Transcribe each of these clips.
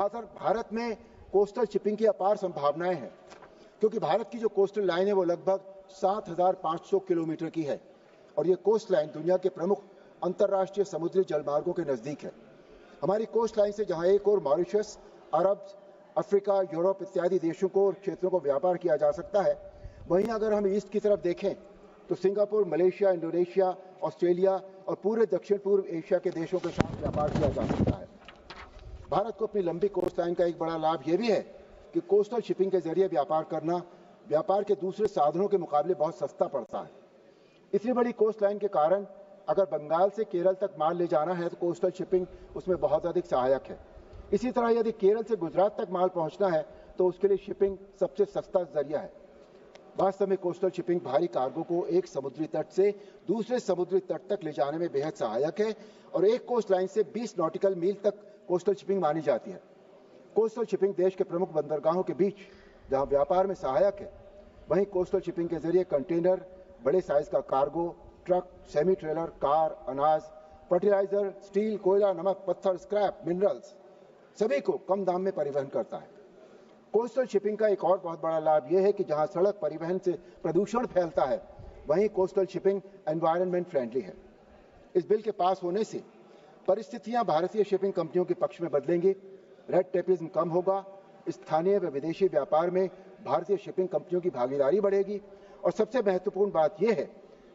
Sir, Bharat में coastal shipping की अपार संभावनाएं हैं, क्योंकि भारत की जो कोस्टल लाइन है वो लगभग 7,500 किलोमीटर की है और ये कोस्ट लाइन दुनिया के प्रमुख अंतर्राष्ट्रीय समुद्री जलमार्गों के नजदीक है। हमारी कोस्ट लाइन से जहां एक और मॉरिशस, अरब, अफ्रीका, यूरोप इत्यादि देशों को और क्षेत्रों को व्यापार किया जा सकता है, वहीं अगर हम ईस्ट की तरफ देखें तो सिंगापुर, मलेशिया, इंडोनेशिया, ऑस्ट्रेलिया और पूरे दक्षिण पूर्व एशिया के देशों के साथ व्यापार किया जा सकता है। भारत को अपनी लंबी कोस्ट लाइन का एक बड़ा लाभ यह भी है कि कोस्टल शिपिंग के जरिए व्यापार करना व्यापार के दूसरे साधनों के मुकाबले बहुत सस्ता पड़ता है। इतनी बड़ी कोस्ट लाइन के कारण अगर बंगाल से केरल तक माल ले जाना है तो कोस्टल शिपिंग उसमें बहुत अधिक सहायक है। इसी तरह यदि केरल से गुजरात तक माल पहुंचना है तो उसके लिए शिपिंग सबसे सस्ता जरिया है। वास्तव में कोस्टल शिपिंग भारी कार्गो को एक समुद्री तट से दूसरे समुद्री तट तक ले जाने में बेहद सहायक है और एक कोस्ट लाइन से 20 नॉटिकल मील तक कोस्टल शिपिंग मानी जाती है। कोस्टल शिपिंग देश के प्रमुख बंदरगाहों के बीच जहां व्यापार में सहायक है, वहीं कोस्टल शिपिंग के जरिए कंटेनर, बड़े साइज का cargo, truck, semi trailer, car, अनाज, फर्टिलाइजर, स्टील, कोयला, नमक, पत्थर, स्क्रैप, मिनरल्स सभी को कम दाम में परिवहन करता है। कोस्टल शिपिंग का एक और बहुत बड़ा लाभ यह है कि जहां सड़क परिवहन से प्रदूषण फैलता है, वहीं कोस्टल शिपिंग एनवायरनमेंट फ्रेंडली है। इस बिल के पास होने से परिस्थितियां भारतीय शिपिंग कंपनियों के पक्ष में बदलेंगी, रेड टेपिज्म कम होगा, स्थानीय व विदेशी व्यापार में भारतीय शिपिंग कंपनियों की भागीदारी बढ़ेगी और सबसे महत्वपूर्ण बात यह है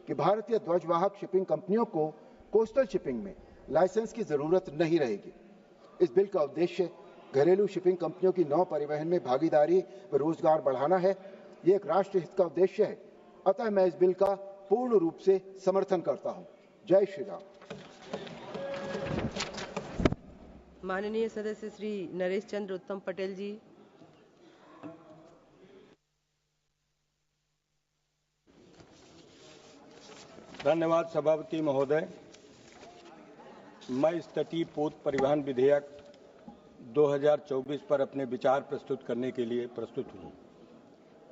कि भारतीय ध्वजवाहक शिपिंग कंपनियों को कोस्टल शिपिंग में लाइसेंस की जरूरत नहीं रहेगी। इस बिल का उद्देश्य घरेलू शिपिंग कंपनियों की नौ परिवहन में भागीदारी व रोजगार बढ़ाना है। ये एक राष्ट्र हित का उद्देश्य है, अतः मैं इस बिल का पूर्ण रूप से समर्थन करता हूं। जय श्री राम। माननीय सदस्य श्री नरेश चंद्र उत्तम पटेल जी। धन्यवाद सभापति महोदय। मैं इस तटीय पोत परिवहन विधेयक 2024 पर अपने विचार प्रस्तुत करने के लिए प्रस्तुत हूँ।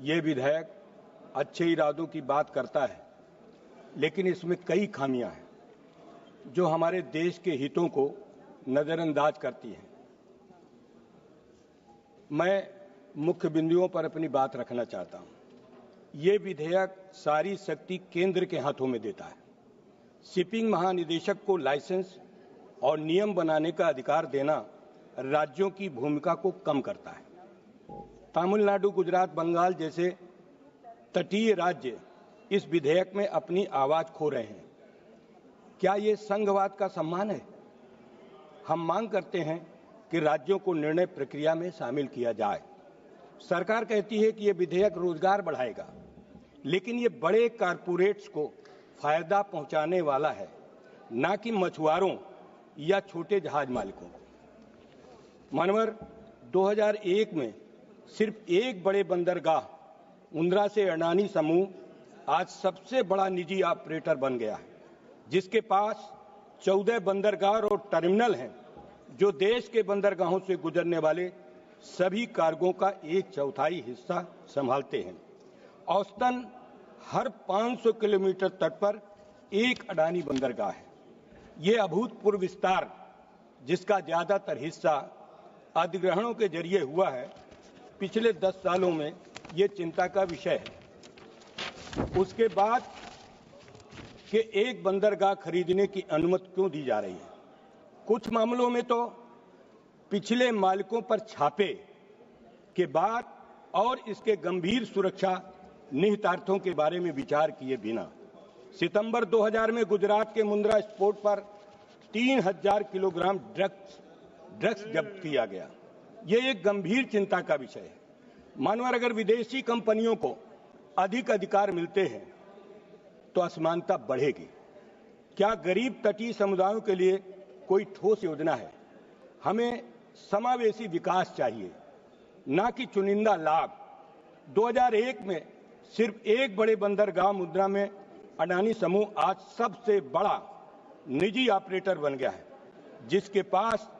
ये विधेयक अच्छे इरादों की बात करता है, लेकिन इसमें कई खामियां हैं जो हमारे देश के हितों को नजरअंदाज करती हैं। मैं मुख्य बिंदुओं पर अपनी बात रखना चाहता हूँ। ये विधेयक सारी शक्ति केंद्र के हाथों में देता है। शिपिंग महानिदेशक को लाइसेंस और नियम बनाने का अधिकार देना राज्यों की भूमिका को कम करता है। तमिलनाडु, गुजरात, बंगाल जैसे तटीय राज्य इस विधेयक में अपनी आवाज खो रहे हैं। क्या ये संघवाद का सम्मान है? हम मांग करते हैं कि राज्यों को निर्णय प्रक्रिया में शामिल किया जाए। सरकार कहती है कि यह विधेयक रोजगार बढ़ाएगा, लेकिन ये बड़े कारपोरेट्स को फायदा पहुंचाने वाला है, न कि मछुआरों या छोटे जहाज मालिकों को। मानवर 2001 में सिर्फ एक बड़े बंदरगाह मुंद्रा से अडानी समूह आज सबसे बड़ा निजी ऑपरेटर बन गया है, जिसके पास 14 बंदरगाह और टर्मिनल हैं, जो देश के बंदरगाहों से गुजरने वाले सभी कार्गो का 1/4 हिस्सा संभालते हैं। औसतन हर 500 किलोमीटर तट पर एक अडानी बंदरगाह है। ये अभूतपूर्व विस्तार, जिसका ज्यादातर हिस्सा अधिग्रहणों के जरिए हुआ है, पिछले 10 सालों में ये चिंता का विषय है। उसके बाद के एक बंदरगाह खरीदने की अनुमति क्यों दी जा रही है? कुछ मामलों में तो पिछले मालिकों पर छापे के बाद और इसके गंभीर सुरक्षा निहितार्थों के बारे में विचार किए बिना सितंबर 2000 में गुजरात के मुंद्रा स्पोर्ट पर 3000 किलोग्राम ड्रग्स जब्त किया गया। यह एक गंभीर चिंता का विषय है। मानवर अगर विदेशी कंपनियों को अधिक अधिकार मिलते हैं तो असमानता बढ़ेगी। क्या गरीब तटीय समुदायों के लिए कोई ठोस योजना है? हमें समावेशी विकास चाहिए, न कि चुनिंदा लाभ। 2001 में सिर्फ एक बड़े बंदरगाह मुंद्रा में अडानी समूह आज सबसे बड़ा निजी ऑपरेटर बन गया है, जिसके पास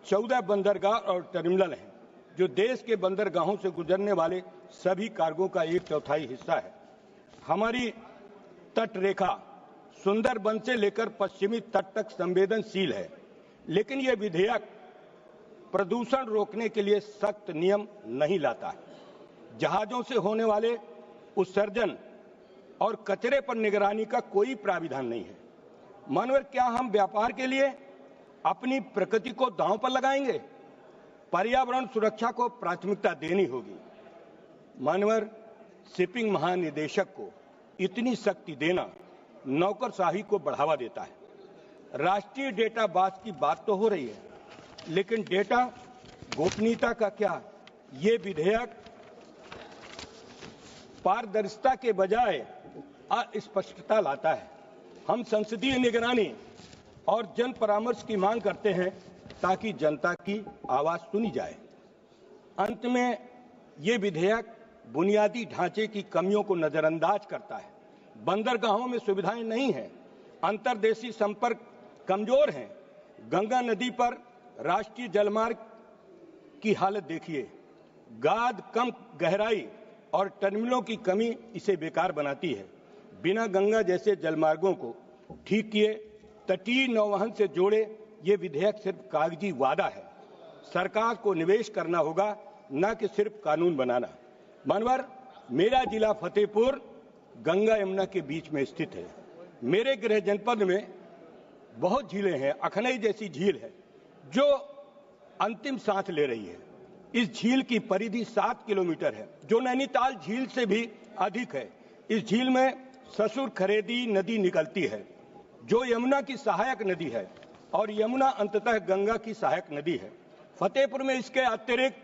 14 बंदरगाह और टर्मिनल हैं, जो देश के बंदरगाहों से गुजरने वाले सभी कार्गो का 1/4 हिस्सा है। हमारी तट रेखा सुंदरबन से लेकर पश्चिमी तट तक संवेदनशील है, लेकिन यह विधेयक प्रदूषण रोकने के लिए सख्त नियम नहीं लाता है। जहाजों से होने वाले उत्सर्जन और कचरे पर निगरानी का कोई प्राविधान नहीं है। मानवर, क्या हम व्यापार के लिए अपनी प्रकृति को दांव पर लगाएंगे? पर्यावरण सुरक्षा को प्राथमिकता देनी होगी। मानवर, शिपिंग महानिदेशक को इतनी शक्ति देना नौकरशाही को बढ़ावा देता है। राष्ट्रीय डेटा बेस की बात तो हो रही है, लेकिन डेटा गोपनीयता का क्या? ये विधेयक पारदर्शिता के बजाय अस्पष्टता लाता है। हम संसदीय निगरानी और जन परामर्श की मांग करते हैं ताकि जनता की आवाज सुनी जाए। अंत में ये विधेयक बुनियादी ढांचे की कमियों को नजरअंदाज करता है। बंदरगाहों में सुविधाएं नहीं हैं, अंतर्देशीय संपर्क कमजोर हैं। गंगा नदी पर राष्ट्रीय जलमार्ग की हालत देखिए, गाद कम गहराई और टर्मिनलों की कमी इसे बेकार बनाती है। बिना गंगा जैसे जलमार्गों को ठीक किए तटीय नौवहन से जोड़े ये विधेयक सिर्फ कागजी वादा है। सरकार को निवेश करना होगा, न कि सिर्फ कानून बनाना। मानवर, मेरा जिला फतेहपुर गंगा यमुना के बीच में स्थित है। मेरे गृह जनपद में बहुत झीलें हैं। अखनई जैसी झील है जो अंतिम सांस ले रही है। इस झील की परिधि 7 किलोमीटर है, जो नैनीताल झील से भी अधिक है। इस झील में ससुर खरेदी नदी निकलती है, जो यमुना की सहायक नदी है, और यमुना अंततः गंगा की सहायक नदी है। फतेहपुर में इसके अतिरिक्त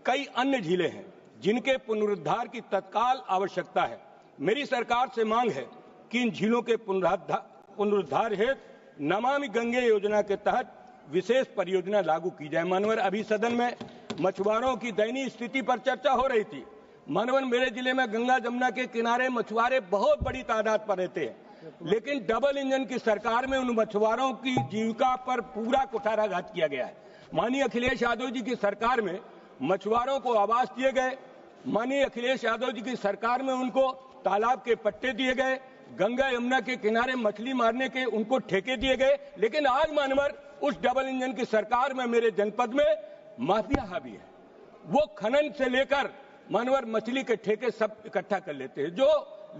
कई अन्य झीलें हैं जिनके पुनरुद्धार की तत्काल आवश्यकता है। मेरी सरकार से मांग है कि इन झीलों के पुनरुद्धार हेतु नमामि गंगे योजना के तहत विशेष परियोजना लागू की जाए। मानवर, अभी सदन में मछुआरों की दयनीय स्थिति पर चर्चा हो रही थी। मानवर, मेरे जिले में गंगा जमुना के किनारे मछुआरे बहुत बड़ी तादाद पर रहते हैं, लेकिन डबल इंजन की सरकार में उन मछुआरों की जीविका पर पूरा कुठाराघात किया गया है। माननीय अखिलेश यादव जी की सरकार में मछुआरों को आवास दिए गए। माननीय अखिलेश यादव जी की सरकार में उनको तालाब के पट्टे दिए गए। गंगा यमुना के किनारे मछली मारने के उनको ठेके दिए गए। लेकिन आज मानवर, उस डबल इंजन की सरकार में मेरे जनपद में माफिया हावी है। वो खनन से लेकर मानवर मछली के ठेके सब इकट्ठा कर लेते हैं, जो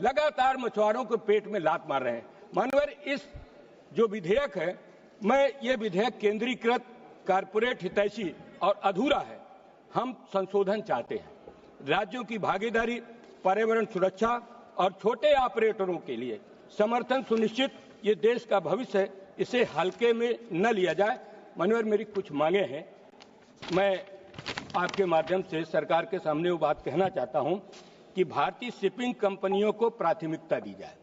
लगातार मछुआरों को पेट में लात मार रहे हैं। मानवर, इस जो विधेयक है, मैं ये विधेयक केंद्रीकृत, कारपोरेट हितैषी और अधूरा है। हम संशोधन चाहते हैं। राज्यों की भागीदारी, पर्यावरण सुरक्षा और छोटे ऑपरेटरों के लिए समर्थन सुनिश्चित, ये देश का भविष्य है, इसे हल्के में न लिया जाए। माननीय, मेरी कुछ मांगे हैं। मैं आपके माध्यम से सरकार के सामने वो बात कहना चाहता हूं कि भारतीय शिपिंग कंपनियों को प्राथमिकता दी जाए,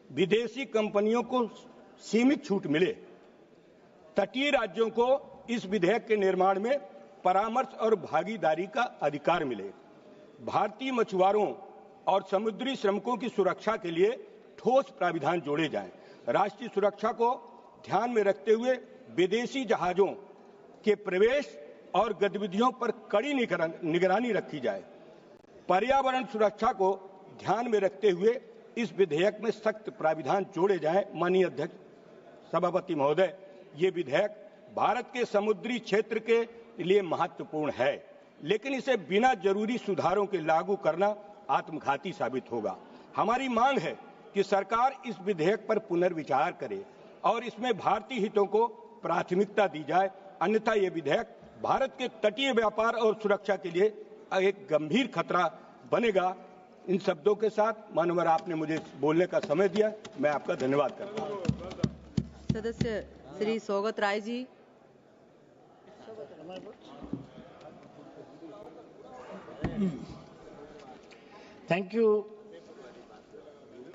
विदेशी कंपनियों को सीमित छूट मिले, तटीय राज्यों को इस विधेयक के निर्माण में परामर्श और भागीदारी का अधिकार मिले, भारतीय मछुआरों और समुद्री श्रमिकों की सुरक्षा के लिए ठोस प्राविधान जोड़े जाएं, राष्ट्रीय सुरक्षा को ध्यान में रखते हुए विदेशी जहाजों के प्रवेश और गतिविधियों पर कड़ी निगरानी रखी जाए, पर्यावरण सुरक्षा को ध्यान में रखते हुए इस विधेयक में सख्त प्राविधान जोड़े जाएं। माननीय अध्यक्ष सभापति महोदय, ये विधेयक भारत के समुद्री क्षेत्र के लिए महत्वपूर्ण है, लेकिन इसे बिना जरूरी सुधारों के लागू करना आत्मघाती साबित होगा। हमारी मांग है कि सरकार इस विधेयक पर पुनर्विचार करे और इसमें भारतीय हितों को प्राथमिकता दी जाए, अन्यथा ये विधेयक भारत के तटीय व्यापार और सुरक्षा के लिए एक गंभीर खतरा बनेगा। इन शब्दों के साथ मानवर, आपने मुझे बोलने का समय दिया, मैं आपका धन्यवाद करता हूँ। सदस्य Shri Saugata Rai ji. Thank you,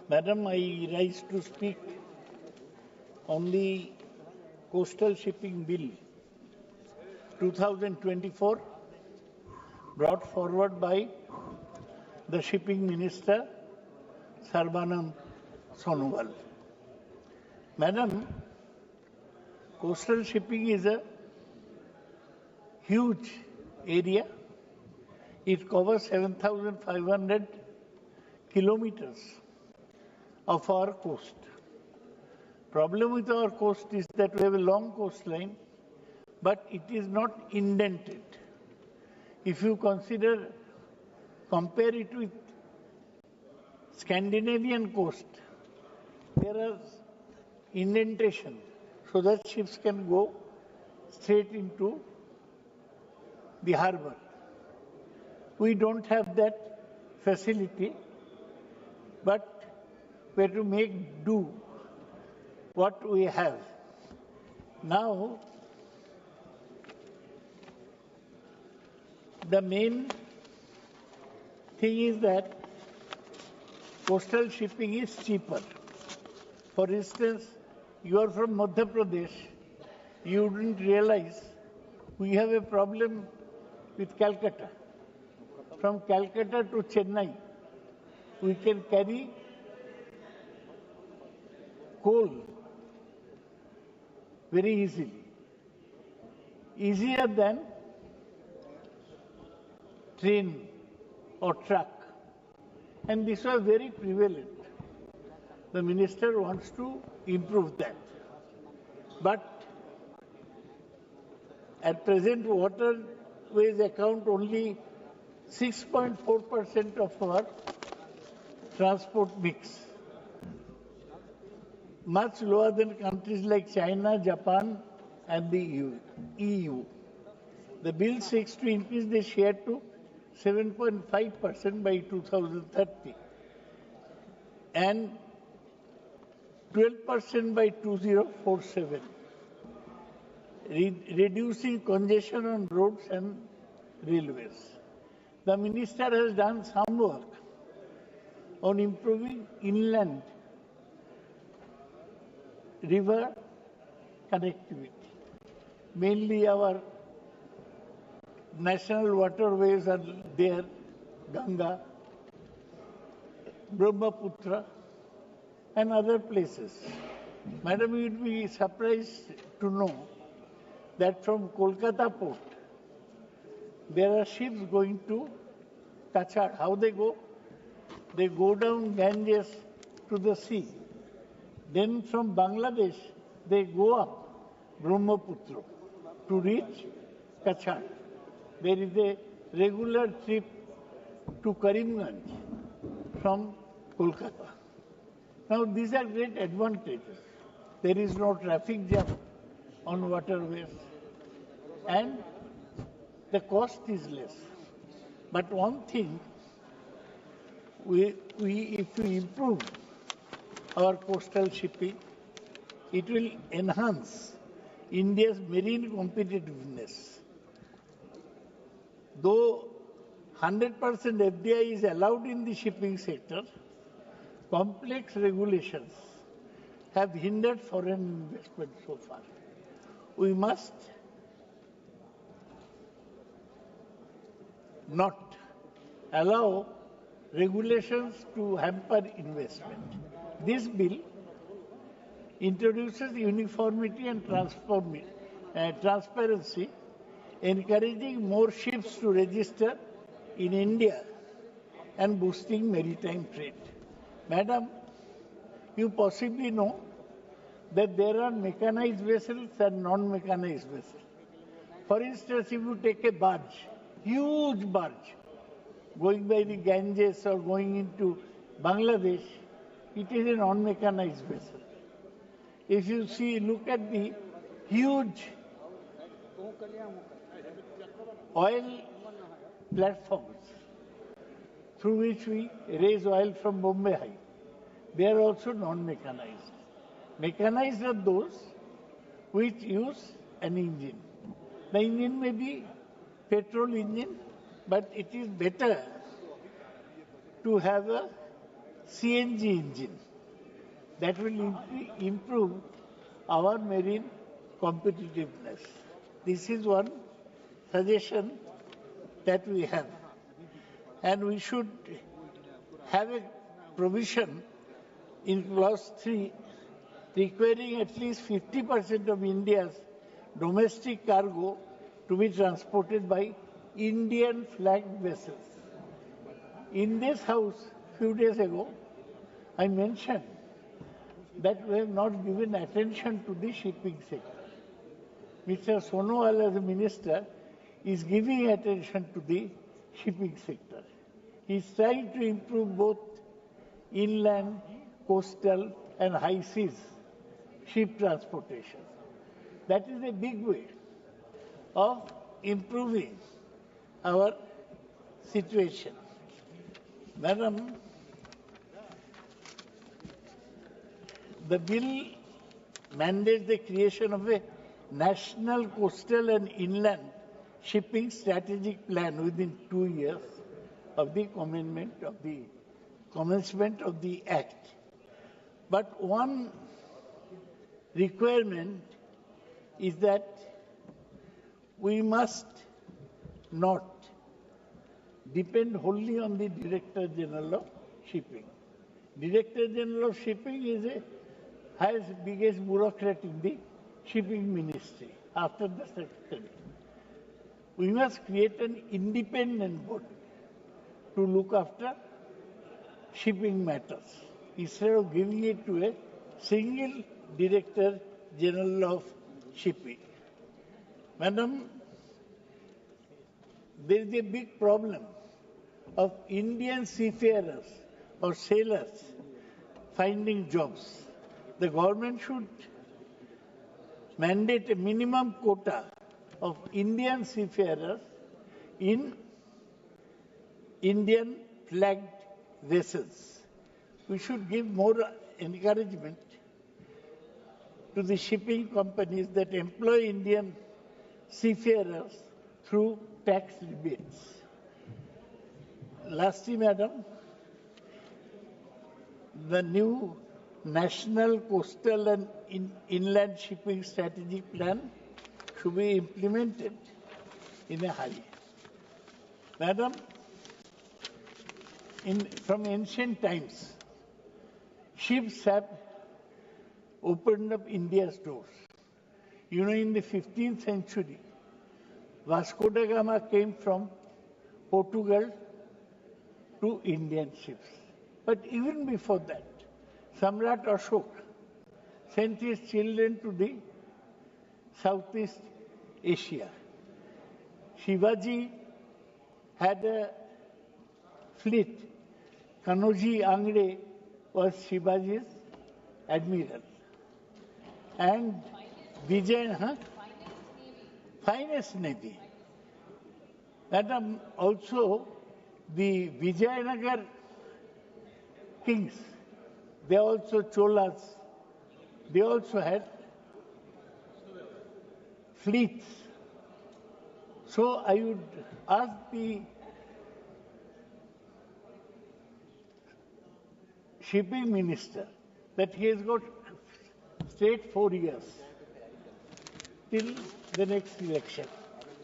Madam. I rise to speak on the Coastal Shipping Bill 2024 brought forward by the Shipping Minister Sarbanand Sonowal. Madam, coastal shipping is a huge area. It covers 7,500 kilometers of our coast. Problem with our coast is that we have a long coastline, but it is not indented. If you compare it with Scandinavian coast, there are indentation so that ships can go straight into the harbor. We don't have that facility, but we have to make do what we have. Now, the main thing is that coastal shipping is cheaper. For instance, you are from Madhya Pradesh, you wouldn't realize we have a problem with Calcutta. From Calcutta to Chennai, we can carry coal very easily, easier than train or truck. And this was very prevalent. The minister wants to improve that. But at present, waterways account only 6.4% of our transport mix, much lower than countries like China, Japan, and the EU. The bill seeks to increase the share to 7.5% by 2030 and 12% by 2047, reducing congestion on roads and railways. The minister has done some work on improving inland river connectivity. Mainly our national waterways are there, Ganga, Brahmaputra, and other places. Madam, you would be surprised to know that from Kolkata port, there are ships going to Kachar. How they go? They go down Ganges to the sea. Then from Bangladesh, they go up Brahmaputra to reach Kachar. There is a regular trip to Karimganj from Kolkata. Now, these are great advantages. There is no traffic jam on waterways, and the cost is less. But one thing, if we improve our coastal shipping, it will enhance India's marine competitiveness. Though 100% FDI is allowed in the shipping sector, complex regulations have hindered foreign investment so far. We must not allow regulations to hamper investment. This bill introduces uniformity and transparency, encouraging more ships to register in India and boosting maritime trade. Madam, you possibly know that there are mechanized vessels and non-mechanized vessels. For instance, if you take a barge, huge barge, going by the Ganges or going into Bangladesh, it is a non-mechanized vessel. If you look at the huge oil platforms through which we raise oil from Bombay High, they are also non-mechanized. Mechanized are those which use an engine. The engine may be petrol engine, but it is better to have a CNG engine. That will improve our marine competitiveness. This is one suggestion that we have. And we should have a provision in clause 3 requiring at least 50% of India's domestic cargo to be transported by Indian flagged vessels. In this house, a few days ago, I mentioned that we have not given attention to the shipping sector. Mr. Sonowal as a minister is giving attention to the shipping sector. He is trying to improve both inland, coastal and high seas ship transportation. That is a big way of improving our situation. Madam, the bill mandates the creation of a national coastal and inland shipping strategic plan within 2 years of the commencement of the Act. But one requirement is that we must not depend wholly on the Director General of Shipping. Director General of Shipping has biggest bureaucrat in the Shipping Ministry after the Secretary. We must create an independent body to look after shipping matters instead of giving it to a single Director General of Shipping. Madam, there is a big problem of Indian seafarers or sailors finding jobs. The government should mandate a minimum quota of Indian seafarers in Indian flagged vessels. We should give more encouragement to the shipping companies that employ Indian seafarers through tax rebates. Lastly, Madam, the new National Coastal and Inland Shipping Strategic Plan should be implemented in a hurry. Madam, from ancient times, ships have opened up India's doors. You know, in the 15th century, Vasco da Gama came from Portugal to Indian ships. But even before that, Samrat Ashok sent his children to the Southeast Asia. Shivaji had a fleet. Kanoji Angre was Shivaji's admiral. And Vijay, finest navy. Madam, also the Vijayanagar kings, they also Cholas, they also had fleets. So I would ask the shipping minister that he has got straight 4 years till the next election.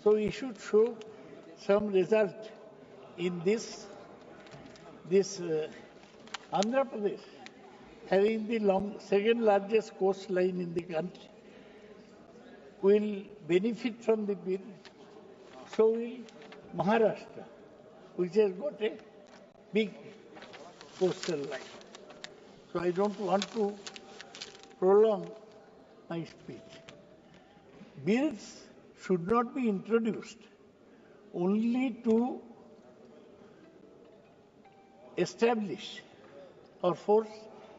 So he should show some result in this Andhra Pradesh, having the second largest coastline in the country, will benefit from the bill. So will Maharashtra, which has got a big coastal line. So I don't want to prolong my speech. Bills should not be introduced only to establish or force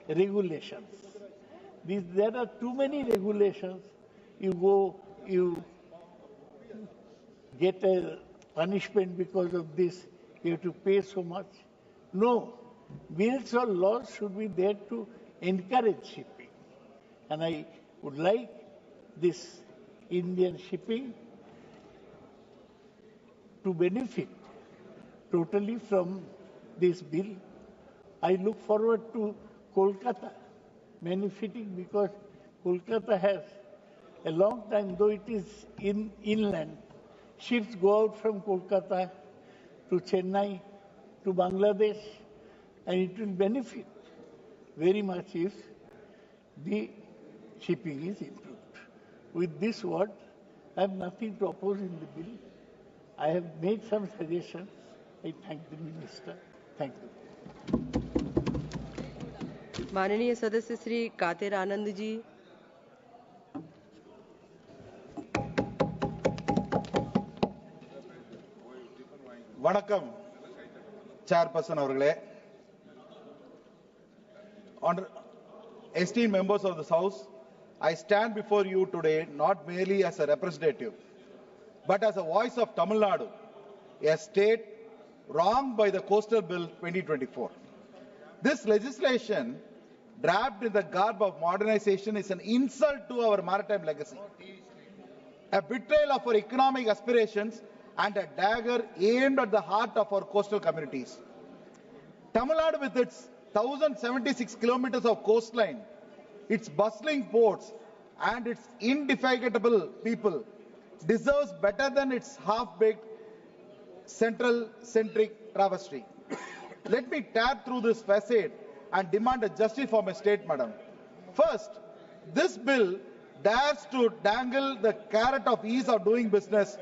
regulations. There are too many regulations. You get a punishment because of this, you have to pay so much. No, bills or laws should be there to encourage shipping. And I would like this Indian shipping to benefit totally from this bill. I look forward to Kolkata benefiting because Kolkata has a long time, though it is inland, ships go out from Kolkata to Chennai, to Bangladesh, and it will benefit very much if the shipping is improved. With this word, I have nothing to oppose in the bill. I have made some suggestions. I thank the Minister. Thank you. माननीय सदस्य Shri कातिर Anand ji. Vanakkam, Chairperson Avargale, esteemed members of this House, I stand before you today not merely as a representative, but as a voice of Tamil Nadu, a state wronged by the Coastal Bill 2024. This legislation, draped in the garb of modernization, is an insult to our maritime legacy, a betrayal of our economic aspirations, and a dagger aimed at the heart of our coastal communities. Tamil Nadu, with its 1,076 kilometers of coastline, its bustling ports, and its indefatigable people, deserves better than its half-baked central-centric travesty. Let me tab through this facade and demand a justice for my state, madam. First, this bill dares to dangle the carrot of ease of doing business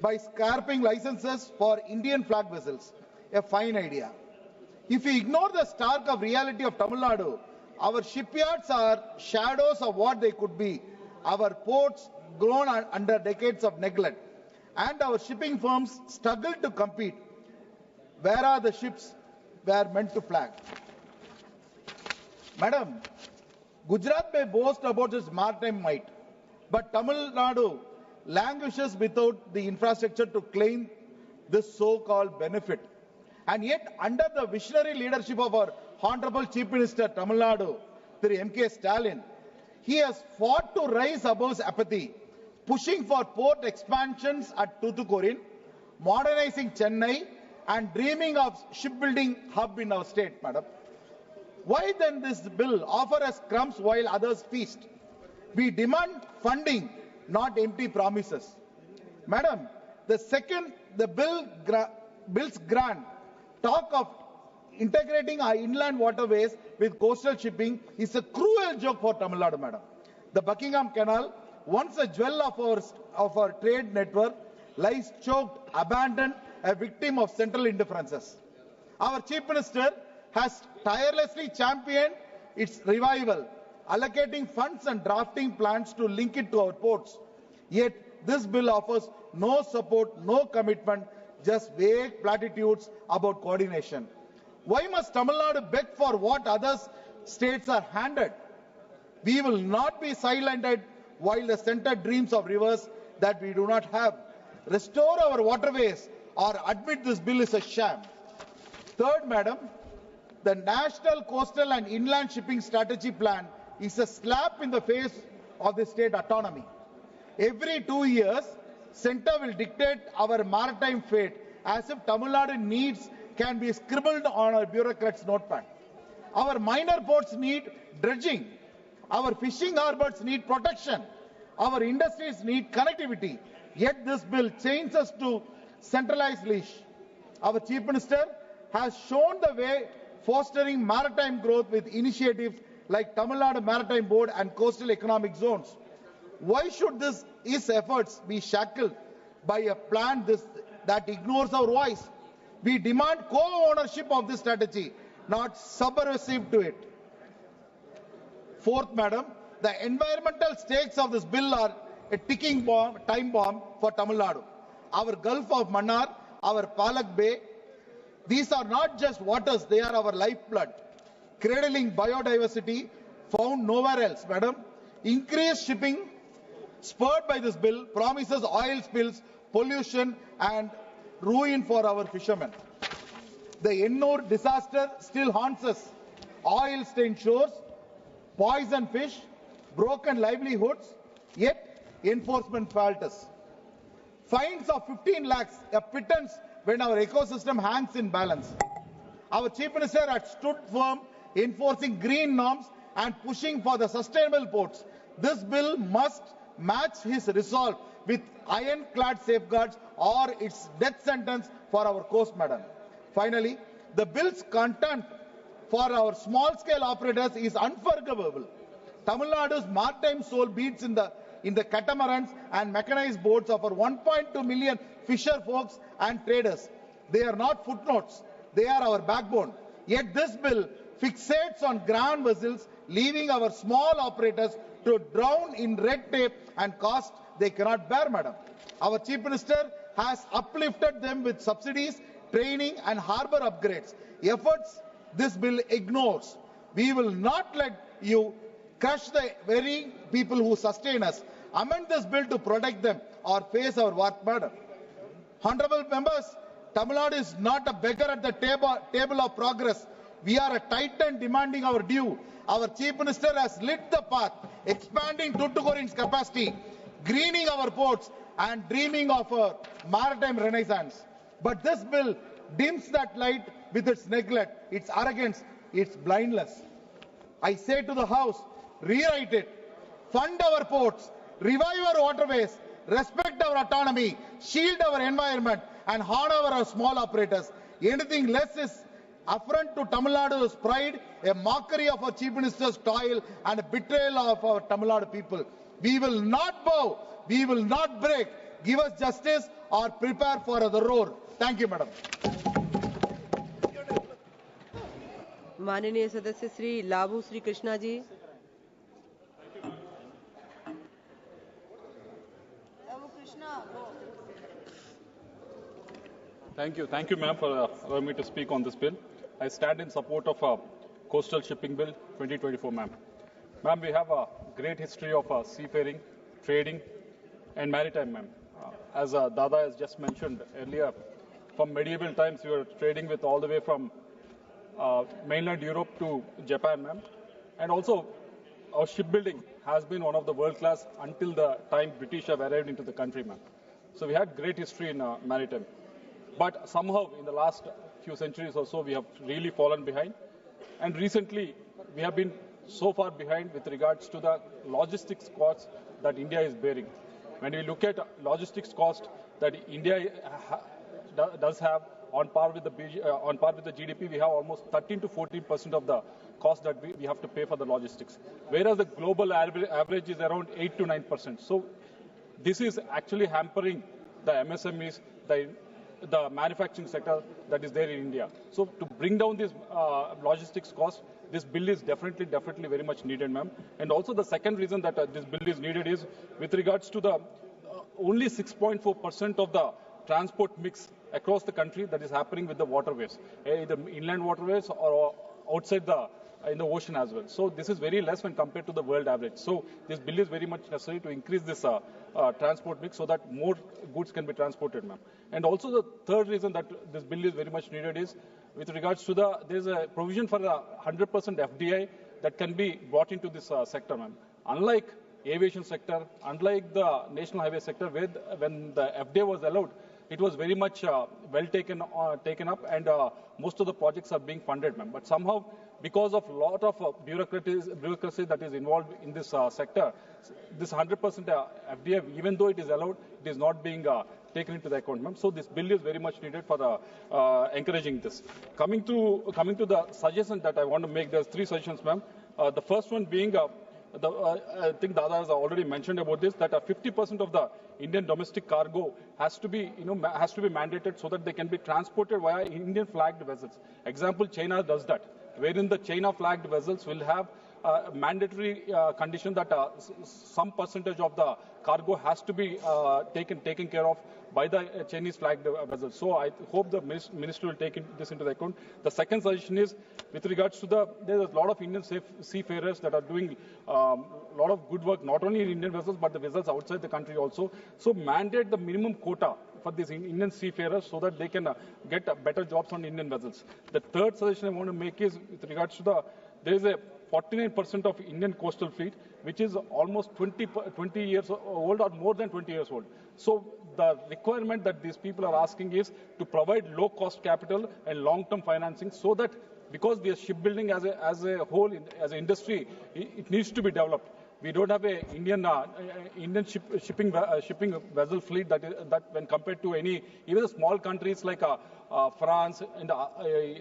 by scrapping licenses for Indian flag vessels. A fine idea. If we ignore the stark of reality of Tamil Nadu, our shipyards are shadows of what they could be. Our ports grown under decades of neglect, and our shipping firms struggle to compete. Where are the ships were meant to flag? Madam, Gujarat may boast about its maritime might, but Tamil Nadu languishes without the infrastructure to claim this so-called benefit. And yet, under the visionary leadership of our Honorable Chief Minister Tamil Nadu, Thru M.K. Stalin, he has fought to rise above apathy, pushing for port expansions at Tuticorin, modernizing Chennai, and dreaming of shipbuilding hub in our state, madam. Why then this bill offer us crumbs while others feast? We demand funding, not empty promises. Madam, the bill's grant talk of integrating our inland waterways with coastal shipping is a cruel joke for Tamil Nadu, madam. The Buckingham Canal, once a jewel of our trade network, lies choked, abandoned, a victim of central indifferences. Our Chief Minister has tirelessly championed its revival, allocating funds and drafting plans to link it to our ports. Yet, this bill offers no support, no commitment, just vague platitudes about coordination. Why must Tamil Nadu beg for what other states are handed? We will not be silenced while the center dreams of rivers that we do not have. Restore our waterways or admit this bill is a sham. Third, madam, the National Coastal and Inland Shipping Strategy Plan is a slap in the face of the state autonomy. Every 2 years, Centre will dictate our maritime fate as if Tamil Nadu needs can be scribbled on our bureaucrats' notepad. Our minor ports need dredging. Our fishing harbors need protection. Our industries need connectivity. Yet this bill chains us to centralized leash. Our Chief Minister has shown the way, fostering maritime growth with initiatives like Tamil Nadu Maritime Board and Coastal Economic Zones. Why should his efforts be shackled by a plan that ignores our voice? We demand co-ownership of this strategy, not subversive to it. Fourth, madam, the environmental stakes of this bill are a ticking time bomb for Tamil Nadu. Our Gulf of Mannar, our Palak Bay, these are not just waters, they are our lifeblood. Cradling biodiversity found nowhere else, madam. Increased shipping spurred by this bill promises oil spills, pollution, and ruin for our fishermen. The Ennur disaster still haunts us. Oil-stained shores, poisoned fish, broken livelihoods, yet enforcement falters. Fines of 15 lakhs, a pittance when our ecosystem hangs in balance. Our Chief Minister had stood firm, enforcing green norms and pushing for the sustainable ports. This bill must match his resolve with ironclad safeguards or its death sentence for our coast, madam. Finally, the bill's content for our small-scale operators is unforgivable. Tamil Nadu's maritime soul beats in the catamarans and mechanized boats of our 1.2 million fisher folks and traders. They are not footnotes. They are our backbone. Yet this bill fixates on grand vessels, leaving our small operators to drown in red tape and cost they cannot bear, madam. Our Chief Minister has uplifted them with subsidies, training and harbor upgrades. Efforts this bill ignores. We will not let you crush the very people who sustain us. Amend this bill to protect them or face our work burden. Honorable members, Tamil Nadu is not a beggar at the table of progress. We are a titan demanding our due. Our Chief Minister has lit the path, expanding Tuticorin's capacity, greening our ports and dreaming of a maritime renaissance. But this bill dims that light with its neglect, its arrogance, its blindness. I say to the House, rewrite it, fund our ports, revive our waterways, respect our autonomy, shield our environment and honor our small operators. Anything less is affront to Tamil Nadu's pride, a mockery of our Chief Minister's toil and a betrayal of our Tamil Nadu people. We will not bow, we will not break. Give us justice or prepare for the roar. Thank you, Madam. माननीय सदस्य Shri लाभू Shri Krishna ji. Thank you, ma'am, for allowing me to speak on this bill. I stand in support of Coastal Shipping Bill 2024, ma'am. Ma'am, we have a great history of seafaring, trading, and maritime, ma'am. As Dada has just mentioned earlier, from medieval times, we were trading with all the way from mainland Europe to Japan, ma'am. And also, our shipbuilding has been one of the world class until the time British have arrived into the country, ma'am. So we had great history in maritime. But somehow, in the last few centuries or so, we have really fallen behind. And recently, we have been so far behind with regards to the logistics costs that India is bearing. When we look at logistics cost that India does have on par with the GDP, we have almost 13 to 14% of the cost that we have to pay for the logistics, whereas the global average is around 8 to 9%. So this is actually hampering the MSMEs, the manufacturing sector that is there in India. So to bring down this logistics cost, this bill is definitely very much needed, ma'am. And also the second reason that this bill is needed is with regards to the only 6.4% of the transport mix across the country that is happening with the waterways, either inland waterways or outside in the ocean as well. So this is very less when compared to the world average. So this bill is very much necessary to increase this transport mix so that more goods can be transported, ma'am. And also the third reason that this bill is very much needed is with regards to there's a provision for the 100% FDI that can be brought into this sector, ma'am. Unlike aviation sector, unlike the national highway sector, where when the FDI was allowed, it was very much well taken up, and most of the projects are being funded, ma'am. But somehow, because of a lot of bureaucracy that is involved in this sector, this 100% FDI, even though it is allowed, it is not being taken into the account, ma'am. So this bill is very much needed for encouraging this. Coming to the suggestion that I want to make, there's three suggestions, ma'am. The first one being, I think Dada has already mentioned about this, that 50% of the Indian domestic cargo has to be mandated so that they can be transported via Indian flagged vessels. Example, China does that, wherein the China flagged vessels will have a mandatory condition that some percentage of the cargo has to be taken care of by the Chinese flagged vessels. So I hope the ministry will take this into account. The second suggestion is with regards to there's a lot of Indian seafarers that are doing a lot of good work, not only in Indian vessels, but the vessels outside the country also. So mandate the minimum quota for these Indian seafarers so that they can get better jobs on Indian vessels. The third suggestion I want to make is with regards to there is a 49% of Indian coastal fleet, which is almost 20 years old or more than 20 years old. So the requirement that these people are asking is to provide low-cost capital and long-term financing so that because the shipbuilding as a whole, as an industry, it needs to be developed. We don't have a Indian shipping vessel fleet that when compared to even the small countries like France and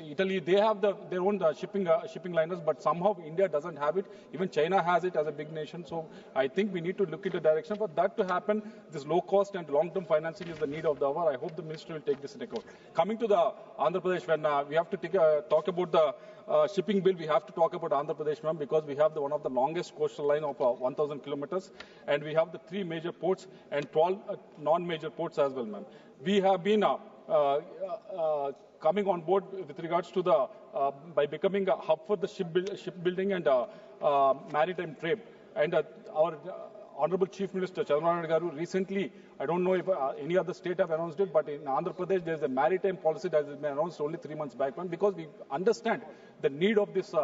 Italy, they have their own shipping liners, but somehow India doesn't have it. Even China has it as a big nation. So I think we need to look into direction. For that to happen, this low cost and long-term financing is the need of the hour. I hope the ministry will take this into account. Coming to the Andhra Pradesh, when we have to talk about the shipping bill, we have to talk about Andhra Pradesh, ma'am, because we have one of the longest coastal line of 1,000 kilometers, and we have the 3 major ports and 12 non-major ports as well, ma'am. we have been coming on board with regards to the by becoming a hub for the shipbuilding and maritime trade. And our Honorable Chief Minister Chandrababu Naidu Garu recently, I don't know if any other state have announced it, but in Andhra Pradesh there is a maritime policy that has been announced only 3 months back, because we understand the need of this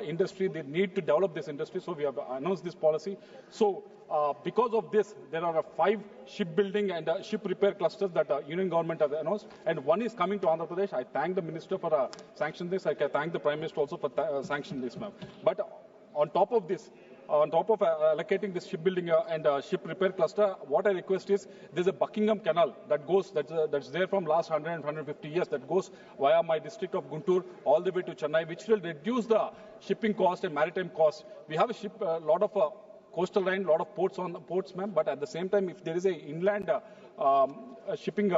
industry, the need to develop this industry, so we have announced this policy. So because of this, there are 5 shipbuilding and ship repair clusters that Union government has announced, and one is coming to Andhra Pradesh. I thank the Minister for sanctioning this. I thank the Prime Minister also for sanctioning this, ma'am. But on top of this, on top of allocating this shipbuilding and ship repair cluster, what I request is there's a Buckingham Canal that goes that's there from last 100 and 150 years that goes via my district of Guntur all the way to Chennai, which will reduce the shipping cost and maritime cost. We have a lot of coastal line, lot of ports, ma'am. But at the same time, if there is a inland shipping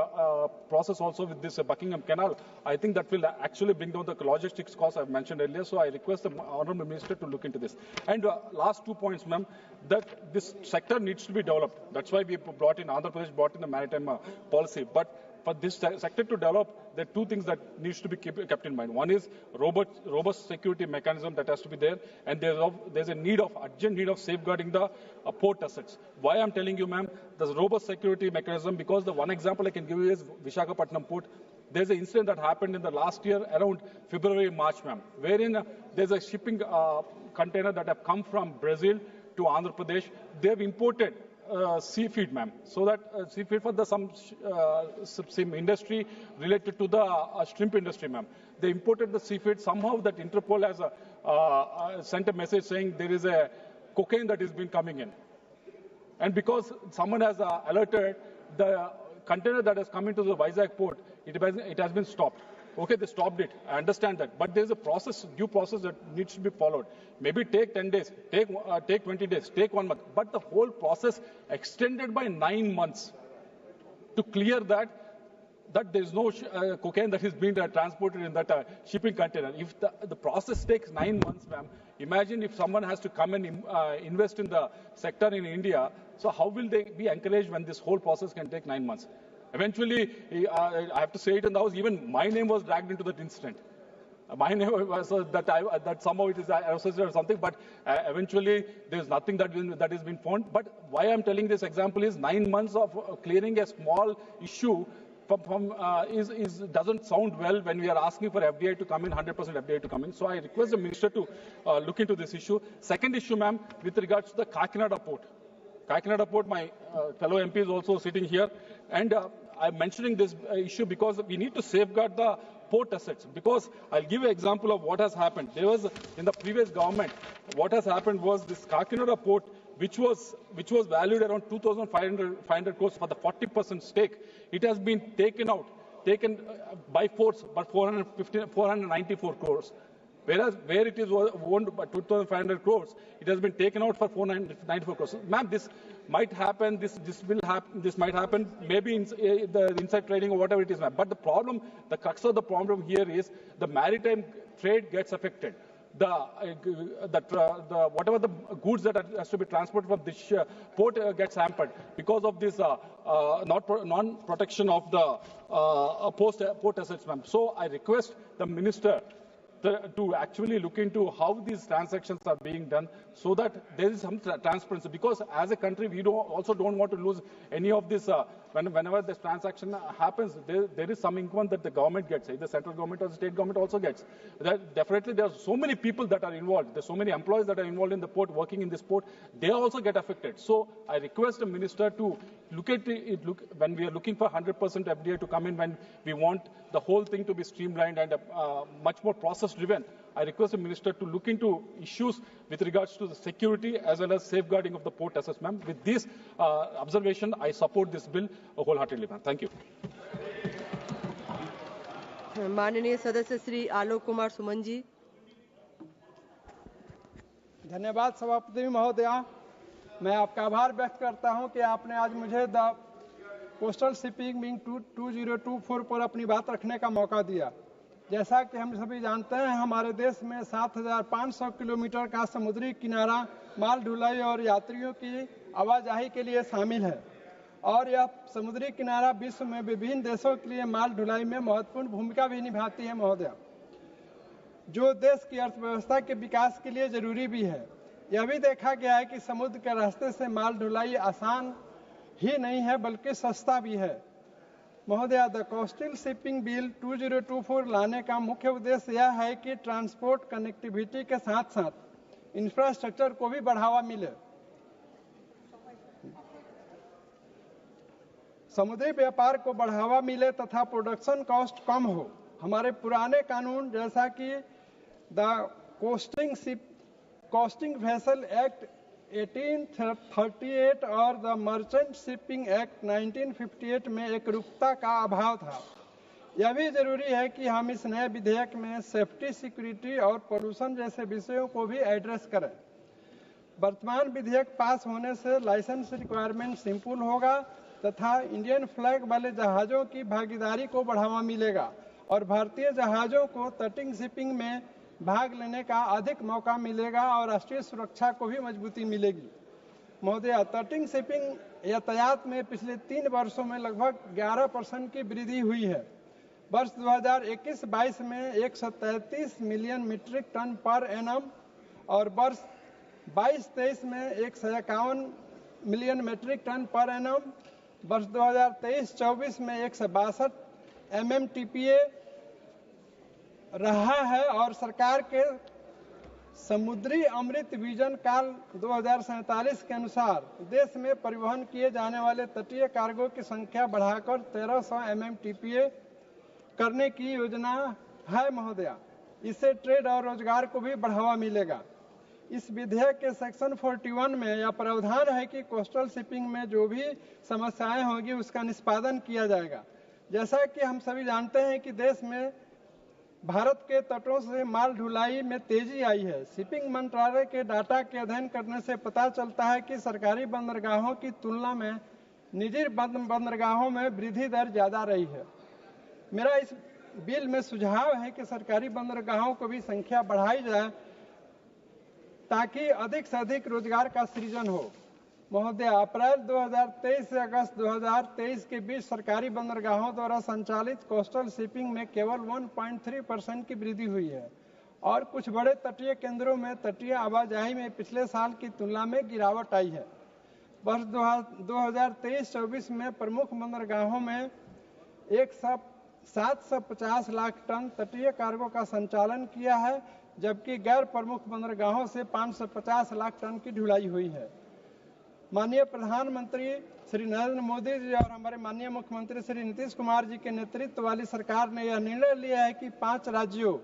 process also with this Buckingham Canal, I think that will actually bring down the logistics costs I've mentioned earlier. So I request the Honourable Minister to look into this. And last 2 points, ma'am, that this sector needs to be developed. That's why we brought in Andhra Pradesh, brought in the maritime policy. But for this sector to develop, there are 2 things that needs to be kept in mind. One is robust security mechanism that has to be there, and there's a urgent need of safeguarding the port assets. Why I'm telling you, ma'am, there's robust security mechanism, because the one example I can give you is Visakhapatnam port. There's an incident that happened in the last year around February, March, ma'am, wherein there's a shipping container that have come from Brazil to Andhra Pradesh. They've imported seafood, ma'am, so that seafood for some industry related to the shrimp industry, ma'am. They imported the seafood. Somehow that Interpol has sent a message saying there is a cocaine that is been coming in. And because someone has alerted, the container that has come into the Vizag port, it has been stopped. Okay, they stopped it. I understand that. But there's a process, due process that needs to be followed. Maybe take 10 days, take 20 days, take 1 month. But the whole process extended by 9 months to clear that there's no cocaine that is being transported in that shipping container. If the process takes 9 months, ma'am, imagine if someone has to come and invest in the sector in India. So how will they be encouraged when this whole process can take 9 months? Eventually, I have to say it in the house, even my name was dragged into that incident. My name was that somehow it is associated or something, but eventually there's nothing that has been found. But why I'm telling this example is 9 months of clearing a small issue doesn't sound well when we are asking for FDI to come in, 100% FDI to come in. So I request the Minister to look into this issue. Second issue, ma'am, with regards to the Kakinada port. Kakinada port, my fellow MP is also sitting here, and I'm mentioning this issue because we need to safeguard the port assets. Because I'll give you an example of what has happened. There was, in the previous government, what has happened was this Kakinada port, which was valued around 2,500 crores for the 40% stake. It has been taken by force by 494 crores. Whereas where it is owned by 2,500 crores, it has been taken out for 494 crores. Ma'am, this might happen. This will happen. This might happen. Maybe in the inside trading or whatever it is, ma'am. But the problem, the crux of the problem here is the maritime trade gets affected. Whatever the goods that has to be transported from this port gets hampered because of this non-protection of the port assets, ma'am. So I request the Minister to actually look into how these transactions are being done, so that there is some transparency. Because as a country, we also don't want to lose any of this. Whenever this transaction happens, there is some income that the government gets, either central government or the state government also gets. Definitely, there are so many people that are involved. There's so many employees that are involved in the port, working in this port. They also get affected. So I request the Minister to look at it. When we are looking for 100% FDI to come in, when we want the whole thing to be streamlined and much more process-driven, I request the Minister to look into issues with regards to the security as well as safeguarding of the port assets, ma'am. With this observation, I support this bill wholeheartedly, ma'am. Thank you. माननीय सदस्य श्री आलोक कुमार सुमन जी। धन्यवाद सभापति महोदया। मैं आपका आभार व्यक्त करता हूं कि आपने आज मुझे द कोस्टल शिपिंग विंग 2024 पर अपनी बात रखने का मौका दिया। जैसा कि हम सभी जानते हैं, हमारे देश में 7,500 किलोमीटर का समुद्री किनारा माल ढुलाई और यात्रियों की आवाजाही के लिए शामिल है। और यह समुद्री किनारा विश्व में विभिन्न देशों के लिए माल ढुलाई में महत्वपूर्ण भूमिका भी निभाती है महोदय, जो देश की अर्थव्यवस्था के विकास के लिए जरूरी भी है। यह भी देखा गया है कि समुद्र के रास्ते से माल ढुलाई आसान ही नहीं है बल्कि सस्ता भी है। महोदय, द कोस्टल शिपिंग बिल 2024 लाने का मुख्य उद्देश्य यह है कि ट्रांसपोर्ट कनेक्टिविटी के साथ साथ इंफ्रास्ट्रक्चर को भी बढ़ावा मिले, समुद्री व्यापार को बढ़ावा मिले तथा प्रोडक्शन कॉस्ट कम हो। हमारे पुराने कानून जैसा कि द कोस्टिंग वेसल एक्ट 1838 और द मर्चेंट शिपिंग एक्ट 1958 में एक रूपता का अभाव था। यह भी जरूरी है कि हम इस नए विधेयक में सेफ्टी, सिक्योरिटी और पोल्यूशन जैसे विषयों को भी एड्रेस करें। वर्तमान विधेयक पास होने से लाइसेंस रिक्वायरमेंट सिंपल होगा तथा इंडियन फ्लैग वाले जहाजों की भागीदारी को बढ़ावा मिलेगा और भारतीय जहाजों को तटीय शिपिंग में भाग लेने का अधिक मौका मिलेगा और राष्ट्रीय सुरक्षा को भी मजबूती मिलेगी। महोदय, तटीय शिपिंग यातायात में पिछले 3 वर्षों में लगभग 11% की वृद्धि हुई है। वर्ष 2021-22 में 133 million metric tonne per annum और वर्ष 22-23 में 151 million metric tonne per annum, वर्ष 2023-24 में 162 MMTPA रहा है और सरकार के समुद्री अमृत विजन काल 2047 के अनुसार देश में परिवहन किए जाने वाले तटीय कार्गो की संख्या बढ़ाकर 1300 MMTPA करने की योजना है महोदया। इससे ट्रेड और रोजगार को भी बढ़ावा मिलेगा। इस विधेयक के सेक्शन 41 में यह प्रावधान है कि कोस्टल शिपिंग में जो भी समस्याएं होगी उसका निष्पादन किया जाएगा। जैसा कि हम सभी जानते हैं कि देश में भारत के तटों से माल ढुलाई में तेजी आई है। शिपिंग मंत्रालय के डाटा के अध्ययन करने से पता चलता है कि सरकारी बंदरगाहों की तुलना में निजी बंदरगाहों में वृद्धि दर ज्यादा रही है। मेरा इस बिल में सुझाव है कि सरकारी बंदरगाहों को भी संख्या बढ़ाई जाए ताकि अधिक से अधिक रोजगार का सृजन हो। महोदय, अप्रैल 2023 से अगस्त 2023 के बीच सरकारी बंदरगाहों द्वारा संचालित कोस्टल शिपिंग में केवल 1.3% की वृद्धि हुई है और कुछ बड़े तटीय केंद्रों में तटीय आवाजाही में पिछले साल की तुलना में गिरावट आई है। वर्ष 2023-24 में प्रमुख बंदरगाहों में 750 लाख टन तटीय कार्गो का संचालन किया है, जबकि गैर प्रमुख बंदरगाहों से 550 लाख टन की ढुलाई हुई है। माननीय प्रधानमंत्री श्री नरेंद्र मोदी जी और हमारे माननीय मुख्यमंत्री श्री नीतीश कुमार जी के नेतृत्व वाली सरकार ने यह निर्णय लिया है कि 5 राज्यों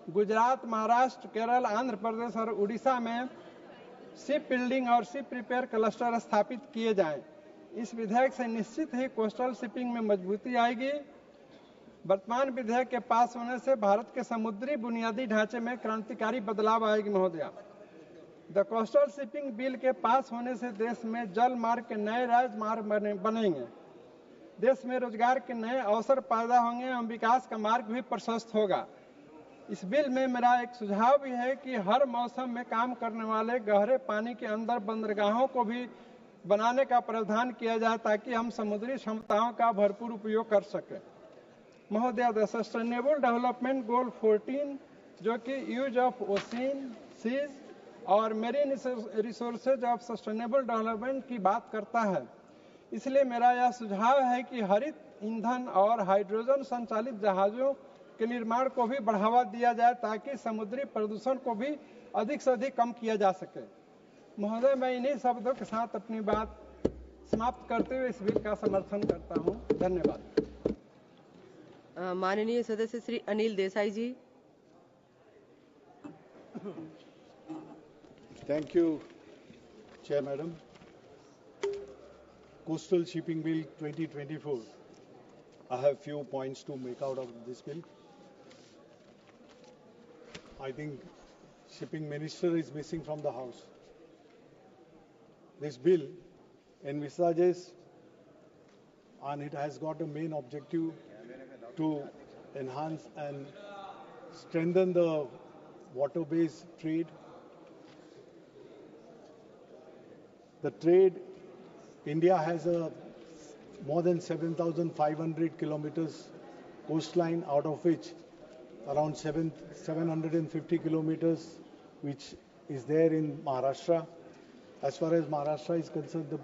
गुजरात, महाराष्ट्र, केरल, आंध्र प्रदेश और उड़ीसा में शिप बिल्डिंग और शिप रिपेयर क्लस्टर स्थापित किए जाएं। इस विधेयक से निश्चित ही कोस्टल शिपिंग में मजबूती आएगी। वर्तमान विधेयक के पास होने से भारत के समुद्री बुनियादी ढांचे में क्रांतिकारी बदलाव आएगी महोदया। द कोस्टल शिपिंग बिल के पास होने से देश में जल मार्ग के नए राजमार्ग बनेंगे, देश में रोजगार के नए अवसर पैदा होंगे एवं विकास का मार्ग भी प्रशस्त होगा। इस बिल में मेरा एक सुझाव भी है कि हर मौसम में काम करने वाले गहरे पानी के अंदर बंदरगाहों को भी बनाने का प्रावधान किया जाए ताकि हम समुद्री क्षमताओं का भरपूर उपयोग कर सकें। महोदय, द सस्टेनेबल डेवलपमेंट गोल 14 जो कि यूज ऑफ ओशियन, सीज और marine resources of sustainable development की बात करता है, इसलिए मेरा यह सुझाव है कि हरित ईंधन और हाइड्रोजन संचालित जहाजों के निर्माण को भी बढ़ावा दिया जाए ताकि समुद्री प्रदूषण को भी अधिक से अधिक कम किया जा सके। महोदय, मैं इन्हीं शब्दों के साथ अपनी बात समाप्त करते हुए इस बिल का समर्थन करता हूँ। धन्यवाद। माननीय सदस्य श्री अनिल देसाई जी। Thank you, Chair Madam. Coastal Shipping Bill 2024. I have few points to make out of this bill. I think Shipping Minister is missing from the House. This bill envisages and it has got a main objective to enhance and strengthen the water-based trade. The trade, India has a more than 7,500 kilometers coastline, out of which around 750 kilometers, which is there in Maharashtra. As far as Maharashtra is concerned,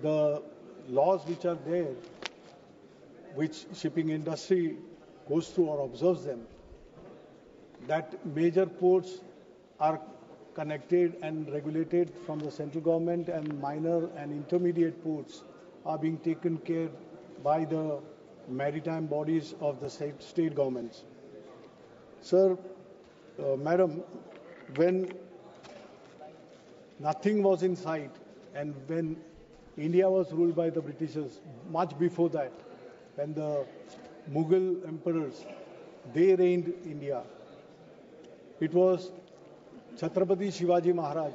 the laws which are there, which shipping industry goes through or observes them, that major ports are connected and regulated from the central government, and minor and intermediate ports are being taken care by the maritime bodies of the state governments. Sir, Madam, when nothing was in sight and when India was ruled by the Britishers, much before that, when the Mughal emperors, they reigned India, it was Chhatrapati Shivaji Maharaj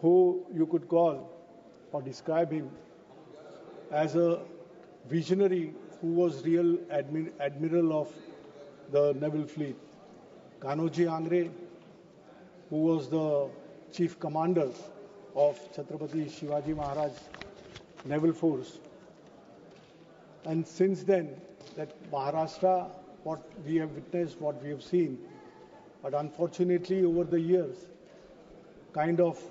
who you could call or describe him as a visionary who was real admiral of the naval fleet. Kanoji Angre, who was the chief commander of Chhatrapati Shivaji Maharaj naval force. And since then, that Maharashtra, what we have witnessed, what we have seen, but unfortunately over the years, kind of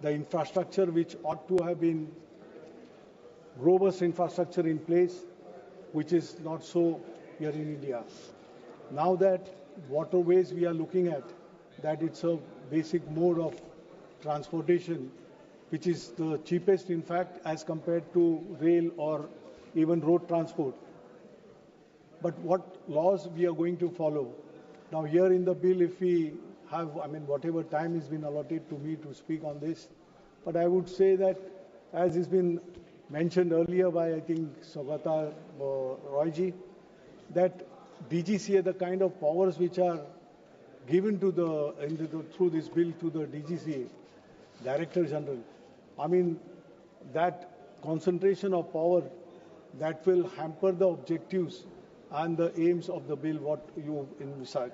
the infrastructure which ought to have been robust infrastructure in place, which is not so here in India. Now that waterways we are looking at, that it's a basic mode of transportation, which is the cheapest in fact as compared to rail or even road transport. But what laws we are going to follow? Now here in the bill, if we have, whatever time has been allotted to me to speak on this, but I would say that, as has been mentioned earlier by, I think, Saugata Royji, that DGCA, the kind of powers which are given to through this bill to the DGCA, Director General, that concentration of power, that will hamper the objectives and the aims of the bill, what you envisage.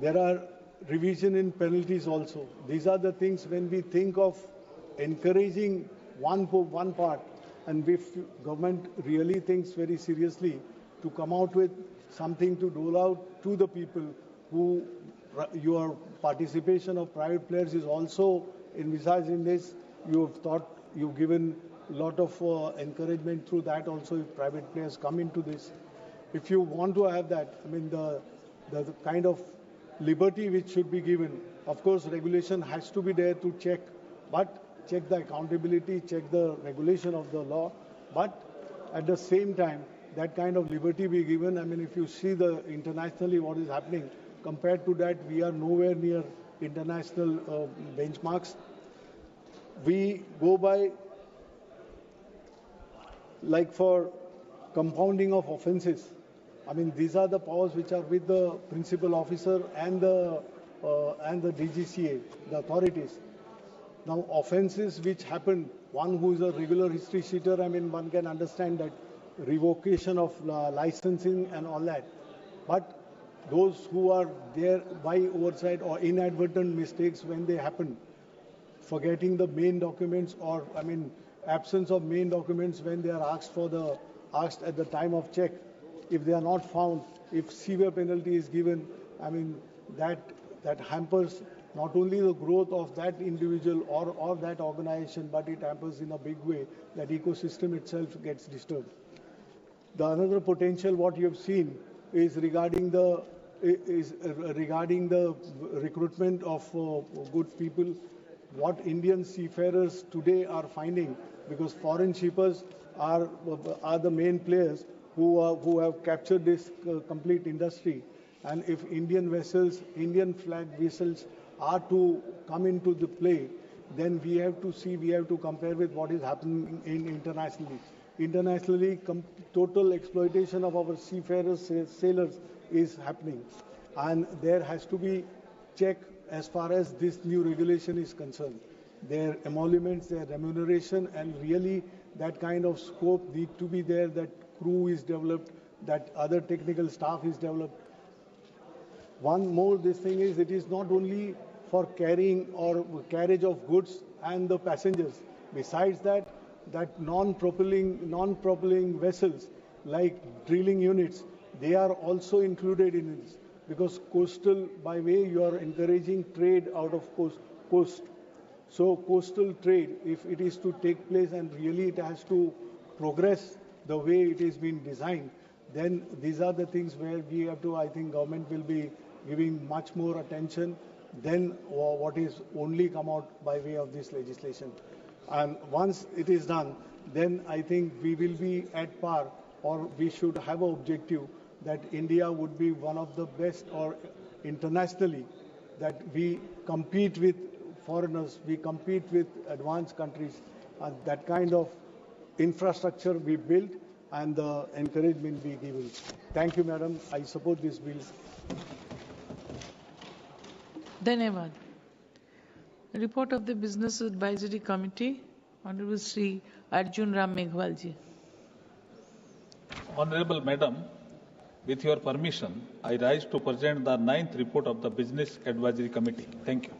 There are revision in penalties also. These are the things when we think of encouraging one part, and if government really thinks very seriously to come out with something to dole out to the people who your participation of private players is also envisaged in this. You've given a lot of encouragement through that also if private players come into this. If you want to have that, the kind of liberty which should be given, of course regulation has to be there to check, but check the accountability, check the regulation of the law, but at the same time, that kind of liberty be given. If you see the internationally what is happening, compared to that, we are nowhere near international benchmarks. We go by, like for compounding of offences, these are the powers which are with the principal officer and the DGCA, the authorities. Now, offences which happen, one who is a regular history sheeter, one can understand that revocation of licensing and all that. But those who are there by oversight or inadvertent mistakes when they happen, forgetting the main documents or, absence of main documents when they are asked at the time of check, if they are not found, if severe penalty is given, that hampers not only the growth of that individual or that organization, but it hampers in a big way that ecosystem itself gets disturbed. The another potential what you have seen is regarding the recruitment of good people. What Indian seafarers today are finding, because foreign shippers are the main players who have captured this complete industry. And if Indian vessels, Indian flag vessels are to come into the play, then we have to compare with what is happening internationally. Internationally, total exploitation of our seafarers, sailors is happening. And there has to be check as far as this new regulation is concerned. Their emoluments, their remuneration, and really that kind of scope need to be there, that crew is developed, that other technical staff is developed. One more, this thing is, it is not only for carrying or carriage of goods and the passengers. Besides that, that non-propelling vessels like drilling units, they are also included in this, because coastal, by way you are encouraging trade out of coast. So coastal trade, if it is to take place and really it has to progress the way it is being designed, then these are the things where we have to, I think government will be giving much more attention than what is only come out by way of this legislation. And once it is done, then I think we will be at par, or we should have an objective that India would be one of the best, or internationally, that we compete with foreigners, we compete with advanced countries, and that kind of infrastructure we build and the encouragement be given. Thank you, Madam. I support this bill. Dhanyavad. Report of the Business Advisory Committee, Honorable Sri Arjun Ram Meghwal ji. Honorable Madam, with your permission, I rise to present the 9th report of the Business Advisory Committee. Thank you.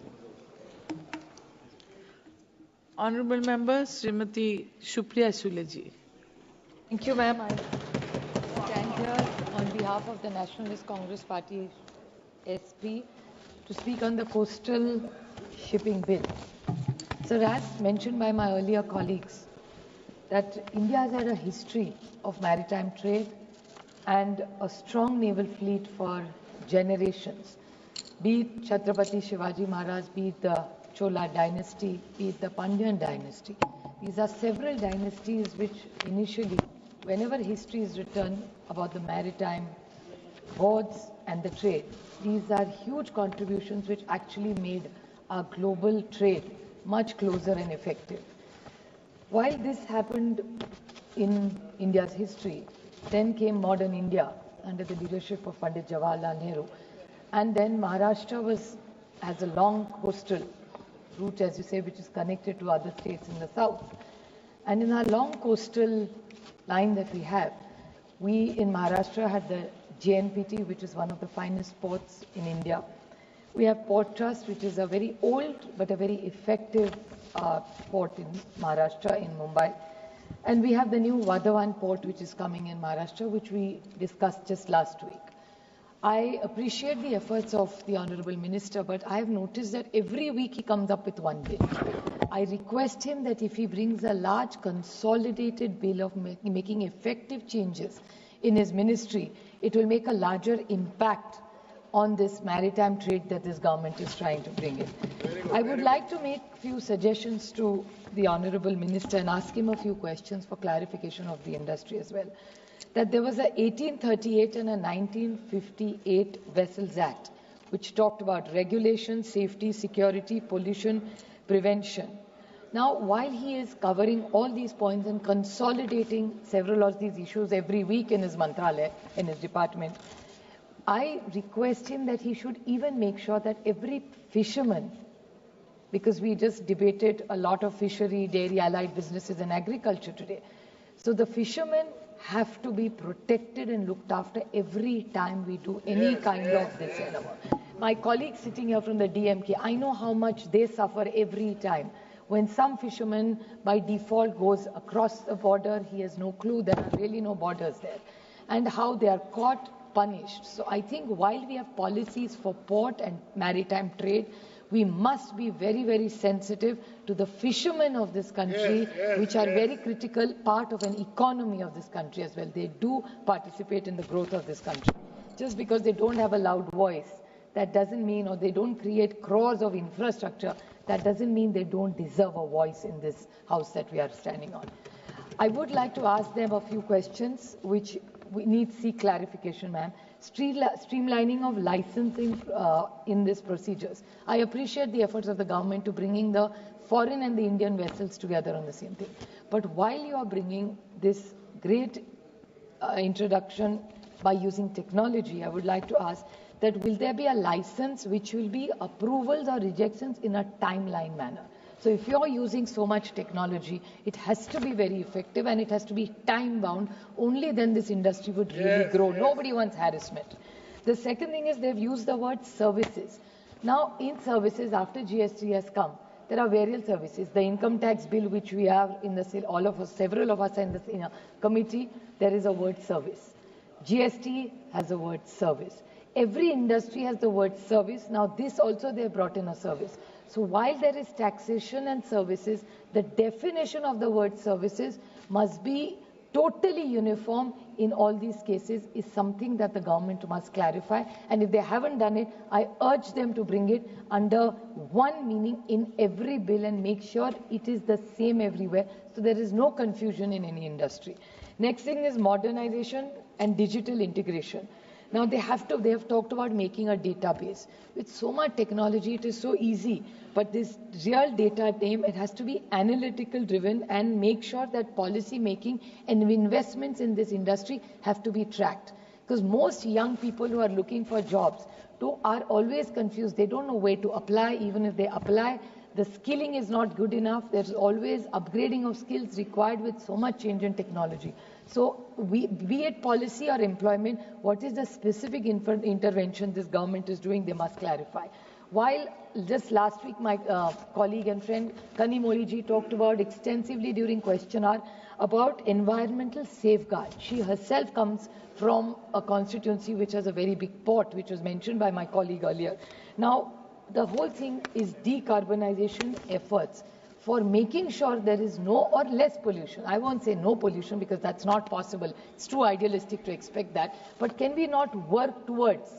Honorable Member Srimati Supriya Sule ji. Thank you, ma'am. I stand here on behalf of the Nationalist Congress Party SP to speak on the coastal shipping bill. So as mentioned by my earlier colleagues, that India has had a history of maritime trade and a strong naval fleet for generations. Be it Chhatrapati Shivaji Maharaj, be it the Chola dynasty, be it the Pandyan dynasty. These are several dynasties which initially, whenever history is written about the maritime boards and the trade, these are huge contributions which actually made our global trade much closer and effective. While this happened in India's history, then came modern India under the leadership of Pandit Jawaharlal Nehru. And then Maharashtra has a long coastal route, as you say, which is connected to other states in the south. And in our long coastal line that we have, we in Maharashtra had the JNPT, which is one of the finest ports in India. We have Port Trust, which is a very old but a very effective port in Maharashtra, in Mumbai. And we have the new Vadhavan port, which is coming in Maharashtra, which we discussed just last week. I appreciate the efforts of the Honorable Minister, but I have noticed that every week he comes up with one bill. I request him that if he brings a large consolidated bill of making effective changes in his ministry, it will make a larger impact on this maritime trade that this government is trying to bring in. I would like to make a few suggestions to the Honorable Minister and ask him a few questions for clarification of the industry as well. That there was a 1838 and a 1958 Vessels Act, which talked about regulation, safety, security, pollution, prevention. Now, while he is covering all these points and consolidating several of these issues every week in his mantralaya, in his department, I request him that he should even make sure that every fisherman, because we just debated a lot of fishery, dairy, allied businesses and agriculture today. So the fishermen have to be protected and looked after every time we do any kind of this. My colleagues sitting here from the DMK, I know how much they suffer every time. When some fisherman by default goes across the border, he has no clue, there are really no borders there. And how they are caught, punished. So I think while we have policies for port and maritime trade, we must be very, very sensitive to the fishermen of this country, which are very critical part of an economy of this country as well. They do participate in the growth of this country. Just because they don't have a loud voice, that doesn't mean, or they don't create crores of infrastructure, that doesn't mean they don't deserve a voice in this house that we are standing on. I would like to ask them a few questions which we need to seek clarification, ma'am. Streamlining of licensing in these procedures. I appreciate the efforts of the government to bringing the foreign and the Indian vessels together on the same thing. But while you are bringing this great introduction by using technology, I would like to ask that will there be a license which will be approvals or rejections in a timeline manner? So if you're using so much technology, it has to be very effective and it has to be time bound. Only then this industry would really grow. Nobody wants harassment. The second thing is they've used the word services. Now in services, after GST has come, there are various services. The income tax bill, which we have in the several of us in the committee, there is a word service. GST has a word service. Every industry has the word service. Now this also they have brought in a service. So while there is taxation and services, the definition of the word services must be totally uniform in all these cases is something that the government must clarify. And if they haven't done it, I urge them to bring it under one meaning in every bill and make sure it is the same everywhere, so there is no confusion in any industry. Next thing is modernization and digital integration. Now they have talked about making a database. With so much technology, it is so easy. But this real data name, it has to be analytical driven and make sure that policy making and investments in this industry have to be tracked. Because most young people who are looking for jobs are always confused. They don't know where to apply. Even if they apply, the skilling is not good enough. There's always upgrading of skills required with so much change in technology. So be it policy or employment, what is the specific intervention this government is doing, they must clarify. While just last week, my colleague and friend Kanimoli ji talked about extensively during question hour about environmental safeguard. She herself comes from a constituency which has a very big port, which was mentioned by my colleague earlier. Now, the whole thing is decarbonization efforts for making sure there is no or less pollution. I won't say no pollution because that's not possible. It's too idealistic to expect that. But can we not work towards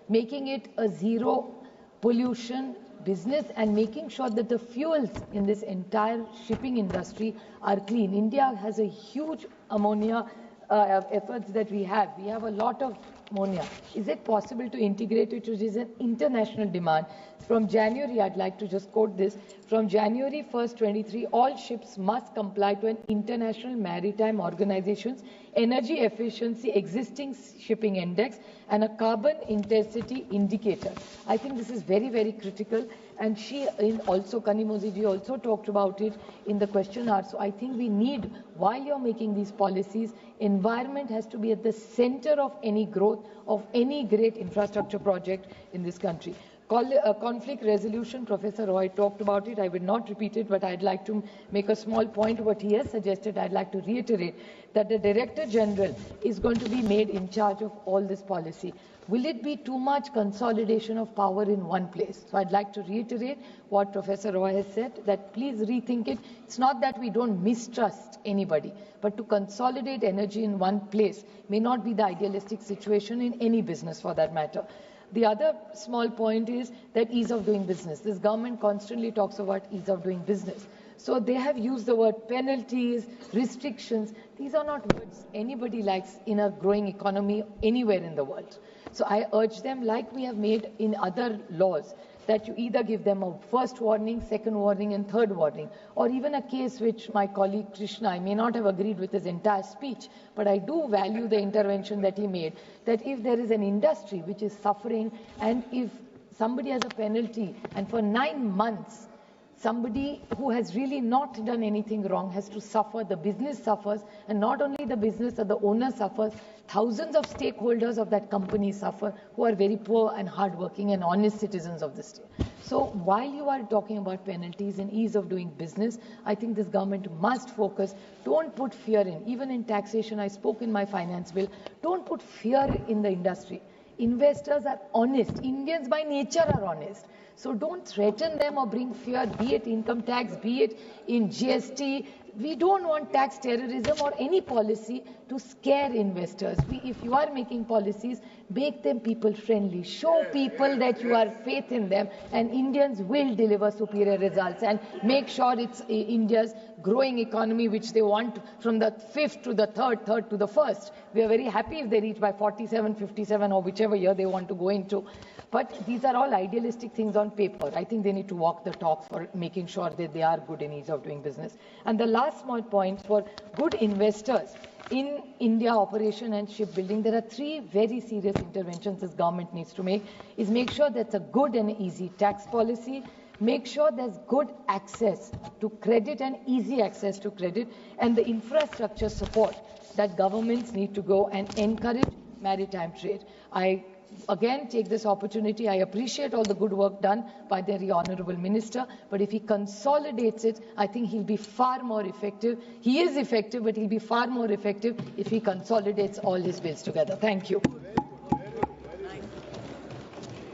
making it a zero pollution business and making sure that the fuels in this entire shipping industry are clean? India has a huge ammonia efforts that we have. We have a lot of ammonia. Is it possible to integrate it, which is an international demand? From January, I'd like to just quote this. From January 1st, 23, all ships must comply to an international maritime organization's energy efficiency existing shipping index and a carbon intensity indicator. I think this is very, very critical. And Kanimoli ji also talked about it in the question hour. So I think we need, while you're making these policies, environment has to be at the center of any growth of any great infrastructure project in this country. Conflict resolution, Professor Roy talked about it. I will not repeat it, but I'd like to make a small point. What he has suggested, I'd like to reiterate that the Director General is going to be made in charge of all this policy. Will it be too much consolidation of power in one place? So I'd like to reiterate what Professor Roy has said, that please rethink it. It's not that we don't mistrust anybody, but to consolidate energy in one place may not be the idealistic situation in any business for that matter. The other small point is that ease of doing business. This government constantly talks about ease of doing business. So they have used the word penalties, restrictions. These are not words anybody likes in a growing economy anywhere in the world. So I urge them, like we have made in other laws, that you either give them a first warning, second warning and third warning, or even a case which my colleague Krishna, I may not have agreed with his entire speech, but I do value the intervention that he made, that if there is an industry which is suffering and if somebody has a penalty and for 9 months somebody who has really not done anything wrong has to suffer, the business suffers, and not only the business or the owner suffers, thousands of stakeholders of that company suffer who are very poor and hardworking and honest citizens of the state. So while you are talking about penalties and ease of doing business, I think this government must focus. Don't put fear in. Even in taxation, I spoke in my finance bill, don't put fear in the industry. Investors are honest. Indians by nature are honest. So don't threaten them or bring fear, be it income tax, be it in GST. We don't want tax terrorism or any policy to scare investors. If you are making policies, make them people friendly. Show people that you have faith in them, and Indians will deliver superior results, and make sure it's India's growing economy which they want from the fifth to the third to the first. We are very happy if they reach by 47, 57 or whichever year they want to go into. But these are all idealistic things on paper. I think they need to walk the talk for making sure that they are good in ease of doing business. And the last small point for good investors in India operation and shipbuilding, there are 3 very serious interventions this government needs to make. Is make sure that's a good and easy tax policy, make sure there's good access to credit and easy access to credit, and the infrastructure support that governments need to go and encourage maritime trade. I again take this opportunity. I appreciate all the good work done by the very honorable minister, but if he consolidates it, I think he'll be far more effective. He is effective, but he'll be far more effective if he consolidates all his bills together. Thank you.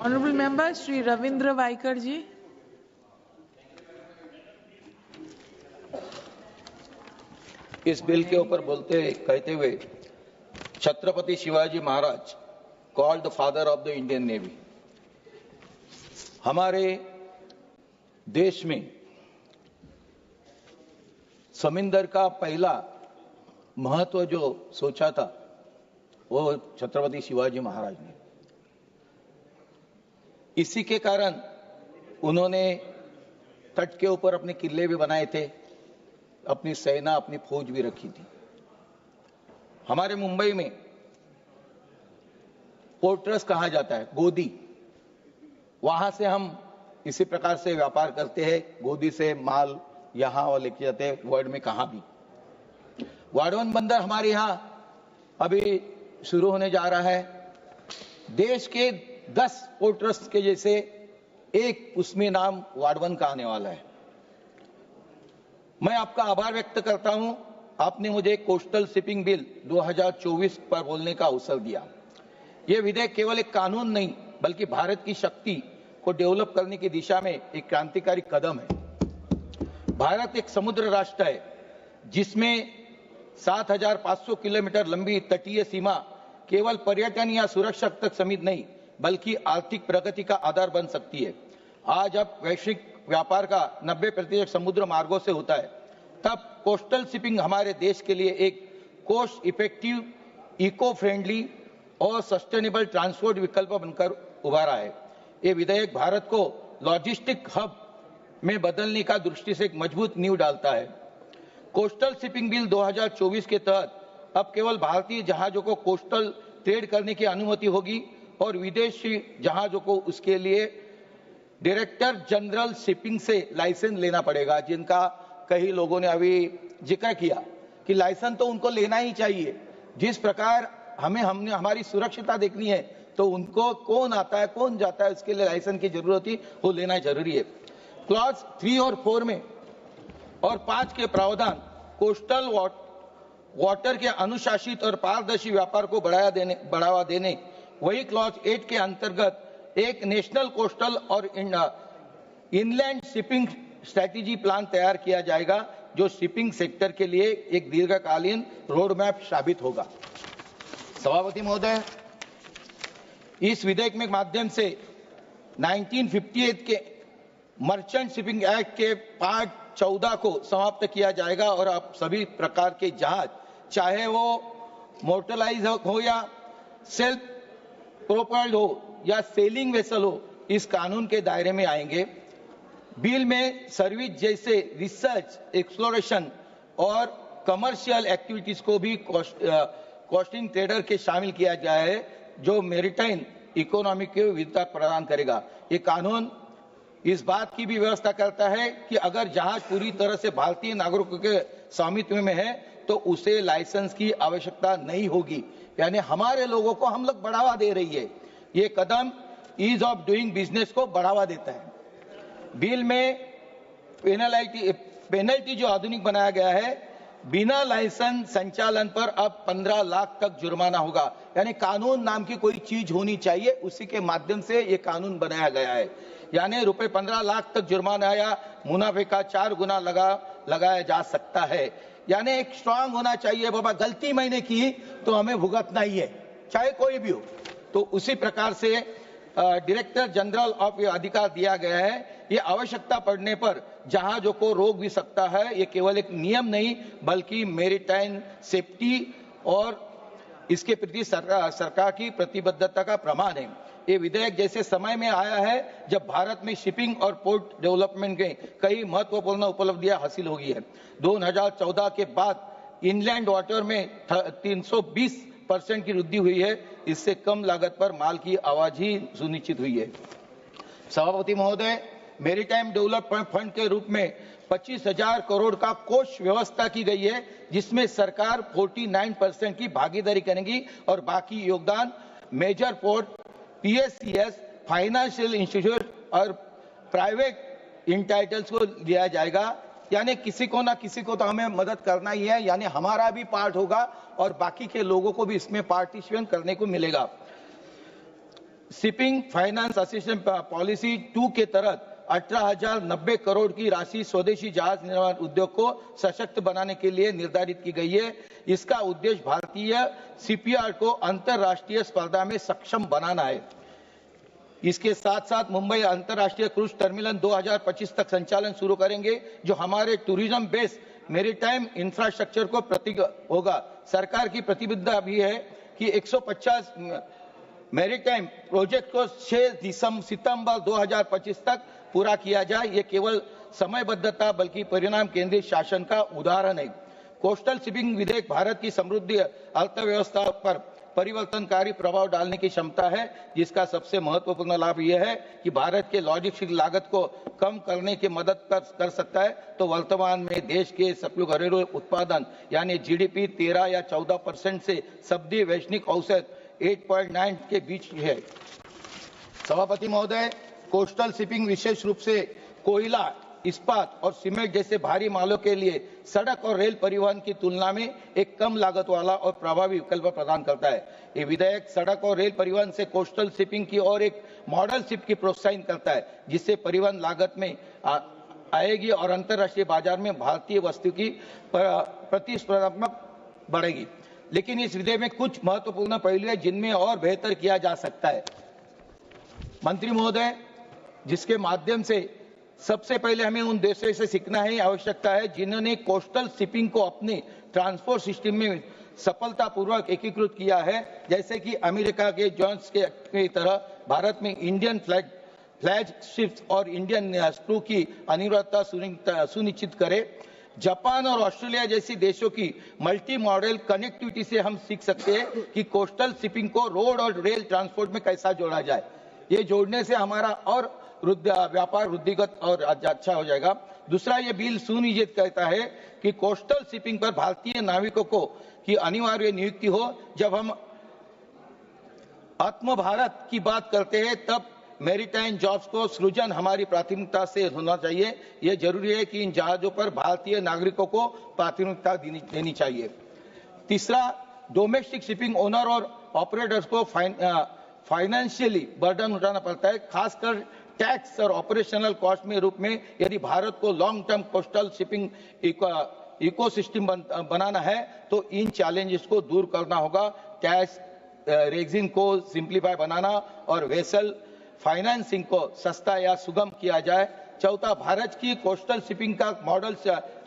Honorable Member Shri Ravindra Vaikar ji. इस bill के ऊपर कहते हुए Chhatrapati Shivaji Maharaj called the father of the Indian navy. हमारे देश में समुद्र का पहला महत्व जो सोचा था वो छत्रपति शिवाजी महाराज ने। इसी के कारण उन्होंने तट के ऊपर अपने किले भी बनाए थे, अपनी सेना अपनी फौज भी रखी थी। हमारे मुंबई में पोर्ट्रस कहा जाता है, गोदी, वहां से हम इसी प्रकार से व्यापार करते हैं। गोदी से माल यहां और लेके जाते हैं, वर्ल्ड में कहां भी। वाडवन बंदर हमारे यहां अभी शुरू होने जा रहा है। देश के 10 पोर्ट्रस के जैसे एक उसमें नाम वाडवन का आने वाला है। मैं आपका आभार व्यक्त करता हूं, आपने मुझे कोस्टल शिपिंग बिल 2024 पर बोलने का अवसर दिया। यह विधेयक केवल एक कानून नहीं बल्कि भारत की शक्ति को डेवलप करने की दिशा में एक क्रांतिकारी कदम है। भारत एक समुद्र राष्ट्र है जिसमें 7,500 किलोमीटर लंबी तटीय सीमा केवल पर्यटन या सुरक्षा तक सीमित नहीं बल्कि आर्थिक प्रगति का आधार बन सकती है। आज अब वैश्विक व्यापार का 90% समुद्र मार्गों से होता है, तब कोस्टल शिपिंग हमारे देश के लिए एक कॉस्ट इफेक्टिव, इको फ्रेंडली और सस्टेनेबल ट्रांसपोर्ट विकल्प बनकर उभरा है। ये विधेयक भारत को लॉजिस्टिक हब में बदलने का दृष्टि से एक मजबूत नींव डालता है। कोस्टल शिपिंग बिल 2024 के तहत अब केवल भारतीय जहाजों को कोस्टल ट्रेड करने की अनुमति होगी और विदेशी जहाजों को उसके लिए डायरेक्टर जनरल शिपिंग से लाइसेंस लेना पड़ेगा, जिनका कई लोगों ने अभी जिक्र किया कि लाइसेंस तो उनको लेना ही चाहिए। जिस प्रकार हमने हमारी सुरक्षिता देखनी है तो उनको कौन आता है कौन जाता है उसके लिए लाइसेंस की जरूरत ही वो लेना जरूरी है। क्लॉज 3 और 4 में और 5 के प्रावधान कोस्टल वाटर के अनुशासित और पारदर्शी व्यापार को बढ़ावा देने, वही क्लॉज 8 के अंतर्गत एक नेशनल कोस्टल और इनलैंड शिपिंग स्ट्रैटेजी प्लान तैयार किया जाएगा जो शिपिंग सेक्टर के लिए एक दीर्घकालीन रोड मैप साबित होगा। सभापति महोदय, इस विधेयक में माध्यम से 1958 के मर्चेंट शिपिंग एक्ट के पार्ट 14 को समाप्त किया जाएगा और अब सभी प्रकार के जहाज, चाहे वो मोटराइज हो या सेल्फ प्रोपेल्ड हो या सेलिंग वेसल हो, इस कानून के दायरे में आएंगे। बिल में सर्विस जैसे रिसर्च, एक्सप्लोरेशन और कमर्शियल एक्टिविटीज को भी कॉस्टिंग ट्रेडर के शामिल किया गया है जो मैरिटाइम इकोनॉमी को विविधता प्रदान करेगा। ये कानून इस बात की भी व्यवस्था करता है कि अगर जहाज पूरी तरह से भारतीय नागरिकों के स्वामित्व में है तो उसे लाइसेंस की आवश्यकता नहीं होगी, यानी हमारे लोगों को हम लोग बढ़ावा दे रही है। ये कदम ईज ऑफ डूइंग बिजनेस को बढ़ावा देता है। बिल में पेनल्टी जो आधुनिक बनाया गया है, बिना लाइसेंस संचालन पर अब 15 लाख तक जुर्माना होगा, यानी कानून नाम की कोई चीज होनी चाहिए, उसी के माध्यम से ये कानून बनाया गया है। यानी रुपए 15 लाख तक जुर्माना या मुनाफे का 4 गुना लगाया जा सकता है। यानी एक स्ट्रांग होना चाहिए, बाबा गलती मैंने की तो हमें भुगतना ही है, चाहे कोई भी हो। तो उसी प्रकार से डायरेक्टर जनरल ऑफ ये अधिकार दिया गया है। ये आवश्यकता पड़ने पर जहाजों को रोक भी सकता है। ये केवल एक नियम नहीं बल्कि मैरीटाइम सेफ्टी और इसके प्रति सरकार की प्रतिबद्धता का प्रमाण है। ये विधेयक जैसे समय में आया है जब भारत में शिपिंग और पोर्ट डेवलपमेंट के कई महत्वपूर्ण उपलब्धियां हासिल हुई है। 2014 के बाद इनलैंड वाटर में 320% की वृद्धि हुई है। इससे कम लागत पर माल की आवाजाही सुनिश्चित हुई है। सभापति महोदय, मैरीटाइम डेवलपमेंट फंड के रूप में 25,000 करोड़ का कोष व्यवस्था की गई है, जिसमें सरकार 49% की भागीदारी करेगी और बाकी योगदान major port PSCS, financial institute और प्राइवेट इंटाइटल्स को लिया जाएगा। यानी किसी को ना किसी को तो हमें मदद करना ही है, यानी हमारा भी पार्ट होगा और बाकी के लोगों को भी इसमें पार्टिसिपेट करने को मिलेगा। शिपिंग फाइनेंस असिस्टेंस पॉलिसी 2 के तहत 18,090 करोड़ की राशि स्वदेशी जहाज निर्माण उद्योग को सशक्त बनाने के लिए निर्धारित की गई है। इसका उद्देश्य भारतीय शिपयार्ड को अंतर्राष्ट्रीय स्पर्धा में सक्षम बनाना है। इसके साथ साथ मुंबई अंतर्राष्ट्रीय क्रूज टर्मिनल 2025 तक संचालन शुरू करेंगे, जो हमारे टूरिज्म बेस्ड मेरीटाइम इंफ्रास्ट्रक्चर को प्रतीक होगा। सरकार की प्रतिबद्धता भी है कि 150 मैरीटाइम प्रोजेक्ट को 6 सितंबर 2025 तक पूरा किया जाए। ये केवल समयबद्धता बल्कि परिणाम केंद्रित शासन का उदाहरण है। कोस्टल शिपिंग विधेयक भारत की समृद्धि अर्थव्यवस्था पर परिवर्तनकारी प्रभाव डालने की क्षमता है, जिसका सबसे महत्वपूर्ण लाभ यह है कि भारत के लॉजिस्टिक लागत को कम करने की मदद कर सकता है। तो वर्तमान में देश के सकल घरेलू उत्पादन यानी GDP 13 या 14% से सब्दी वैश्विक औसत 8.9 के बीच है। सभापति महोदय, कोस्टल शिपिंग विशेष रूप से कोयला, इस्पात और सीमेंट जैसे भारी मालों के लिए सड़क और रेल परिवहन की तुलना में एक कम लागत वाला और प्रभावी विकल्प प्रदान करता है। ये विधेयक सड़क और रेल परिवहन से कोस्टल शिपिंग की और एक मॉडल शिप की प्रोत्साहित करता है, जिससे परिवहन लागत में आएगी और अंतर्राष्ट्रीय बाजार में भारतीय वस्तु की प्रतिस्पर्धात्मक बढ़ेगी। लेकिन इस विधेयक में कुछ महत्वपूर्ण पहलू है जिनमें और बेहतर किया जा सकता है। मंत्री महोदय, जिसके माध्यम से सबसे पहले हमें उन देशों से सीखना है, आवश्यकता है जिन्होंने कोस्टल शिपिंग को अपने ट्रांसपोर्ट सिस्टम में सफलतापूर्वक एकीकृत किया है, जैसे कि अमेरिका के जोन्स के तरह भारत में इंडियन फ्लैग शिप्स और इंडियन स्क्रू की अनिवार्यता सुनिश्चित करे। जापान और ऑस्ट्रेलिया जैसी देशों की मल्टी मॉडल कनेक्टिविटी से हम सीख सकते हैं कि कोस्टल शिपिंग को रोड और रेल ट्रांसपोर्ट में कैसा जोड़ा जाए। ये जोड़ने से हमारा और व्यापार वृद्धिगत और अच्छा हो जाएगा। दूसरा, ये बिल सुनिश्चित करता है कि कोस्टल शिपिंग पर भारतीय नाविकों को की अनिवार्य नियुक्ति हो। जब हम आत्म भारत की बात करते हैं तब मैरीटाइम जॉब्स को सृजन हमारी प्राथमिकता से होना चाहिए। यह जरूरी है कि इन जहाजों पर भारतीय नागरिकों को प्राथमिकता देनी चाहिए। तीसरा, डोमेस्टिक शिपिंग ओनर और ऑपरेटर्स को फाइनेंशियली बर्डन उठाना पड़ता है, खासकर टैक्स और ऑपरेशनल कॉस्ट में रूप में। यदि भारत को long term coastal shipping ecosystem बनाना है तो इन चैलेंजेस को दूर करना होगा। टैक्स रेजिम को सिंप्लीफाई बनाना और वेसल फाइनेंसिंग को सस्ता या सुगम किया जाए। चौथा, भारत की कोस्टल शिपिंग का मॉडल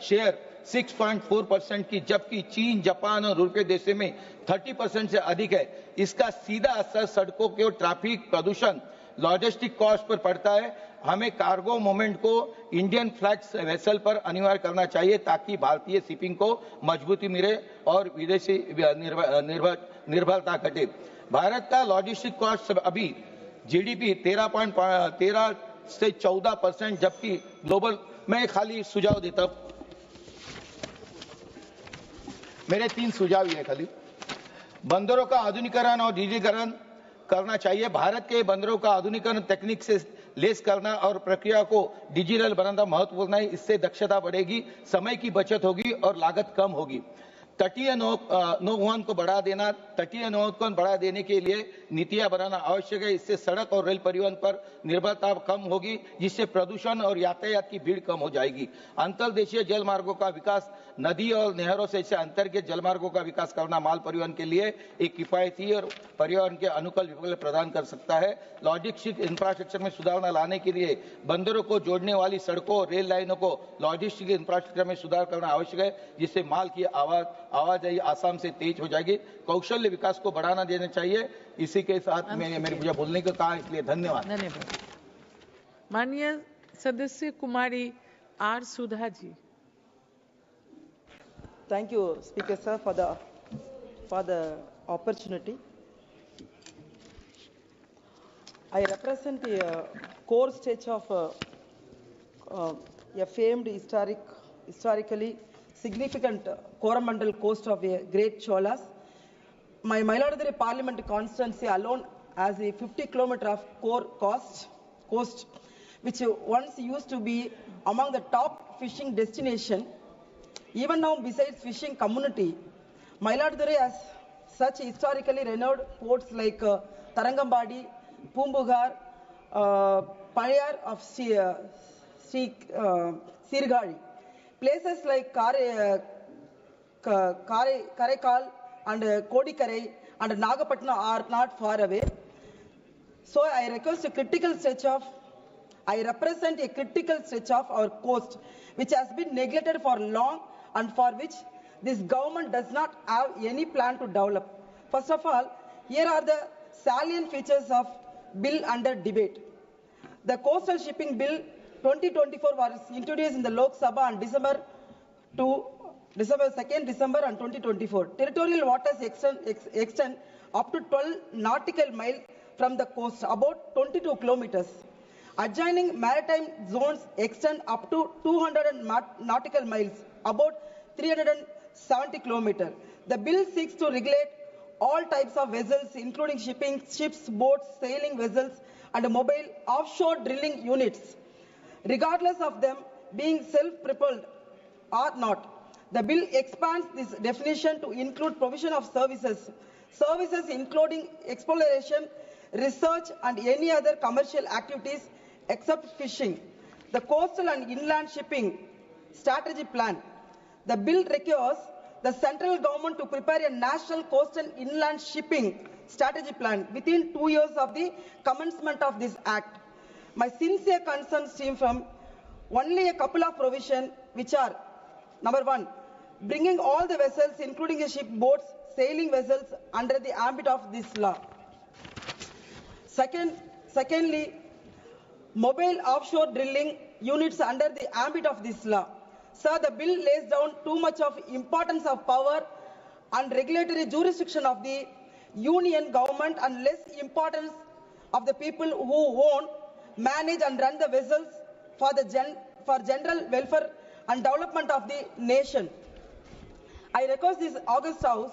शेयर 6.4% की, जबकि चीन, जापान और यूरोपीय देशों में 30% से अधिक है। इसका सीधा असर सड़कों के ट्रैफिक प्रदूषण, लॉजिस्टिक कॉस्ट पर पड़ता है। हमें कार्गो मूवमेंट को इंडियन फ्लैग वेसल पर अनिवार्य करना चाहिए ताकि भारतीय शिपिंग को मजबूती मिले और विदेशी निर्भरता घटे। भारत का लॉजिस्टिक कॉस्ट अभी GDP 13 से 14%, जबकि ग्लोबल में खाली सुझाव देता हूं। मेरे 3 सुझाव ये खाली। बंदरों का आधुनिकीकरण और डिजिटलीकरण करना चाहिए। भारत के बंदरों का आधुनिकीकरण तकनीक से लेस करना और प्रक्रिया को डिजिटल बनाना महत्वपूर्ण है। इससे दक्षता बढ़ेगी, समय की बचत होगी और लागत कम होगी। तटीय नौवहन को बढ़ा देना, तटीय नौवहन को बढ़ा देने के लिए नीतियां बनाना आवश्यक है। इससे सड़क और रेल परिवहन पर निर्भरता कम होगी, जिससे प्रदूषण और यातायात की भीड़ कम हो जाएगी। अंतर्देशीय जल मार्गों का विकास, नदी और नहरों से अंतर्गत जल मार्गों का विकास करना माल परिवहन के लिए एक किफायती और पर्यावरण के अनुकूल विकल्प प्रदान कर सकता है। लॉजिस्टिक इंफ्रास्ट्रक्चर में सुधार लाने के लिए बंदरों को जोड़ने वाली सड़कों और रेल लाइनों को लॉजिस्टिक इंफ्रास्ट्रक्चर में सुधार करना आवश्यक है, जिससे माल की आवाजाही आसाम से तेज हो जाएगी। कौशल्य विकास को बढ़ाना देना चाहिए। इसी के साथ मैंने मुझे बोलने को कहा, इसलिए धन्यवाद। माननीय सदस्य कुमारी R. Sudha ji. Thank you, Speaker sir, for the opportunity. I represent a core stage of a famed historically significant Coromandel coast of a great Cholas. My Mayiladuthurai Parliament constituency alone as a 50-kilometer of core coast, which once used to be among the top fishing destination. Even now, besides fishing community, Mayiladuthurai has such historically renowned ports like Tarangambadi, Poombugar, Paliyar of Sirgari. Places like Karaikal and Kodikarai and Nagapatna are not far away. So I represent a critical stretch of our coast, which has been neglected for long and for which this government does not have any plan to develop. First of all, here are the salient features of bill under debate. The Coastal Shipping Bill 2024 was introduced in the Lok Sabha on December 2nd, December 2024. Territorial waters extend up to 12 nautical miles from the coast, about 22 kilometers. Adjoining maritime zones extend up to 200 nautical miles, about 370 kilometers. The bill seeks to regulate all types of vessels, including ships, boats, sailing vessels, and mobile offshore drilling units, regardless of them being self-propelled or not. The bill expands this definition to include provision of services including exploration, research, and any other commercial activities except fishing. The Coastal and Inland Shipping Strategy Plan. The bill requires the central government to prepare a national coastal and inland shipping strategy plan within 2 years of the commencement of this act. My sincere concerns stem from only a couple of provisions, which are: number one, bringing all the vessels, including the ship, boats, sailing vessels, under the ambit of this law. Secondly, mobile offshore drilling units under the ambit of this law. Sir, the bill lays down too much of importance of power and regulatory jurisdiction of the union government and less importance of the people who own, manage and run the vessels for general welfare and development of the nation. I request this August House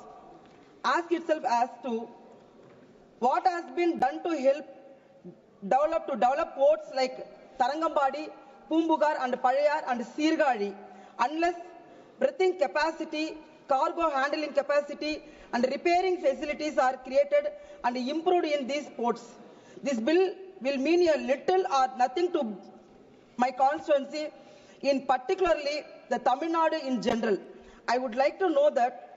ask itself as to what has been done to help develop ports like Tarangambadi, Poombugar and Paliyar and Sirgari, unless berthing capacity, cargo handling capacity and repairing facilities are created and improved in these ports. This bill will mean a little or nothing to my constituency, in particularly the Tamil Nadu in general. I would like to know that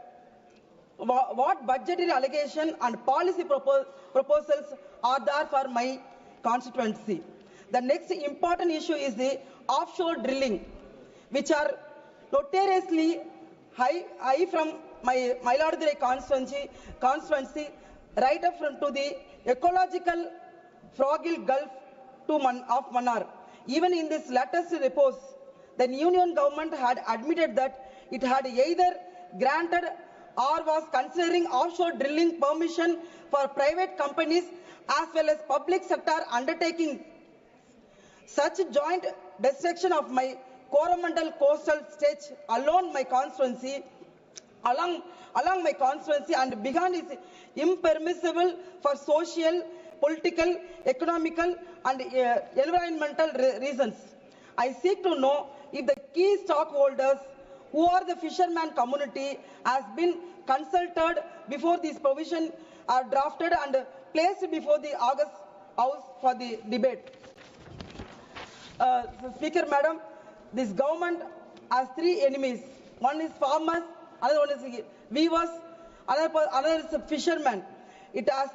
what budgetary allocation and policy proposals are there for my constituency. The next important issue is the offshore drilling, which are notoriously high from my Mayiladuthurai constituency right up to the ecological fragile Gulf of Mannar. Even in this latest report, the union government had admitted that it had either granted or was considering offshore drilling permission for private companies as well as public sector undertaking. Such joint destruction of my Coromandel coastal stretch along my constituency and beyond is impermissible for social, political, economical and environmental reasons. I seek to know if the key stockholders, who are the fisherman community, has been consulted before these provisions are drafted and placed before the August House for the debate. Speaker Madam, this government has three enemies. One is farmers, another one is weavers, another is fishermen. It has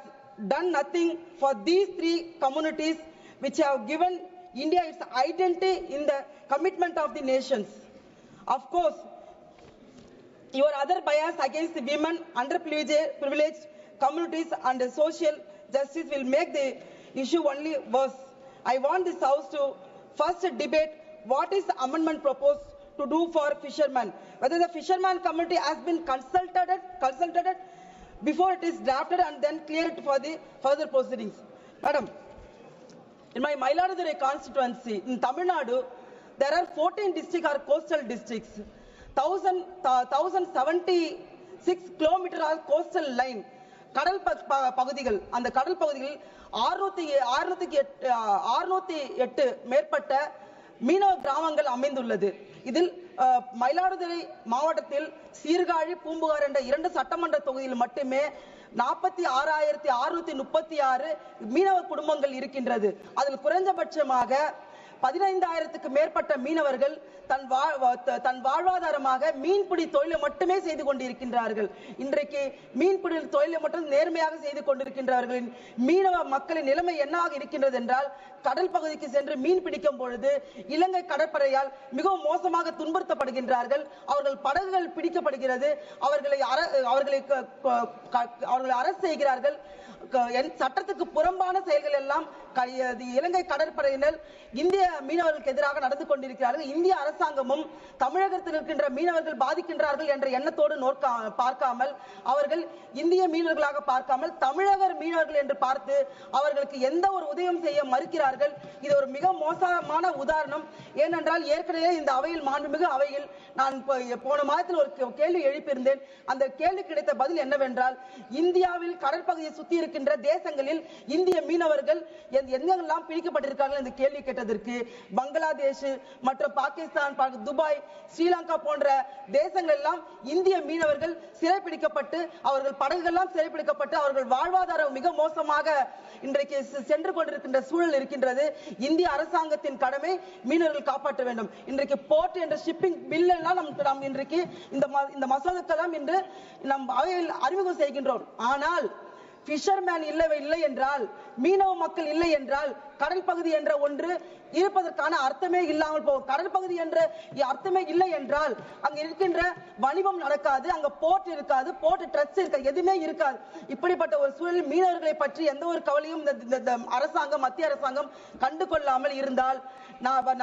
done nothing for these three communities which have given India its identity in the commitment of the nations. Of course, your other bias against the women, underprivileged communities and social justice will make the issue only worse. I want this House to first debate what is the amendment proposed to do for fishermen. Whether the fisherman community has been consulted before it is drafted and then cleared for the further proceedings. Madam, in my Mayiladuthurai constituency, in Tamil Nadu, there are 14 districts or coastal districts, 1076 kilometers of coastal line, கடல் பகுதிகள், அந்த கடல் பகுதிகளில் 608 மேற்பட்ட மீனவ கிராமங்கள் அமைந்துள்ளது. இதில் மயிலாடுதுறை மாவட்டத்தில் சீர்காழி, பூம்புகார் என்ற 2 சட்டமன்ற தொகுதியில் மட்டுமே 46,636 மீனவ குடும்பங்கள் இருக்கின்றது. அதில் குறைந்தபட்சமாக 15,000க்கு மேற்பட்ட மீனவர்கள் தன் வாழ்வாதாரமாக மீன்பிடி தொழிலை மட்டுமே செய்து கொண்டிருக்கின்றார்கள். இன்றைக்கு மீன்பிடி தொழிலை மட்டும் நேர்மையாக செய்து கொண்டிருக்கின்றவர்களின் மீனவ மக்களின் நிலைமை என்னவாக இருக்கின்றது என்றால், கடல் பகுதிக்கு சென்று மீன் பிடிக்கும் பொழுது இலங்கை கடற்படையால் மிகவும் மோசமாக துன்புறுத்தப்படுகின்றார்கள். அவர்கள் படகுகள் பிடிக்கப்படுகிறது, அவர்களை அரசு செய்கிறார்கள். சட்டத்துக்கு புறம்பான செயல்கள் எல்லாம் இலங்கை கடற்படையினர் இந்திய மீனவர்களுக்கு எதிராக நடந்து கொண்டிருக்கிறார்கள். இந்திய அரசாங்கமும் தமிழகத்தில் இருக்கின்ற மீனவர்கள் பாதிக்கின்றார்கள் என்ற எண்ணத்தோடு பார்க்காமல், அவர்கள் இந்திய மீனவர்களாக பார்க்காமல் தமிழக மீனவர்கள் என்று பார்த்து அவர்களுக்கு எந்த ஒரு உதவியும் செய்ய மறுக்கிறார்கள். இது ஒரு மிக மோசமான உதாரணம். ஏனென்றால் ஏற்கனவே இந்த அவையில், மாண்புமிகு அவையில், நான் போன மாதத்தில் ஒரு கேள்வி எழுப்பியிருந்தேன். அந்த கேள்வி கிடைத்த பதில் என்னவென்றால், இந்தியாவில் கடற்பகுதியை சுற்றி இருக்கின்ற தேசங்களில் இந்திய மீனவர்கள் எங்கெல்லாம் பிடிக்கப்பட்டிருக்கார்கள் என்று கேள்வி கேட்டதற்கு, பங்களாதேஷ் மற்றும் பாகிஸ்தான், துபாய், ஸ்ரீலங்கா போன்ற தேசங்கள் எல்லாம் இந்திய மீனவர்கள் சிறைப்பிடிக்கப்பட்டு, அவர்கள் படகுகள்லாம் சிறைப்பிடிக்கப்பட்டு அவர்கள் வாழ்வாதாரம் மிக மோசமாக இன்றைக்கு சென்று கொண்டிருக்கின்ற சூழல் இருக்கின்றது. இந்திய அரசாங்கத்தின் கடமை மீனவர்கள் காப்பாற்ற வேண்டும். இன்றைக்கு போர்ட் என்ற ஷிப்பிங் பில் எல்லாம் நாம் இன்றைக்கு இந்த மசோதாக்கெல்லாம் இன்று நம் அவையில் அறிமுகம் செய்கின்றோம். ஆனால் ஃபிஷர்மேன் இல்லை என்றால், மீனவ மக்கள் இல்லை என்றால், கடல் பகுதி என்ற ஒன்று இருப்பதற்கான அர்த்தமே இல்லாமல் போகும். கடல் பகுதி என்ற அர்த்தமே இல்லை என்றால் அங்க இருக்கின்ற வணிகம் நடக்காது, அங்க போர்ட் இருக்காது, போர்ட் ட்ரஸ்ட் இருக்காது, எதுவுமே இருக்காது. இப்படிப்பட்ட ஒரு சூழலில் மீனவர்களை பற்றி எந்த ஒரு கவலையும் இந்த அரசாங்கம், மத்திய அரசாங்கம் கண்டு கொள்ளாமல் இருந்தால்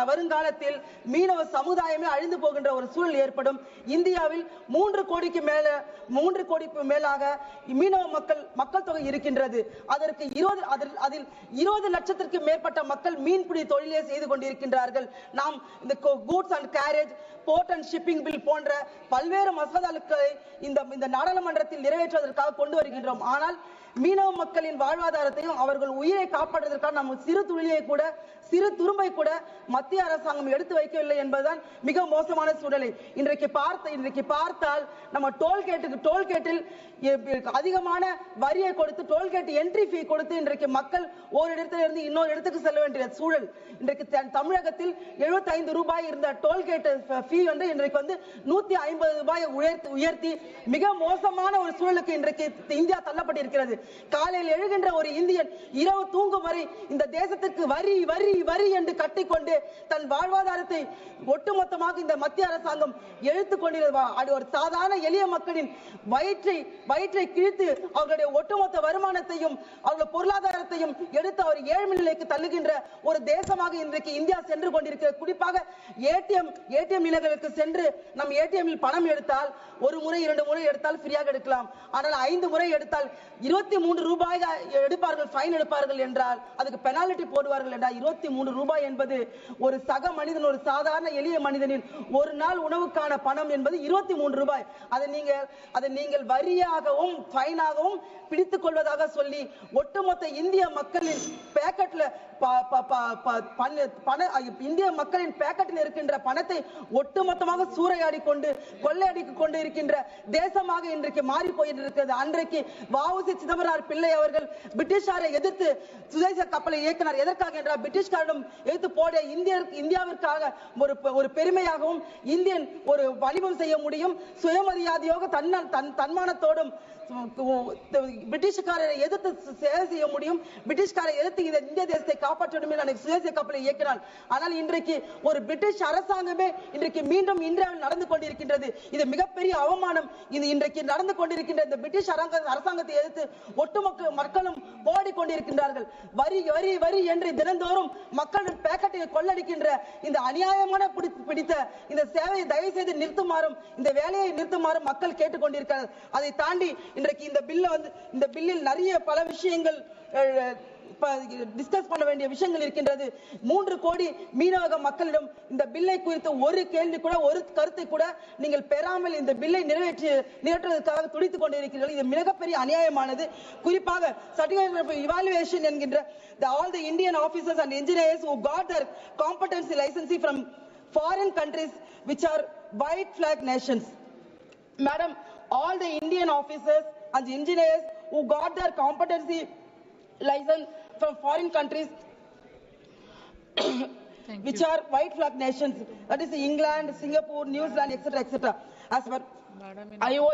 வருங்காலத்தில் மீனவ சமுதாயமே அழிந்து போகின்ற ஒரு சூழல் ஏற்படும். இந்தியாவில் 3 கோடிக்கு மேலாக மீனவ மக்கள் தொகை இருக்கின்றது. அதற்கு 20 லட்சத்திற்கு மேற்பட்ட மக்கள் மீன்பிடி தொழிலே செய்து கொண்டிருக்கின்றார்கள். நாம் இந்த goods and carriage, port and shipping bill போன்ற பல்வேறு மசோதாக்களை இந்த நாடாளுமன்றத்தில் நிறைவேற்றுவதற்காக கொண்டு வருகின்றோம். ஆனால் மீனவ மக்களின் வாழ்வாதாரத்தையும் அவர்கள் உயிரை காப்பாற்றுவதற்காக நம்ம சிறு துரும்பை கூட மத்திய அரசாங்கம் எடுத்து வைக்கவில்லை என்பதுதான் மிக மோசமான சூழலை இன்றைக்கு பார்த்தால், நம்ம டோல்கேட்டில் அதிகமான வரியை கொடுத்து, டோல்கேட் என்ட்ரி ஃபீ கொடுத்து இன்றைக்கு மக்கள் ஒரு இடத்திலிருந்து இன்னொரு இடத்துக்கு செல்ல வேண்டிய சூழல். இன்றைக்கு தமிழகத்தில் 75 ரூபாய் இருந்த டோல்கேட் ஃபீ இன்றைக்கு 150 ரூபாயை உயர்த்தி மிக மோசமான ஒரு சூழலுக்கு இன்றைக்கு இந்தியா தள்ளப்பட்டிருக்கிறது. காலையில் எழுகின்ற ஒரு இந்தியன் இரவு தூங்கும் வரை இந்த தேசத்திற்கு வரி வரி வரி என்று கட்டிக்கொண்டு தன் வாழ்வாதாரத்தை ஒட்டுமொத்தமாக இந்த மத்திய அரசாங்கம் எழுத்துக் கொண்டிருக்கிறது. ஒரு சாதாரண எளிய மக்களின் வயிற்றை கிழித்து அவர்களுடைய ஒட்டுமொத்த வருமானத்தையும் அவர்களுடைய பொருளாதாரத்தையும் எடுத்து அவர் ஏழ்மை நிலைக்கு தள்ளுகின்ற ஒரு தேசமாக இன்றைக்கு இந்தியா சென்று கொண்டிருக்கிறது. குறிப்பாக ஏடிஎம் நிலையங்களுக்கு சென்று நம் ஏடிஎம்மில் பணம் எடுத்தால், ஒரு முறை 2 முறை எடுத்தால் ஃப்ரீயாக எடுக்கலாம். ஆனால் 5 முறை எடுத்தால் 23 ரூபாய் எடுப்பார்கள், ஃபைன் எடுப்பார்கள் என்றால், அதுக்கு பெனால்டி போடுவார்கள் என்றால் 23 ரூபாய் என்பது ஒரு சக மனிதன், ஒரு சாதாரண எளிய மனிதனின் ஒரு நாள் உணவுக்கான பணம் என்பது 23 ரூபாய். அதை நீங்கள் வரியாகவும் ஃபைனாகவும் பிடித்துக் கொள்வதாக சொல்லி ஒட்டுமொத்த இந்திய மக்களின் பேக்கெட்டில் இருக்கின்ற பணத்தை ஒட்டுமொத்தமாக சூறையாடி கொண்டு கொள்ளையடித்துக் கொண்டு இருக்கின்ற தேசமாக இன்றைக்கு மாறி போயிருக்கிறது. அன்றைக்கு வ.உ.சி. சிதம்பரம் பிள்ளை அவர்கள் பிரிட்டிஷாரை எதிர்த்து சுதேச கப்பலை இயக்கினார். எதற்காக என்றால், பிரிட்டிஷ்காரிடம் எதிர்த்து போட இந்தியாவிற்காக ஒரு பெருமையாகவும் இந்தியன் ஒரு வணிகம் செய்ய முடியும், சுயமரியாதையாக தன்மானத்தோடும் பிரிட்டிஷ்காரரை எதிர்த்து சேவை செய்ய முடியும், பிரிட்டிஷ்காரை எதிர்த்து இந்திய தேசத்தை காப்பாற்ற வேண்டும் சுதேச கப்பலை இயக்கினார். ஆனால் இன்றைக்கு ஒரு பிரிட்டிஷ் அரசாங்கமே இன்றைக்கு மீண்டும் இந்தியாவில் நடந்து கொண்டிருக்கின்றது. இது மிகப்பெரிய அவமானம். இது இன்றைக்கு நடந்து கொண்டிருக்கின்ற இந்த பிரிட்டிஷ் அரசாங்கத்தை எதிர்த்து ஒட்டுமொத்த மக்களும் போராடி கொண்டிருக்கின்றார்கள். வரி வரி வரி என்று தினந்தோறும் மக்களின் பேக்கெட்டை கொள்ளடிக்கின்ற இந்த அநியாயமான பிடித்த இந்த சேவையை தயவு செய்து நிறுத்துமாறும், இந்த வேலையை நிறுத்துமாறும் மக்கள் கேட்டுக் கொண்டிருக்கிறார்கள். அதை தாண்டி இன்றைக்கு இந்த பில்லில் நிறைய பல விஷயங்கள் டிஸ்கஸ் பண்ண வேண்டிய விஷயங்கள் இருக்கின்றது. 3 கோடி மீனவ மக்களிடம் இந்த பில்லை குறித்து ஒரு கேள்வி கூட, ஒரு கருத்தை கூட நீங்கள் பெறாமல் இந்த பில்லை நிறைவேற்றுவதற்காக துடித்துக் கொண்டிருக்கிறீர்கள். இது மிகப்பெரிய அநியாயமானது. குறிப்பாக சர்டிபிகேட் ஆஃப் இவாலுவேஷன் என்கின்ற all the Indian officers and engineers who got their competency licensing from foreign countries which are white flag nations. Madam, all the Indian officers and engineers who got their competency license from foreign countries which are white flag nations, that is England, Singapore, New Zealand, etc., as per IMO,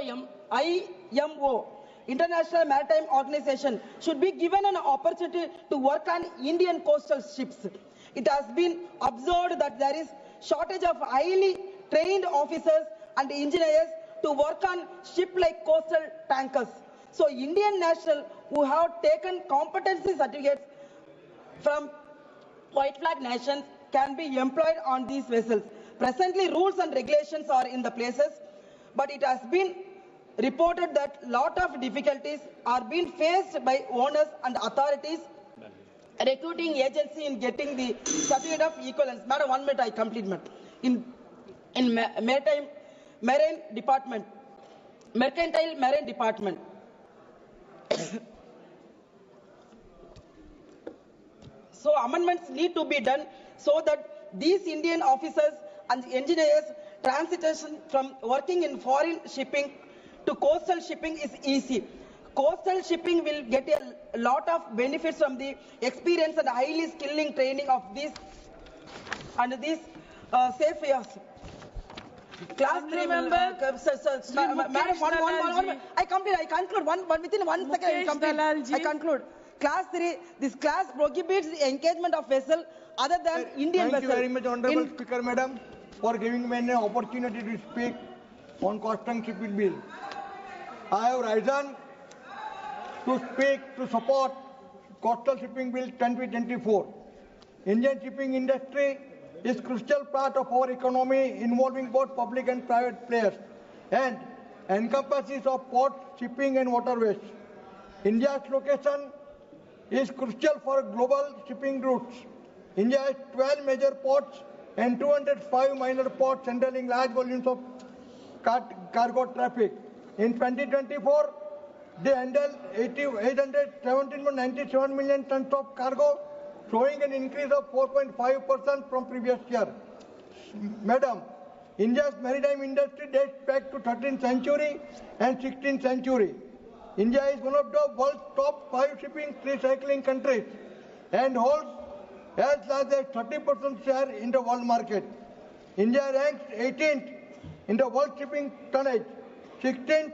International Maritime Organization, should be given an opportunity to work on Indian coastal ships. It has been observed that there is shortage of highly trained officers and engineers to work on ship like coastal tankers. So Indian national who have taken competency certificates from white flag nations can be employed on these vessels. Presently rules and regulations are in the places, but it has been reported that lot of difficulties are being faced by owners and authorities recruiting agency in getting the certificate of equivalence. Madam, 1 minute, I complete. In maritime marine department, mercantile marine department, so amendments need to be done so that these Indian officers and engineers transition from working in foreign shipping to coastal shipping is easy. Coastal shipping will get a lot of benefits from the experience and highly skilling training of these and these safe years. Class 3 member, madam, one, I conclude within 1 second I complete. I conclude. Class 3, this class prohibits the engagement of vessel other than Indian vessel. Thank you very much, Honorable Speaker, madam, for giving me an opportunity to speak on coastal shipping bill. I have risen to speak to support Coastal Shipping Bill 2024. Indian shipping industry is crucial part of our economy, involving both public and private players, and encompasses of ports, shipping and waterways. India's location is crucial for global shipping routes. India has 12 major ports and 205 minor ports handling large volumes of cargo traffic. In 2024, they handled 817.97 million tons of cargo, showing an increase of 4.5% from previous year. Madam, India's maritime industry dates back to 13th century and 16th century. India is one of the world's top 5 shipping recycling countries and holds as large as 30% share in the world market. India ranks 18th in the world shipping tonnage. 16th,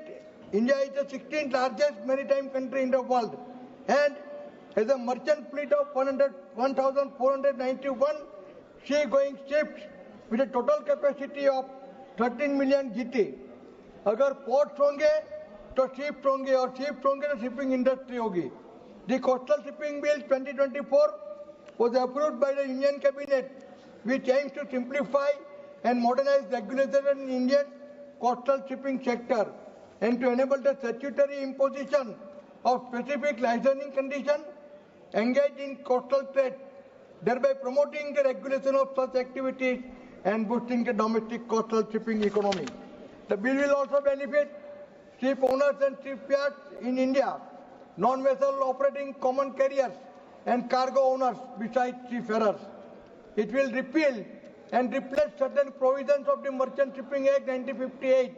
India is the 16th largest maritime country in the world and has a merchant fleet of 1,491 sea-going ships with a total capacity of 13 million GT. अगर ports होंगे तो ships होंगे और ships होंगे तो shipping industry होगी. The Coastal Shipping Bill 2024 was approved by the Union Cabinet, which aims to simplify and modernize regulation in Indian coastal shipping sector and to enable the statutory imposition of specific licensing conditions engaged in coastal trade, thereby promoting the regulation of such activities and boosting the domestic coastal shipping economy. The bill will also benefit ship owners and shipyards in India, non-vessel operating common carriers and cargo owners besides seafarers. It will repeal and replace certain provisions of the Merchant Shipping Act 1958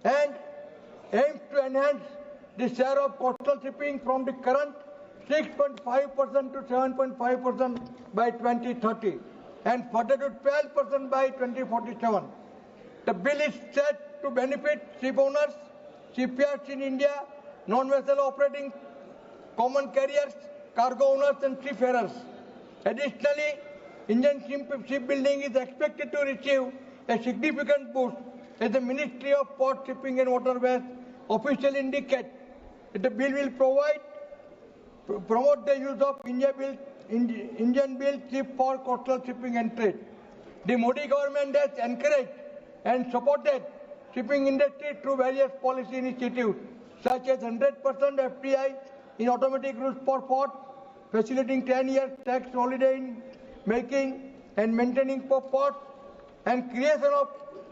and aims to enhance the share of coastal shipping from the current 6.5% to 7.5% by 2030 and further to 12% by 2047. The bill is set to benefit ship owners, shipyards in India, non-vessel operating common carriers, cargo owners and seafarers. Additionally, Indian shipbuilding is expected to receive a significant boost as the Ministry of Port, Shipping and Waterways officially indicate that the bill will promote the use of Indian-built ships for coastal shipping and trade. The Modi government has encouraged and supported shipping industry through various policy initiatives such as 100% FDI in automatic routes for port, facilitating 10 years tax holiday in making and maintaining for ports, and creation of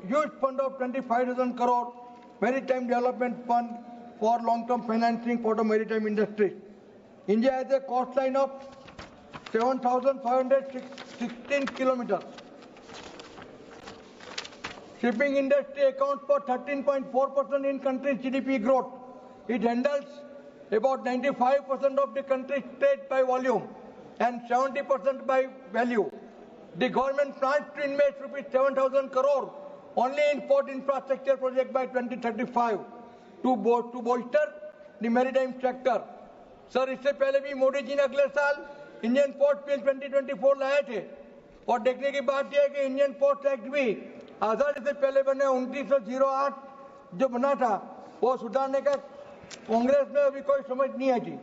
huge fund of 25,000 crore maritime development fund for long-term financing for the maritime industry. India has a coastline of 7,516 kilometers. Shipping industry accounts for 13.4% in country's GDP growth. It handles about 95% of the country's trade by volume and 70% by value. The government plans to invest rupees 7,000 crore only in port infrastructure project by 2035 to bolster the maritime sector. Sir इससे पहले भी मोदी जी ने अगले साल Indian port bill 2024 लाए थे और देखने की बात यह है कि इंडियन पोर्ट एक्ट भी आजादी से पहले बने 1908 जो बना था वो सुधारने का कांग्रेस में अभी कोई समझ नहीं आई.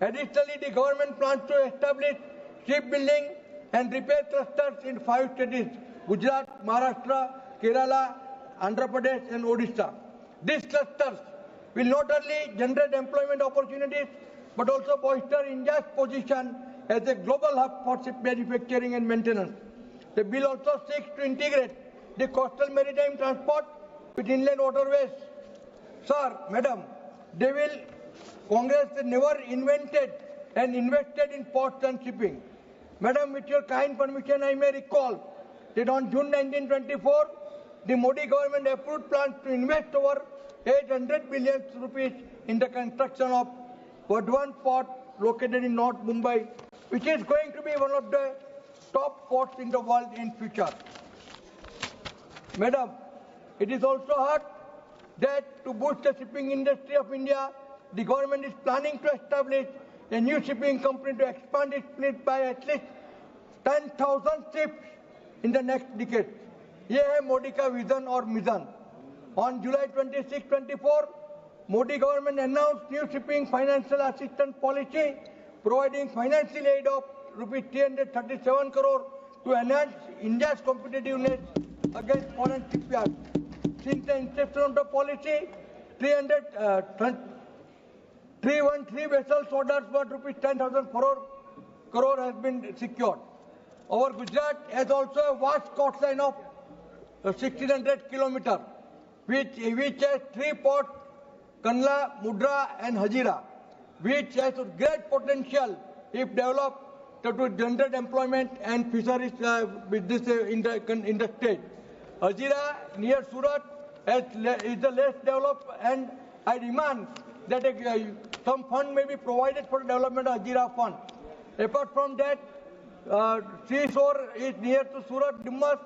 Additionally, the government plans to establish shipbuilding and repair clusters in 5 states: Gujarat, Maharashtra, Kerala, Andhra Pradesh, and Odisha. These clusters will not only generate employment opportunities but also bolster India's position as a global hub for ship manufacturing and maintenance. The bill also seeks to integrate the coastal maritime transport with inland waterways. Sir, madam, Congress never invented and invested in ports and shipping. Madam, with your kind permission, I may recall that on June 1924, the Modi government approved plans to invest over 800 billion rupees in the construction of Vadhavan Port located in North Mumbai, which is going to be one of the top ports in the world in future. Madam, it is also heard that to boost the shipping industry of India, the government is planning to establish a new shipping company to expand its fleet by at least 10,000 ships in the next decade. ये है मोदी का vision और mission. On July 26, 24, Modi government announced new shipping financial assistance policy, providing financial aid of rupees 337 crore to enhance India's competitiveness against foreign shipyards. Since the inception of the policy, 313 vessels orders worth rupees 10,000 crore has been secured. Our Gujarat has also a vast coastline of 1,600 kilometers, which has 3 ports, Kandla, Mundra and Hazira, which has great potential if developed to generate employment and fisheries business in the state. Hazira near Surat is the less developed, and I demand that some fund may be provided for the development of Hazira fund. Apart from that, seashore is near to Surat, Dimmas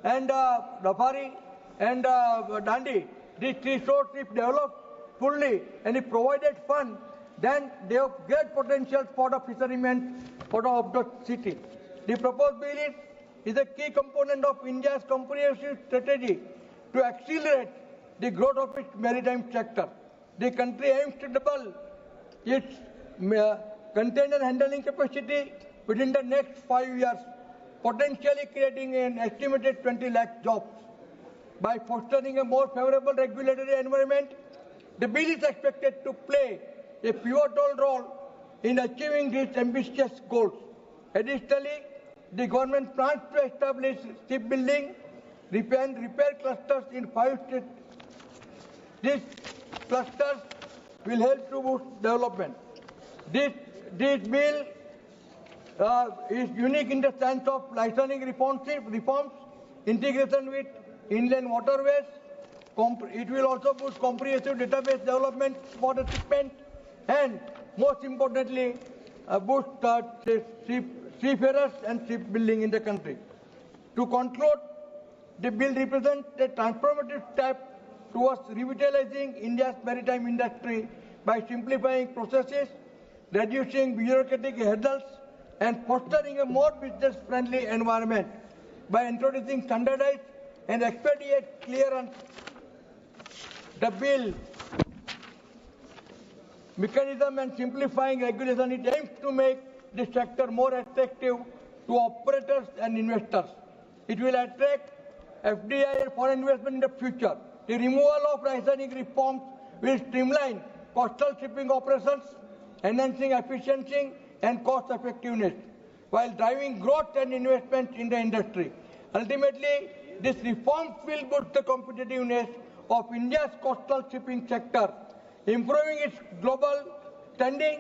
and Rafari and Dandi. These 3 shores, if developed fully and if provided fund, then they have great potential for the fishermen of the city. The proposed bill is a key component of India's comprehensive strategy to accelerate the growth of its maritime sector. The country aims to double its container handling capacity within the next 5 years, potentially creating an estimated 20 lakh jobs. By fostering a more favorable regulatory environment, the bill is expected to play a pivotal role in achieving these ambitious goals. Additionally, the government plans to establish shipbuilding, repair clusters in 5 states. These clusters will help to boost development. This bill is unique in the sense of licensing reforms, integration with inland waterways. It will also boost comprehensive database development for the shipment and, most importantly, boost seafarers and shipbuilding in the country. To conclude, the bill represents a transformative step towards revitalizing India's maritime industry by simplifying processes, reducing bureaucratic hurdles, and fostering a more business-friendly environment. By introducing standardized and expedite clearance, the bill mechanism and simplifying regulation, it aims to make the sector more attractive to operators and investors. It will attract FDI and foreign investment in the future. The removal of licensing reforms will streamline coastal shipping operations, enhancing efficiency and cost effectiveness while driving growth and investment in the industry. Ultimately, this reforms will boost the competitiveness of India's coastal shipping sector, improving its global standing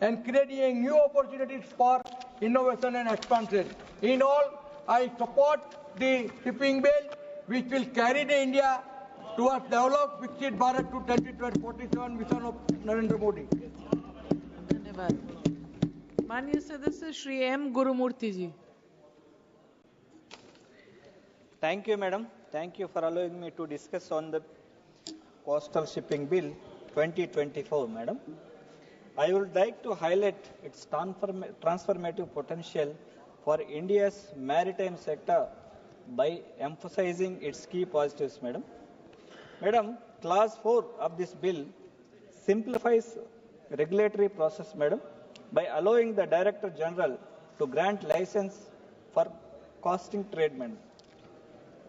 and creating new opportunities for innovation and expansion. In all, I support the shipping bill, which will carry the India towards developed Viksit Bharat to 2047 mission of Narendra Modi. धन्यवाद. माननीय सदस्य Shri M Gurumurthy ji. Thank you, madam. Thank you for allowing me to discuss on the Coastal Shipping Bill 2024, madam. I would like to highlight its transformative potential for India's maritime sector by emphasizing its key positives, madam. Madam, Clause 4 of this bill simplifies regulatory process, madam, by allowing the Director General to grant license for costing trade, madam.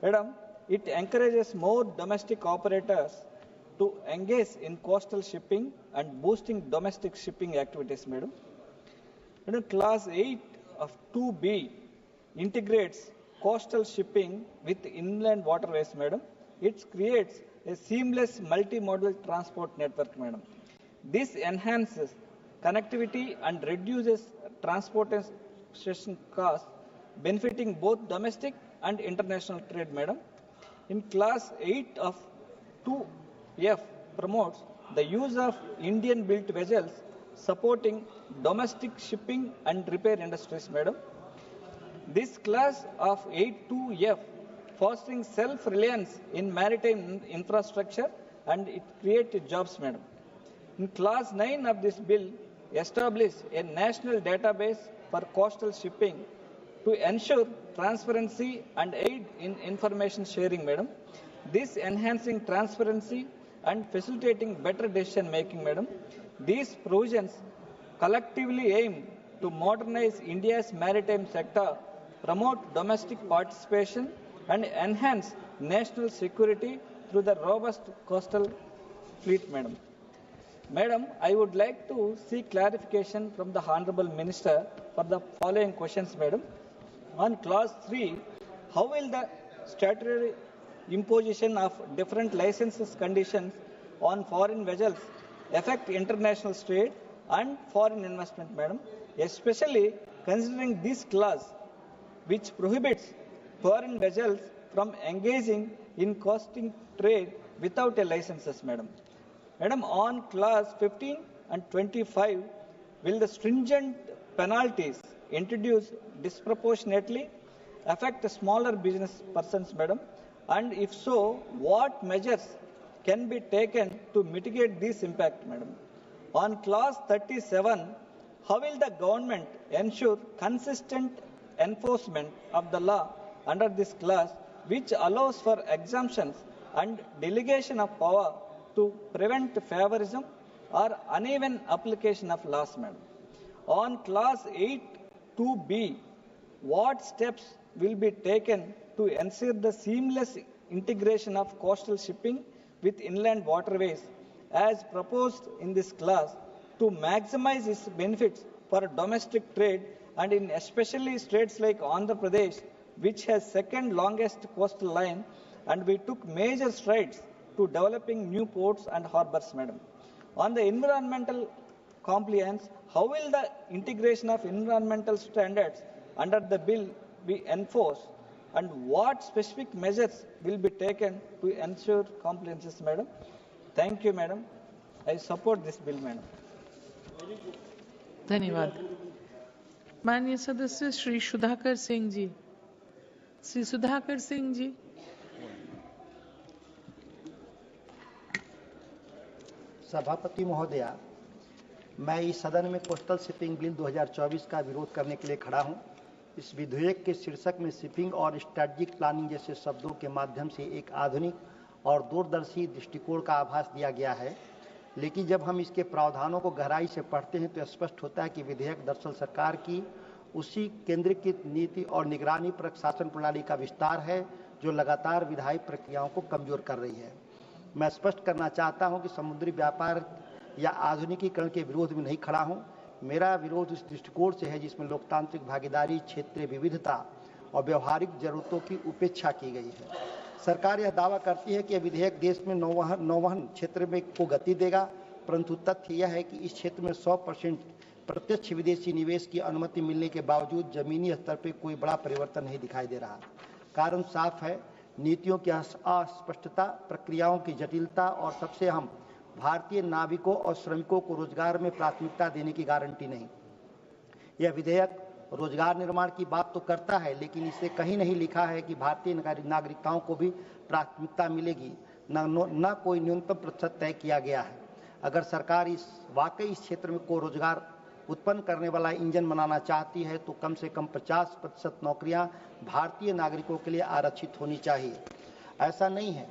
Madam, it encourages more domestic operators to engage in coastal shipping and boosting domestic shipping activities, madam. Madam, Clause 8 of 2B integrates coastal shipping with inland waterways, madam. It creates a seamless multimodal transport network, madam. This enhances connectivity and reduces transportation costs, benefiting both domestic and international trade, madam. In Clause 8 of 2F promotes the use of Indian-built vessels supporting domestic shipping and repair industries, madam. This clause of 8.2F fostering self-reliance in maritime infrastructure and it creates jobs, madam. In Clause 9 of this bill, establish a national database for coastal shipping to ensure transparency and aid in information sharing, madam. This enhancing transparency and facilitating better decision making, madam. These provisions collectively aim to modernize India's maritime sector, promote domestic participation and enhance national security through the robust coastal fleet, madam. Madam, I would like to seek clarification from the Honorable Minister for the following questions, madam. On Clause 3, how will the statutory imposition of different licenses conditions on foreign vessels affect international trade and foreign investment, madam? Especially considering this clause, which prohibits foreign vessels from engaging in costing trade without a licenses, madam. Madam, on Clause 15 and 25, will the stringent penalties introduced disproportionately affect smaller business persons, madam? And if so, what measures can be taken to mitigate this impact, madam? On Clause 37, how will the government ensure consistent enforcement of the law under this clause, which allows for exemptions and delegation of power to prevent favorism or uneven application of laws, madam? On Clause 8.2b, what steps will be taken to ensure the seamless integration of coastal shipping with inland waterways as proposed in this clause to maximize its benefits for domestic trade and in especially states like Andhra Pradesh, which has second longest coastal line, and we took major strides to developing new ports and harbors, madam. On the environmental compliance, how will the integration of environmental standards under the bill be enforced and what specific measures will be taken to ensure compliance, madam? Thank you, madam. I support this bill, madam. धन्यवाद. माननीय सदस्य श्री सुधाकर सिंह जी. श्री सुधाकर सिंह जी. सभापति महोदया, मैं इस सदन में coastal shipping bill 2024 का विरोध करने के लिए खड़ा हूं। इस विधेयक के शीर्षक में शिपिंग और स्ट्रेटेजिक प्लानिंग जैसे शब्दों के माध्यम से एक आधुनिक और दूरदर्शी दृष्टिकोण का आभास दिया गया है, लेकिन जब हम इसके प्रावधानों को गहराई से पढ़ते हैं तो स्पष्ट होता है कि विधेयक दरअसल सरकार की उसी केंद्रीकृत नीति और निगरानी परक शासन प्रणाली का विस्तार है जो लगातार विधायी प्रक्रियाओं को कमजोर कर रही है। मैं स्पष्ट करना चाहता हूं कि समुद्री व्यापार या आधुनिकीकरण के विरोध में नहीं खड़ा हूं, मेरा विरोध इस दृष्टिकोण से है जिसमें लोकतांत्रिक भागीदारी, क्षेत्रीय विविधता और व्यवहारिक जरूरतों की उपेक्षा की गई है। सरकार यह दावा करती है कि यह विधेयक देश में नौवहन क्षेत्र में को गति देगा, परंतु तथ्य यह है कि इस क्षेत्र में 100% प्रत्यक्ष विदेशी निवेश की अनुमति मिलने के बावजूद जमीनी स्तर पर कोई बड़ा परिवर्तन नहीं दिखाई दे रहा। कारण साफ है, नीतियों की अस्पष्टता, प्रक्रियाओं की जटिलता और सबसे अहम भारतीय नाविकों और श्रमिकों को रोजगार में प्राथमिकता देने की गारंटी नहीं। यह विधेयक रोजगार निर्माण की बात तो करता है, लेकिन इसे कहीं नहीं लिखा है कि भारतीय नागरिकताओं को भी प्राथमिकता मिलेगी, न कोई न्यूनतम प्रतिशत तय किया गया है। अगर सरकार वाकई इस क्षेत्र में को रोजगार उत्पन्न करने वाला इंजन बनाना चाहती है तो कम से कम 50% नौकरियां भारतीय नागरिकों के लिए आरक्षित होनी चाहिए। ऐसा नहीं है।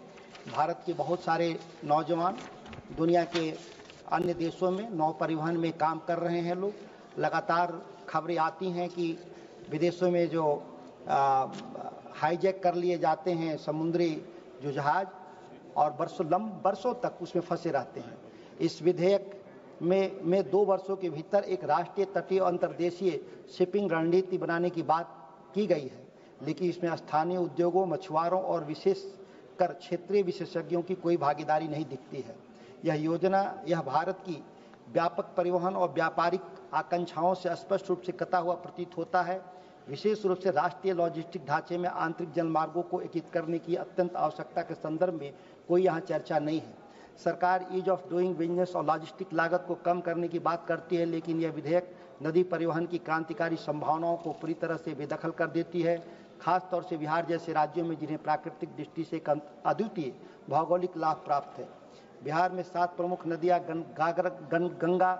भारत के बहुत सारे नौजवान दुनिया के अन्य देशों में नौ परिवहन में काम कर रहे हैं। लोग लगातार खबरें आती हैं कि विदेशों में जो हाईजैक कर लिए जाते हैं समुद्री जो जहाज और बरसों तक उसमें फंसे रहते हैं। इस विधेयक में 2 वर्षों के भीतर एक राष्ट्रीय तटीय अंतर्देशीय शिपिंग रणनीति बनाने की बात की गई है, लेकिन इसमें स्थानीय उद्योगों, मछुआरों और विशेषकर क्षेत्रीय विशेषज्ञों की कोई भागीदारी नहीं दिखती है। यह भारत की व्यापक परिवहन और व्यापारिक आकांक्षाओं से स्पष्ट रूप से कटा हुआ प्रतीत होता है। विशेष रूप से राष्ट्रीय लॉजिस्टिक ढांचे में आंतरिक जलमार्गों को एकीकृत करने की अत्यंत आवश्यकता के संदर्भ में कोई यहाँ चर्चा नहीं है। सरकार ईज ऑफ डूइंग बिजनेस और लॉजिस्टिक लागत को कम करने की बात करती है, लेकिन यह विधेयक नदी परिवहन की क्रांतिकारी संभावनाओं को पूरी तरह से बेदखल कर देती है। खासतौर से बिहार जैसे राज्यों में जिन्हें प्राकृतिक दृष्टि से अद्वितीय भौगोलिक लाभ प्राप्त है। बिहार में 7 प्रमुख नदियां गंगा,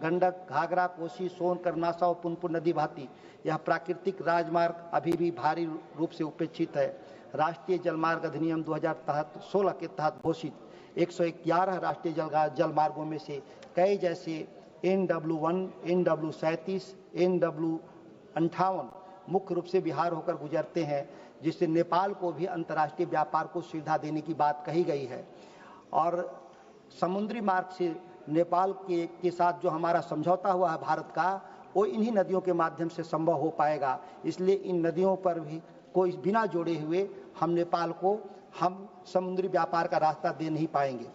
गंडक, घाघरा, कोसी, सोन, कर्नासा और पुनपुन नदी बहती। यह प्राकृतिक राजमार्ग अभी भी भारी रूप से उपेक्षित है। राष्ट्रीय जलमार्ग अधिनियम 2016 के तहत घोषित 111 राष्ट्रीय जलमार्गों में से कई जैसे NW1, NW37, NW58 मुख्य रूप से बिहार होकर गुजरते हैं, जिससे नेपाल को भी अंतर्राष्ट्रीय व्यापार को सुविधा देने की बात कही गई है। और समुद्री मार्ग से नेपाल के साथ जो हमारा समझौता हुआ है भारत का, वो इन्हीं नदियों के माध्यम से संभव हो पाएगा। इसलिए इन नदियों पर भी कोई बिना जोड़े हुए हम नेपाल को समुद्री व्यापार का रास्ता दे नहीं पाएंगे।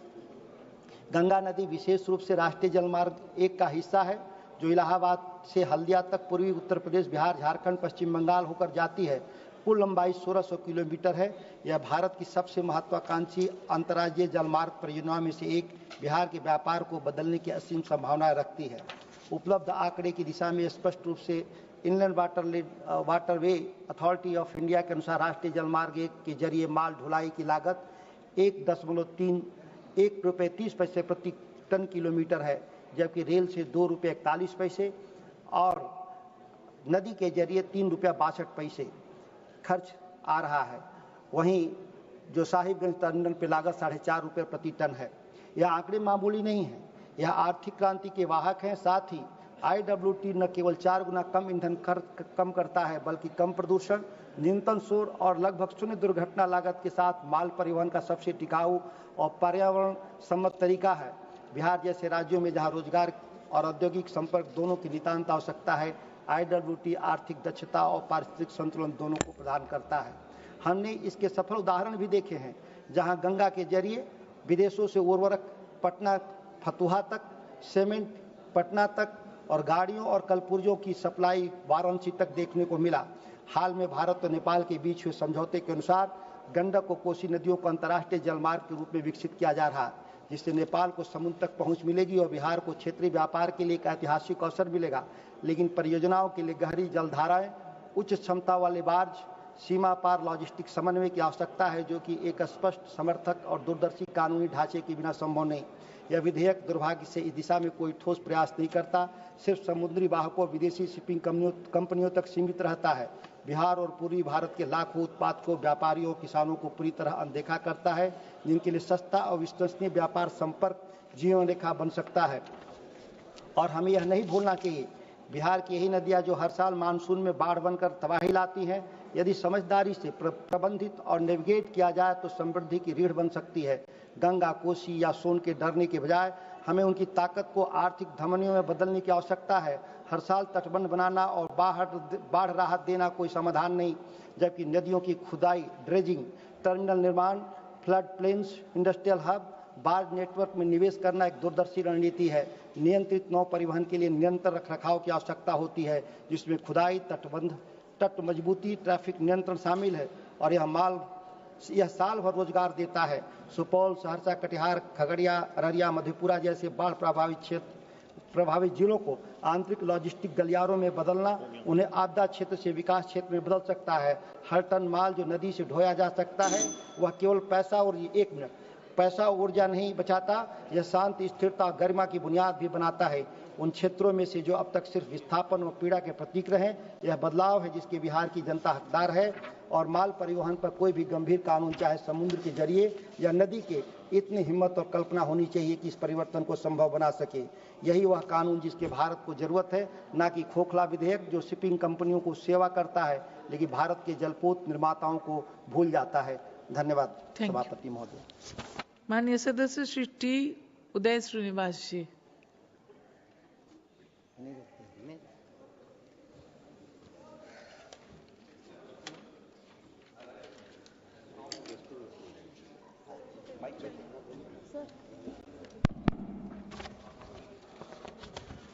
गंगा नदी विशेष रूप से राष्ट्रीय जलमार्ग 1 का हिस्सा है, जो इलाहाबाद से हल्दिया तक पूर्वी उत्तर प्रदेश, बिहार, झारखंड, पश्चिम बंगाल होकर जाती है। कुल लंबाई 1600 किलोमीटर है। यह भारत की सबसे महत्वाकांक्षी अंतर्राज्यीय जलमार्ग परियोजनाओं में से एक बिहार के व्यापार को बदलने की असीम संभावनाएं रखती है। उपलब्ध आंकड़े की दिशा में स्पष्ट रूप से inland waterway authority of India के अनुसार राष्ट्रीय जलमार्ग 1 के जरिए माल ढुलाई की लागत 1 रुपये 30 पैसे प्रति टन किलोमीटर है, जबकि रेल से 2 रुपये 41 पैसे और नदी के जरिए 3 रुपये 62 पैसे खर्च आ रहा है। वहीं जो साहिबगंज टर्मिनल पर लागत 4.5 रुपये प्रति टन है। यह आंकड़े मामूली नहीं है, यह आर्थिक क्रांति के वाहक हैं। साथ ही IWT न केवल 4 गुना कम ईंधन खर्च कम करता है, बल्कि कम प्रदूषण, न्यूनतम शोर और लगभग 0 दुर्घटना लागत के साथ माल परिवहन का सबसे टिकाऊ और पर्यावरण सम्मत तरीका है। बिहार जैसे राज्यों में जहां रोजगार और औद्योगिक संपर्क दोनों की नितांत आवश्यकता है, IWT आर्थिक दक्षता और पारिस्थितिक संतुलन दोनों को प्रदान करता है। हमने इसके सफल उदाहरण भी देखे हैं, जहां गंगा के जरिए विदेशों से उर्वरक पटना फतुहा तक, सीमेंट पटना तक और गाड़ियों और कलपुर्जों की सप्लाई वाराणसी तक देखने को मिला। हाल में भारत और नेपाल के बीच हुए समझौते के अनुसार गंडक और कोसी नदियों को अंतर्राष्ट्रीय जलमार्ग के रूप में विकसित किया जा रहा है, जिससे नेपाल को समुद्र तक पहुंच मिलेगी और बिहार को क्षेत्रीय व्यापार के लिए एक ऐतिहासिक अवसर मिलेगा। लेकिन परियोजनाओं के लिए गहरी जलधाराएं, उच्च क्षमता वाले बार्ज, सीमा पार लॉजिस्टिक समन्वय की आवश्यकता है, जो कि एक स्पष्ट, समर्थक और दूरदर्शी कानूनी ढांचे के बिना संभव नहीं। यह विधेयक दुर्भाग्य से इस दिशा में कोई ठोस प्रयास नहीं करता, सिर्फ समुद्री वाहकों, विदेशी शिपिंग कंपनियों तक सीमित रहता है। बिहार और पूर्वी भारत के लाखों उत्पादकों, व्यापारियों, किसानों को पूरी तरह अनदेखा करता है, जिनके लिए सस्ता और विश्वसनीय व्यापार संपर्क जीवन रेखा बन सकता है। और हमें यह नहीं भूलना चाहिए, बिहार की यही नदियां जो हर साल मानसून में बाढ़ बनकर तबाही लाती हैं, यदि समझदारी से प्रबंधित और नेविगेट किया जाए तो समृद्धि की रीढ़ बन सकती है। गंगा, कोसी या सोन के डरने के बजाय हमें उनकी ताकत को आर्थिक धमनियों में बदलने की आवश्यकता है। हर साल तटबंध बनाना और बाढ़ राहत देना कोई समाधान नहीं, जबकि नदियों की खुदाई, ड्रेजिंग, टर्मिनल निर्माण, flood plains, industrial hub, barge network में निवेश करना एक दूरदर्शी रणनीति है। नियंत्रित नौ परिवहन के लिए निरंतर रखरखाव की आवश्यकता होती है, जिसमें खुदाई, तटबंध, तट मजबूती, ट्रैफिक नियंत्रण शामिल है, और यह साल भर रोजगार देता है। सुपौल, सहरसा, कटिहार, खगड़िया, अररिया, मधेपुरा जैसे बाढ़ प्रभावित जिलों को आंतरिक लॉजिस्टिक गलियारों में बदलना उन्हें आपदा क्षेत्र से विकास क्षेत्र में बदल सकता है। हर टन माल जो नदी से ढोया जा सकता है वह केवल पैसा और ऊर्जा नहीं बचाता, यह शांति, स्थिरता और गरिमा की बुनियाद भी बनाता है। उन क्षेत्रों में से जो अब तक सिर्फ विस्थापन और पीड़ा के प्रतीक रहे, यह बदलाव है जिसके बिहार की जनता हकदार है। और माल परिवहन पर कोई भी गंभीर कानून, चाहे समुद्र के जरिए या नदी के, इतनी हिम्मत और कल्पना होनी चाहिए कि इस परिवर्तन को संभव बना सके। यही वह कानून जिसके भारत को जरूरत है, न कि खोखला विधेयक जो शिपिंग कंपनियों को सेवा करता है लेकिन भारत के जलपोत निर्माताओं को भूल जाता है। धन्यवाद सभापति महोदय। माननीय सदस्य Shri T Uday Srinivas ji.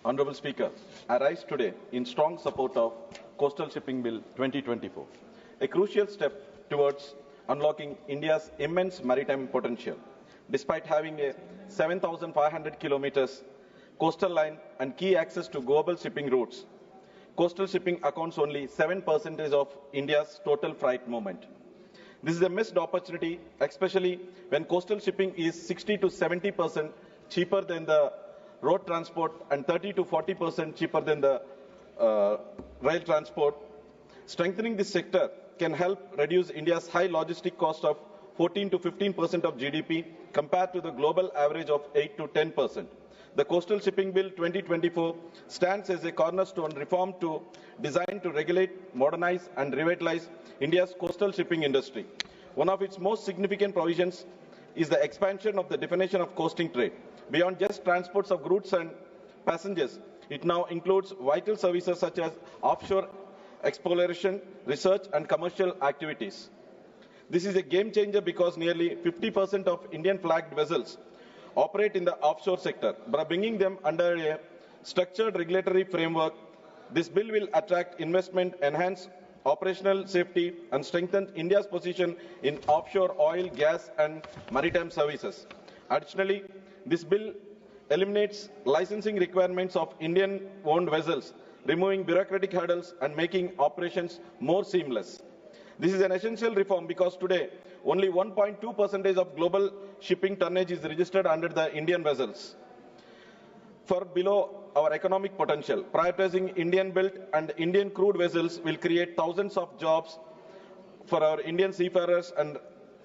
Honorable Speaker, I rise today in strong support of Coastal Shipping Bill 2024, a crucial step towards unlocking India's immense maritime potential. Despite having a 7,500 kilometers coastal line and key access to global shipping routes, coastal shipping accounts only 7% of India's total freight movement. This is a missed opportunity, especially when coastal shipping is 60 to 70% cheaper than the road transport and 30 to 40% cheaper than the rail transport. Strengthening this sector can help reduce India's high logistic cost of 14 to 15% of GDP compared to the global average of 8 to 10%. The Coastal Shipping Bill 2024 stands as a cornerstone reform designed to regulate, modernize and revitalize India's coastal shipping industry. One of its most significant provisions is the expansion of the definition of coasting trade. Beyond just transports of goods and passengers, it now includes vital services such as offshore exploration, research and commercial activities. This is a game changer because nearly 50% of Indian flagged vessels operate in the offshore sector. By bringing them under a structured regulatory framework, this bill will attract investment, enhance operational safety and strengthen India's position in offshore oil, gas and maritime services. Additionally, this bill eliminates licensing requirements of Indian-owned vessels, removing bureaucratic hurdles and making operations more seamless. This is an essential reform because today only 1.2% of global shipping tonnage is registered under the Indian vessels. For below our economic potential, prioritizing Indian-built and Indian crude vessels will create thousands of jobs for our Indian seafarers and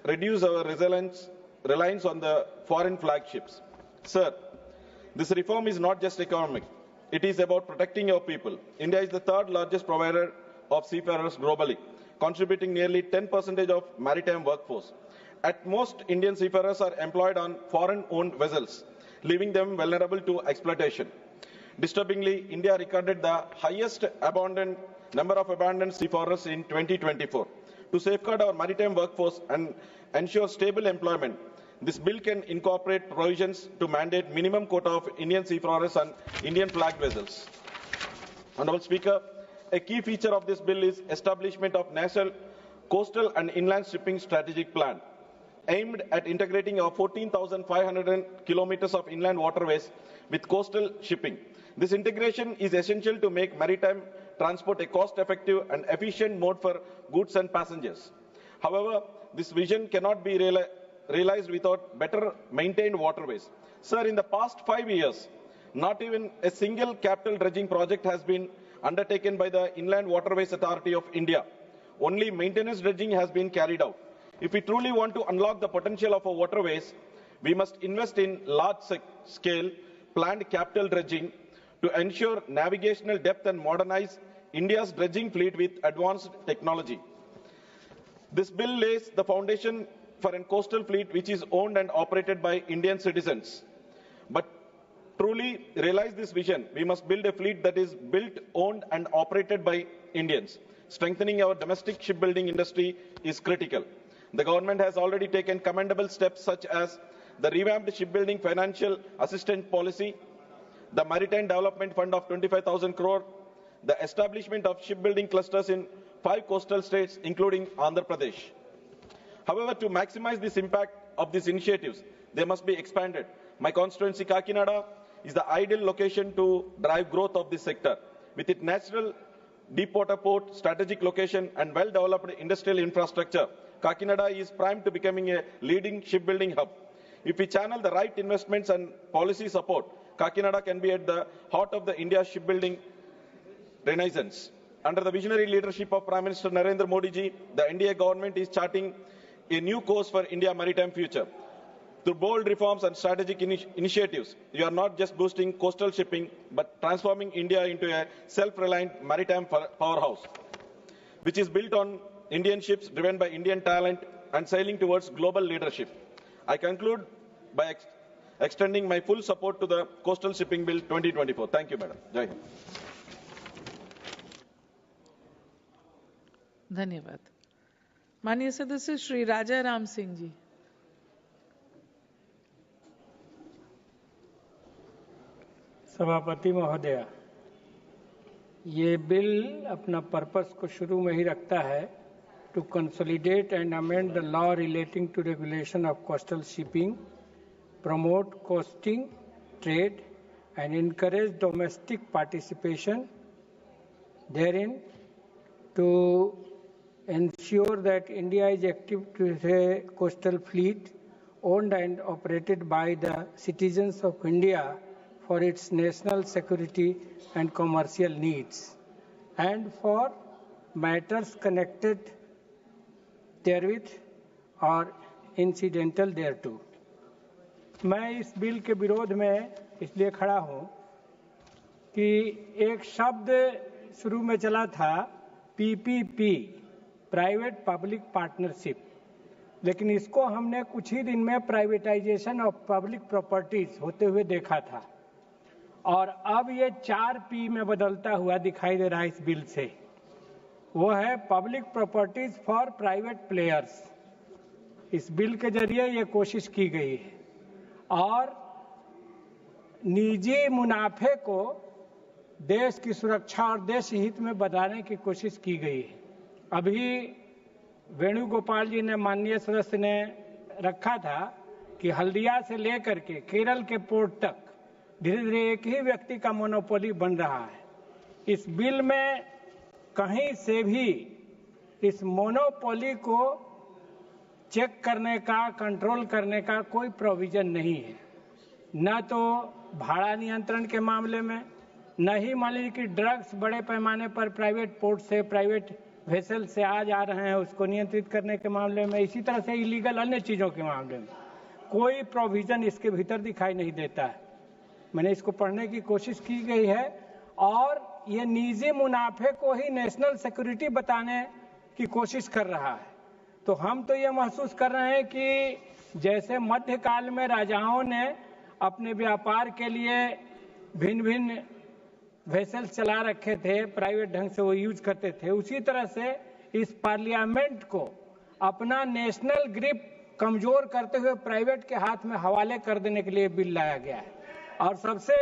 reduce our reliance on the foreign flagships. Sir, this reform is not just economic. It is about protecting our people. India is the third largest provider of seafarers globally, contributing nearly 10% of maritime workforce. At most, Indian seafarers are employed on foreign-owned vessels, leaving them vulnerable to exploitation. Disturbingly, India recorded the highest number of abandoned seafarers in 2024. To safeguard our maritime workforce and ensure stable employment, this bill can incorporate provisions to mandate minimum quota of Indian seafarers on Indian flagged vessels. Honorable Speaker, a key feature of this bill is establishment of National Coastal and Inland Shipping Strategic Plan, aimed at integrating our 14,500 kilometers of inland waterways with coastal shipping. This integration is essential to make maritime transport a cost-effective and efficient mode for goods and passengers. However, this vision cannot be realized without better maintained waterways. Sir, in the past 5 years, not even a single capital dredging project has been undertaken by the Inland Waterways Authority of India. Only maintenance dredging has been carried out. If we truly want to unlock the potential of our waterways, we must invest in large-scale planned capital dredging to ensure navigational depth and modernize India's dredging fleet with advanced technology. This bill lays the foundation for a coastal fleet which is owned and operated by Indian citizens, but truly realize this vision, we must build a fleet that is built, owned and operated by Indians. Strengthening our domestic shipbuilding industry is critical. The government has already taken commendable steps such as the revamped shipbuilding financial assistance policy, the Maritime Development Fund of 25,000 crore, the establishment of shipbuilding clusters in 5 coastal states, including Andhra Pradesh. However, to maximize this impact of these initiatives, they must be expanded. My constituency, Kakinada, is the ideal location to drive growth of this sector. With its natural deepwater port, strategic location, and well-developed industrial infrastructure, Kakinada is primed to becoming a leading shipbuilding hub. If we channel the right investments and policy support, Kakinada can be at the heart of the India shipbuilding renaissance. Under the visionary leadership of Prime Minister Narendra Modi ji, the NDA government is charting a new course for India maritime future. Through bold reforms and strategic initiatives, you are not just boosting coastal shipping, but transforming India into a self-reliant maritime powerhouse, which is built on Indian ships driven by Indian talent and sailing towards global leadership. I conclude by extending my full support to the Coastal Shipping Bill 2024. Thank you, Madam. Jai Hind. धन्यवाद। माननीय सदस्य श्री राजा राम सिंह जी। सभापति महोदया, ये bill अपना purpose को शुरू में ही रखता है to consolidate and amend the law relating to regulation of coastal shipping, promote coasting trade and encourage domestic participation therein, to ensure that India is active to a coastal fleet owned and operated by the citizens of India for its national security and commercial needs, and for matters connected therewith or incidental thereto. मैं इस bill के विरोध में इसलिए खड़ा हूं कि एक शब्द शुरू में चला था पीपीपी, प्राइवेट पब्लिक पार्टनरशिप, लेकिन इसको हमने कुछ ही दिन में प्राइवेटाइजेशन ऑफ पब्लिक प्रॉपर्टीज होते हुए देखा था, और अब ये 4P में बदलता हुआ दिखाई दे रहा है इस बिल से। वो है public properties for private players. इस बिल के जरिए ये कोशिश की गई है और निजी मुनाफे को देश की सुरक्षा और देश हित में बताने की कोशिश की गई है। अभी वेणुगोपाल जी ने, माननीय सदस्य ने रखा था कि हल्दिया से लेकर के केरल के पोर्ट तक धीरे धीरे एक ही व्यक्ति का मोनोपोली बन रहा है। इस बिल में कहीं से भी इस मोनोपोली को चेक करने का, कंट्रोल करने का कोई प्रोविजन नहीं है, न तो भाड़ा नियंत्रण के मामले में, न ही मान लीजिए कि ड्रग्स बड़े पैमाने पर प्राइवेट पोर्ट से, प्राइवेट वेसल से आ जा रहे हैं, उसको नियंत्रित करने के मामले में, इसी तरह से इलीगल अन्य चीज़ों के मामले में कोई प्रोविजन इसके भीतर दिखाई नहीं देता है। मैंने इसको पढ़ने की कोशिश की गई है और ये निजी मुनाफे को ही नेशनल सिक्योरिटी बताने की कोशिश कर रहा है। तो हम तो ये महसूस कर रहे हैं कि जैसे मध्यकाल में राजाओं ने अपने व्यापार के लिए भिन्न भिन्न वेसल्स चला रखे थे, प्राइवेट ढंग से वो यूज करते थे, उसी तरह से इस पार्लियामेंट को अपना नेशनल ग्रिप कमजोर करते हुए प्राइवेट के हाथ में हवाले कर देने के लिए बिल लाया गया है। और सबसे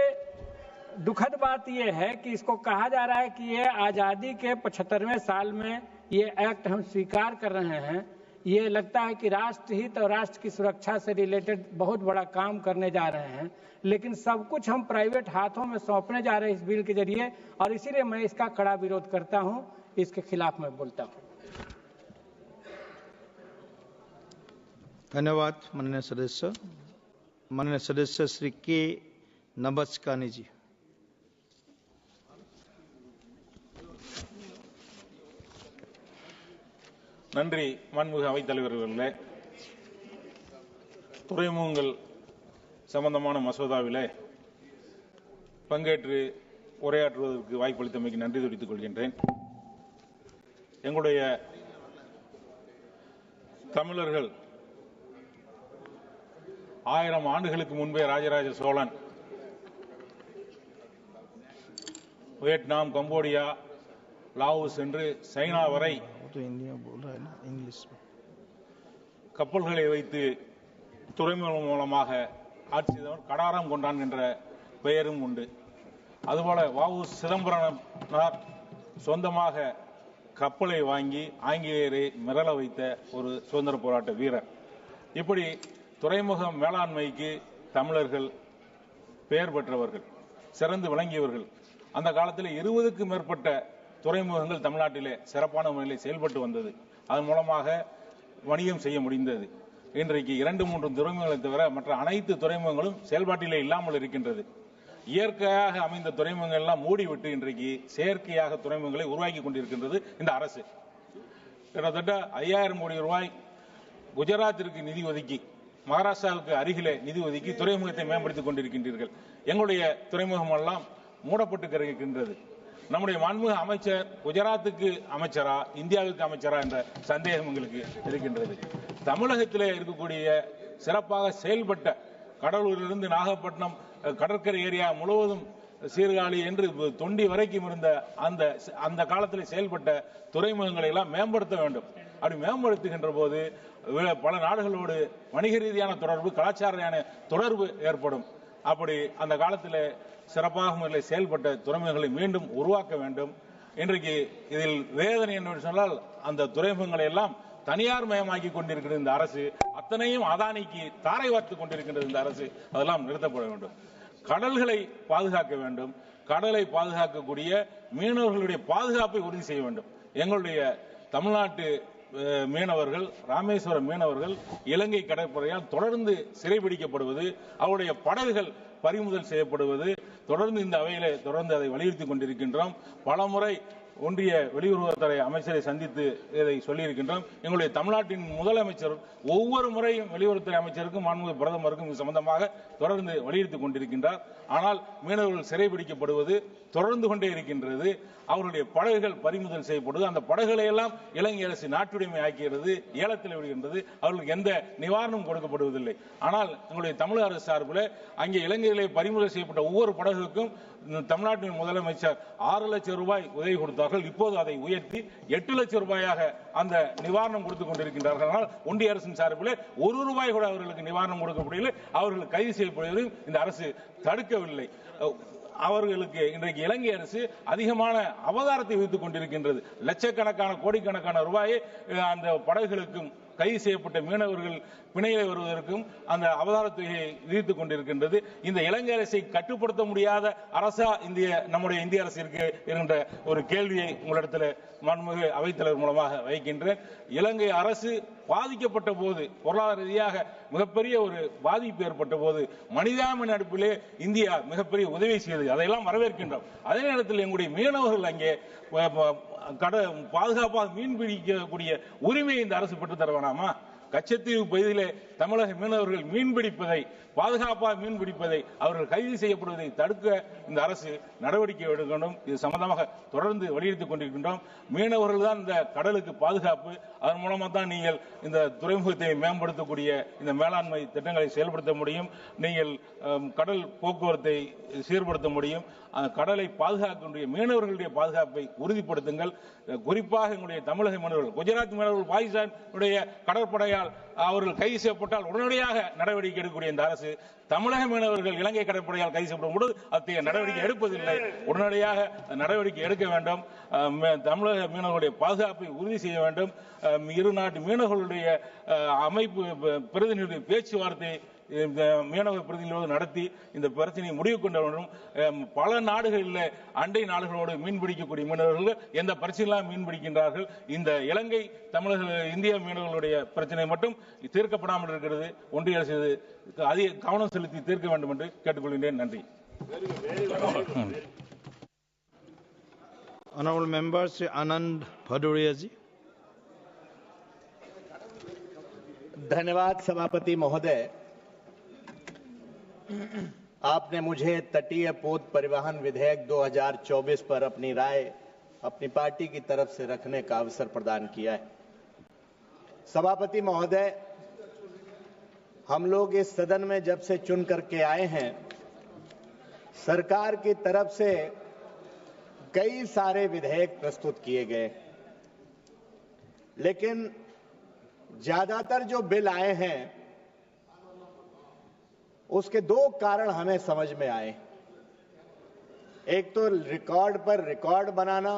दुखद बात यह है कि इसको कहा जा रहा है कि ये आज़ादी के 75वें साल में ये एक्ट हम स्वीकार कर रहे हैं। ये लगता है कि राष्ट्र हित और राष्ट्र की सुरक्षा से रिलेटेड बहुत बड़ा काम करने जा रहे हैं, लेकिन सब कुछ हम प्राइवेट हाथों में सौंपने जा रहे हैं इस बिल के जरिए, और इसीलिए मैं इसका कड़ा विरोध करता हूं, इसके खिलाफ मैं बोलता हूं। धन्यवाद माननीय सदस्य। माननीय सदस्य श्री के नबस्कानी जी। நன்றி மாண்புமிகு அவைத்தலைவர் அவர்களே. துறைமுகங்கள் சம்பந்தமான மசோதாவிலே பங்கேற்று உரையாற்றுவதற்கு வாய்ப்பளித்தமைக்கு நன்றி தெரிவித்துக் கொள்கின்றேன். எங்களுடைய தமிழர்கள் 1000 ஆண்டுகளுக்கு முன்பே Rajaraja Cholan Vietnam, Cambodia, Laos என்று சைனா வரை கப்பல்களை வைத்து துறைமுகம் மூலமாக ஆட்சி செய்தவர் கடாரம் கொண்டான் என்ற பெயரும் உண்டு. அதுபோல வ.உ. சிதம்பரனார் சொந்தமாக கப்பலை வாங்கி ஆங்கிலேயரை மிரள வைத்த ஒரு சுதந்திர போராட்ட வீரர். இப்படி துறைமுக மேலாண்மைக்கு தமிழர்கள் பெயர் பெற்றவர்கள், சிறந்து விளங்கியவர்கள். அந்த காலத்தில் 20க்கும் மேற்பட்ட துறைமுகங்கள் தமிழ்நாட்டிலே சிறப்பான முறையில் செயல்பட்டு வந்தது. அதன் மூலமாக வணிகம் செய்ய முடிந்தது. இன்றைக்கு 2-3 துறைமுகங்களை தவிர மற்ற அனைத்து துறைமுகங்களும் செயல்பாட்டிலே இல்லாமல் இருக்கின்றது. இயற்கையாக அமைந்த துறைமுகங்கள் எல்லாம் மூடிவிட்டு இன்றைக்கு செயற்கையாக துறைமுகங்களை உருவாக்கி கொண்டிருக்கின்றது இந்த அரசு. கிட்டத்தட்ட 5000 கோடி ரூபாய் குஜராத்திற்கு நிதி ஒதுக்கி, மகாராஷ்டிராவுக்கு அருகிலே நிதி ஒதுக்கி துறைமுகத்தை மேம்படுத்திக் கொண்டிருக்கின்றீர்கள். எங்களுடைய துறைமுகம் எல்லாம் மூடப்பட்டு கிடக்கின்றது. நம்முடைய மாண்புமிகு அமைச்சர் குஜராத்துக்கு அமைச்சரா, இந்தியாவுக்கு அமைச்சரா என்ற சந்தேகம் எங்களுக்கு இருக்கின்றது. தமிழகத்திலே இருக்கக்கூடிய சிறப்பாக செயல்பட்ட கடலூரிலிருந்து நாகப்பட்டினம் கடற்கரை ஏரியா முழுவதும் சீர்காழி என்று தொண்டி வரைக்கும் இருந்த அந்த காலத்தில் செயல்பட்ட துறைமுகங்களை எல்லாம் மேம்படுத்த வேண்டும். அப்படி மேம்படுத்துகின்ற போது பல நாடுகளோடு வணிக ரீதியான தொடர்பு, கலாச்சார தொடர்பு ஏற்படும். அப்படி அந்த காலத்தில் சிறப்பாக முறையில் செயல்பட்ட துறைமுகங்களை மீண்டும் உருவாக்க வேண்டும். இன்றைக்கு இதில் வேதனை என்று சொன்னால், அந்த துறைமுகங்களை எல்லாம் தனியார் மயமாக்கி கொண்டிருக்கிறது இந்த அரசு. அத்தனையும் அதானிக்கு தாரை வார்த்து கொண்டிருக்கின்றது இந்த அரசு. அதெல்லாம் நிறுத்தப்பட வேண்டும். கடல்களை பாதுகாக்க வேண்டும். கடலை பாதுகாக்கக்கூடிய மீனவர்களுடைய பாதுகாப்பை உறுதி செய்ய வேண்டும். எங்களுடைய தமிழ்நாட்டு மீனவர்கள், ராமேஸ்வரம் மீனவர்கள் இலங்கை கடற்படையால் தொடர்ந்து சிறைபிடிக்கப்படுவது, அவருடைய படகுகள் பறிமுதல் செய்யப்படுவது தொடர்ந்து இந்த அவையிலே தொடர்ந்து அதை வலியுறுத்திக் கொண்டிருக்கின்றோம். பலமுறை ஒன்றிய வெளியுறவுத்துறை அமைச்சரை சந்தித்து இதை சொல்லியிருக்கின்றோம். எங்களுடைய தமிழ்நாட்டின் முதலமைச்சர் ஒவ்வொரு முறையும் வெளியுறவுத்துறை அமைச்சருக்கும் மாண்புமிகு பிரதமருக்கும் இது சம்பந்தமாக தொடர்ந்து வலியுறுத்திக் கொண்டிருக்கின்றார். ஆனால் மீனவர்கள் சிறைபிடிக்கப்படுவது தொடர்ந்து கொண்டே இருக்கின்றது. அவருடைய படகுகள் பறிமுதல் செய்யப்படுவது, அந்த படகுகளை எல்லாம் இலங்கை அரசு நாட்டுடைமை ஆக்கிறது, ஏலத்தில் விடுகின்றது. அவர்களுக்கு எந்த நிவாரணம் கொடுக்கப்படுவதில்லை. ஆனால் எங்களுடைய தமிழக அரசு சார்பில் அங்கே இலங்கையிலே பறிமுதல் செய்யப்பட்ட ஒவ்வொரு படகுக்கும் தமிழ்நாட்டின் முதலமைச்சர் 6 லட்சம் ரூபாய் உதவி கொடுத்தார்கள். இப்போது அதை உயர்த்தி 8 லட்சம் ரூபாயாக அந்த நிவாரணம் கொடுத்துக் கொண்டிருக்கின்றார்கள். ஆனால் ஒன்றிய அரசின் சார்பில் 1 ரூபாய் கூட அவர்களுக்கு நிவாரணம் கொடுக்கப்படவில்லை. அவர்கள் கைது செய்யப்படுவதையும் இந்த அரசு தடுக்கவில்லை. அவர்களுக்கு இன்றைக்கு இலங்கை அரசு அதிகமான அபதாரத்தை விதித்துக் கொண்டிருக்கின்றது. லட்சக்கணக்கான கோடிக்கணக்கான ரூபாயை அந்த படகுகளுக்கும் கைது செய்யப்பட்ட மீனவர்கள் பிணையில் வருவதற்கும் அந்த அபதார தொகையை விதித்துக் கொண்டிருக்கின்றது. இந்த இலங்கை அரசை கட்டுப்படுத்த முடியாத அரசா நம்முடைய இந்திய அரசு இருக்கு என்கின்ற ஒரு கேள்வியை உங்களிடத்தில் மாண்புமிகு அவைத்தலைவர் மூலமாக வைக்கின்றேன். இலங்கை அரசு பாதிக்கப்பட்ட போது, பொருளாதார ரீதியாக மிகப்பெரிய ஒரு பாதிப்பு ஏற்பட்ட போது மனிதாபிமான அடிப்பிலே இந்தியா மிகப்பெரிய உதவி செய்தது. அதையெல்லாம் வரவேற்கின்றோம். அதே நேரத்தில் எங்களுடைய மீனவர்கள் அங்கே பாதுகாப்பாக மீன் பிடிக்கக்கூடிய உரிமையை இந்த அரசு பெற்றுத் தர வேணாமா? கச்சத்தீவு பகுதியிலே தமிழக மீனவர்கள் மீன்பிடிப்பதை, பாதுகாப்பாக மீன்பிடிப்பதை, அவர்கள் கைது செய்யப்படுவதை தடுக்க இந்த அரசு நடவடிக்கை எடுக்க வேண்டும். இது சம்பந்தமாக தொடர்ந்து வலியுறுத்திக் கொண்டிருக்கின்றோம். மீனவர்கள் தான் இந்த கடலுக்கு பாதுகாப்பு. அதன் மூலமாக தான் நீங்கள் இந்த துறைமுகத்தை மேம்படுத்தக்கூடிய இந்த மேலாண்மை திட்டங்களை செயல்படுத்த முடியும். நீங்கள் கடல் போக்குவரத்தை சீர்படுத்த முடியும். கடலை பாதுகாக்கக்கூடிய மீனவர்களுடைய பாதுகாப்பை உறுதிப்படுத்துங்கள். குறிப்பாக எங்களுடைய தமிழக மீனவர்கள், குஜராத் மீனவர்கள் பாகிஸ்தானுடைய கடற்படையால் அவர்கள் கைது செய்யப்பட்டால் உடனடியாக நடவடிக்கை எடுக்கக்கூடிய இந்த அரசு தமிழக மீனவர்கள் இலங்கை கடற்படையால் கைது செய்யப்படும் பொழுது அத்தகைய நடவடிக்கை எடுப்பதில்லை. உடனடியாக நடவடிக்கை எடுக்க வேண்டும். தமிழக மீனவர்களுடைய பாதுகாப்பை உறுதி செய்ய வேண்டும். இரு நாட்டு மீனவர்களுடைய அமைப்பு பிரதிநிதி பேச்சுவார்த்தை மீனவ பிரதிநிதிகளோடு நடத்தி இந்த பிரச்சனையை முடிவு கொண்டு வேண்டும். பல நாடுகளில் அண்டை நாடுகளோடு மீன்பிடிக்கக்கூடிய மீனவர்கள் எந்த பிரச்சனையெல்லாம் மீன்பிடிக்கின்றார்கள். இந்த இலங்கை தமிழக இந்திய மீனவர்களுடைய பிரச்சனை மட்டும் தீர்க்கப்படாமல் இருக்கிறது. ஒன்றிய அரசு அதிக கவனம் செலுத்தி தீர்க்க வேண்டும் என்று கேட்டுக்கொள்கின்றேன். நன்றி. Honorable Member Sri Anand Bhadoria ji. धन्यवाद सभापति महोदय। आपने मुझे तटीय पोत परिवहन विधेयक 2024 पर अपनी राय अपनी पार्टी की तरफ से रखने का अवसर प्रदान किया है। सभापति महोदय, हम लोग इस सदन में जब से चुन करके आए हैं, सरकार की तरफ से कई सारे विधेयक प्रस्तुत किए गए, लेकिन ज्यादातर जो बिल आए हैं उसके दो कारण हमें समझ में आए। एक तो रिकॉर्ड पर रिकॉर्ड बनाना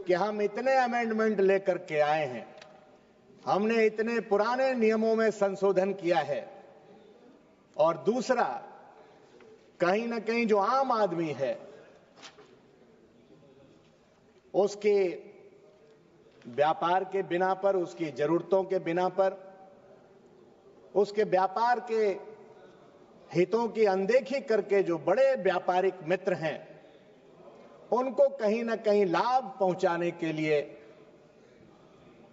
कि हम इतने अमेंडमेंट लेकर के आए हैं, हमने इतने पुराने नियमों में संशोधन किया है, और दूसरा कहीं ना कहीं जो आम आदमी है उसके व्यापार के बिना पर, उसकी जरूरतों के बिना पर, उसके व्यापार के हितों की अनदेखी करके जो बड़े व्यापारिक मित्र हैं उनको कहीं ना कहीं लाभ पहुंचाने के लिए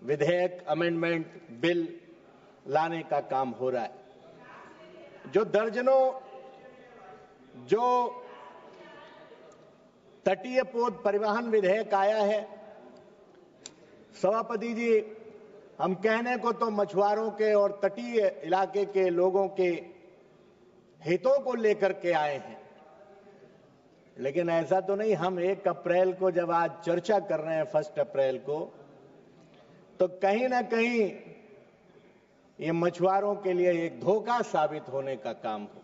विधेयक, अमेंडमेंट, बिल लाने का काम हो रहा है। जो दर्जनों जो तटीय पोत परिवहन विधेयक आया है, सभापति जी, हम कहने को तो मछुआरों के और तटीय इलाके के लोगों के हितों को लेकर के आए हैं, लेकिन ऐसा तो नहीं। हम 1 अप्रैल को जब आज चर्चा कर रहे हैं 1 अप्रैल को, तो कहीं ना कहीं ये मछुआरों के लिए एक धोखा साबित होने का काम हो।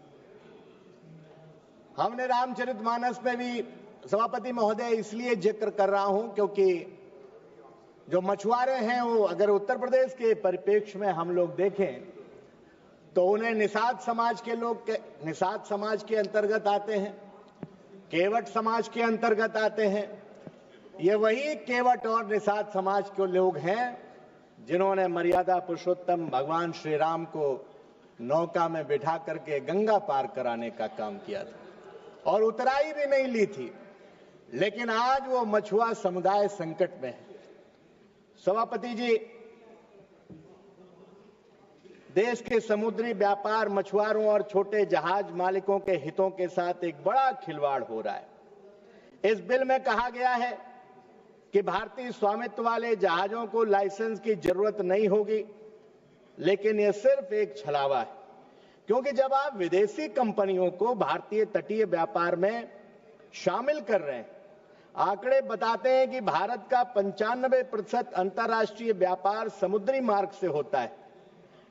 हमने रामचरितमानस में भी, सभापति महोदय, इसलिए जिक्र कर रहा हूं क्योंकि जो मछुआरे हैं वो अगर उत्तर प्रदेश के परिप्रेक्ष्य में हम लोग देखें तो उन्हें निषाद समाज के लोग निषाद समाज के अंतर्गत आते हैं, केवट समाज के अंतर्गत आते हैं। ये वही केवट और निषाद समाज के लोग हैं जिन्होंने मर्यादा पुरुषोत्तम भगवान श्री राम को नौका में बिठा करके गंगा पार कराने का काम किया था और उतराई भी नहीं ली थी, लेकिन आज वो मछुआ समुदाय संकट में है। सभापति जी, देश के समुद्री व्यापार, मछुआरों और छोटे जहाज मालिकों के हितों के साथ एक बड़ा खिलवाड़ हो रहा है। इस बिल में कहा गया है कि भारतीय स्वामित्व वाले जहाजों को लाइसेंस की जरूरत नहीं होगी, लेकिन यह सिर्फ एक छलावा है, क्योंकि जब आप विदेशी कंपनियों को भारतीय तटीय व्यापार में शामिल कर रहे हैं, आंकड़े बताते हैं कि भारत का 95% अंतर्राष्ट्रीय व्यापार समुद्री मार्ग से होता है,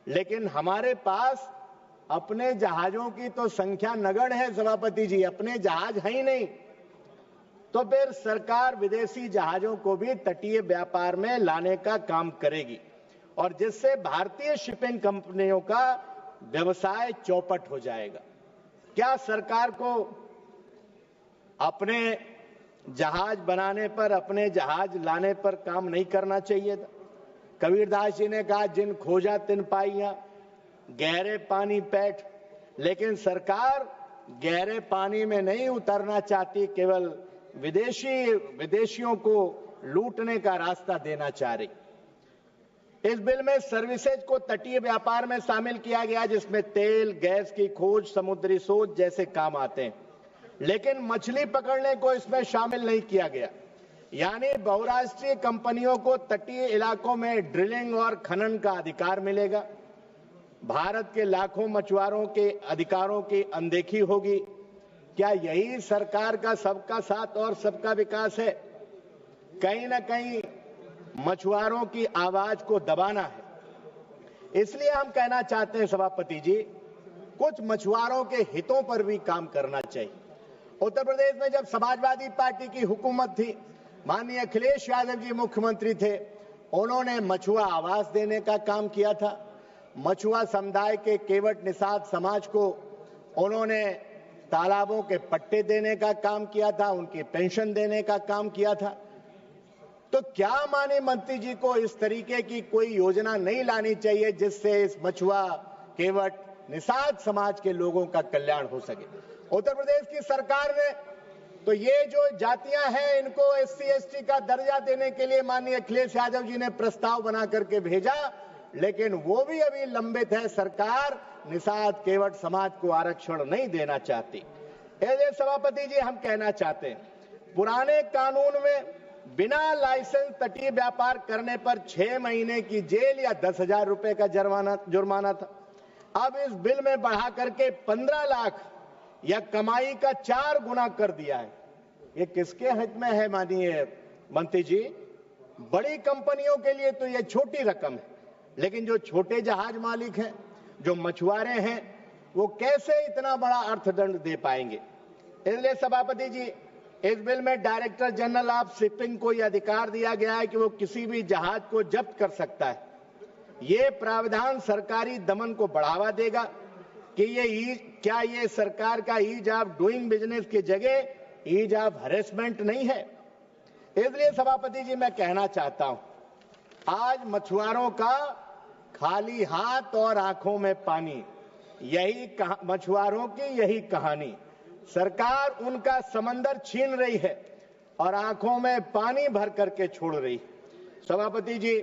लेकिन हमारे पास अपने जहाजों की तो संख्या नगण्य है। सभापति जी, अपने जहाज हैं ही नहीं, तो फिर सरकार विदेशी जहाजों को भी तटीय व्यापार में लाने का काम करेगी और जिससे भारतीय शिपिंग कंपनियों का व्यवसाय चौपट हो जाएगा। क्या सरकार को अपने जहाज बनाने पर, अपने जहाज लाने पर काम नहीं करना चाहिए था? कबीरदास जी ने कहा, जिन खोजा तिन पाइया, गहरे पानी पैठ। लेकिन सरकार गहरे पानी में नहीं उतरना चाहती, केवल विदेशियों को लूटने का रास्ता देना चाह रही। इस बिल में सर्विसेज को तटीय व्यापार में शामिल किया गया, जिसमें तेल, गैस की खोज, समुद्री शोध जैसे काम आते हैं, लेकिन मछली पकड़ने को इसमें शामिल नहीं किया गया। यानी बहुराष्ट्रीय कंपनियों को तटीय इलाकों में ड्रिलिंग और खनन का अधिकार मिलेगा, भारत के लाखों मछुआरों के अधिकारों की अनदेखी होगी। क्या यही सरकार का सबका साथ और सबका विकास है? कहीं ना कहीं मछुआरों की आवाज को दबाना है। इसलिए हम कहना चाहते हैं सभापति जी, कुछ मछुआरों के हितों पर भी काम करना चाहिए। उत्तर प्रदेश में जब समाजवादी पार्टी की हुकूमत थी, माननीय अखिलेश यादव जी मुख्यमंत्री थे, उन्होंने मछुआ आवास देने का काम किया था। मछुआ समुदाय के केवट निषाद समाज को उन्होंने तालाबों के पट्टे देने का काम किया था, उनकी पेंशन देने का काम किया था। तो क्या माननीय मंत्री जी को इस तरीके की कोई योजना नहीं लानी चाहिए जिससे इस मछुआ, केवट, निषाद समाज के लोगों का कल्याण हो सके? उत्तर प्रदेश की सरकार ने तो ये जो जातियां हैं इनको एससी एसटी का दर्जा देने के लिए माननीय अखिलेश यादव जी ने प्रस्ताव बना करके भेजा, लेकिन वो भी अभी लंबित है। सरकार निषाद, केवट समाज को आरक्षण नहीं देना चाहती। ऐसे सभापति जी, हम कहना चाहते हैं, पुराने कानून में बिना लाइसेंस तटीय व्यापार करने पर 6 महीने की जेल या 10,000 रुपए का जुर्माना था। अब इस बिल में बढ़ा करके 15 लाख या कमाई का 4 गुना कर दिया है। ये किसके हित में है माननीय मंत्री जी? बड़ी कंपनियों के लिए तो ये छोटी रकम है, लेकिन जो छोटे जहाज मालिक हैं, जो मछुआरे हैं, वो कैसे इतना बड़ा अर्थदंड दे पाएंगे? इसलिए सभापति जी, इस बिल में डायरेक्टर जनरल ऑफ शिपिंग को यह अधिकार दिया गया है कि वो किसी भी जहाज को जब्त कर सकता है। ये प्रावधान सरकारी दमन को बढ़ावा देगा कि क्या ये सरकार का ईज ऑफ डूइंग बिजनेस की जगह ईज ऑफ हरेसमेंट नहीं है? इसलिए सभापति जी मैं कहना चाहता हूं, आज मछुआरों का खाली हाथ और आंखों में पानी, यही मछुआरों की यही कहानी। सरकार उनका समंदर छीन रही है और आंखों में पानी भर करके छोड़ रही। सभापति जी,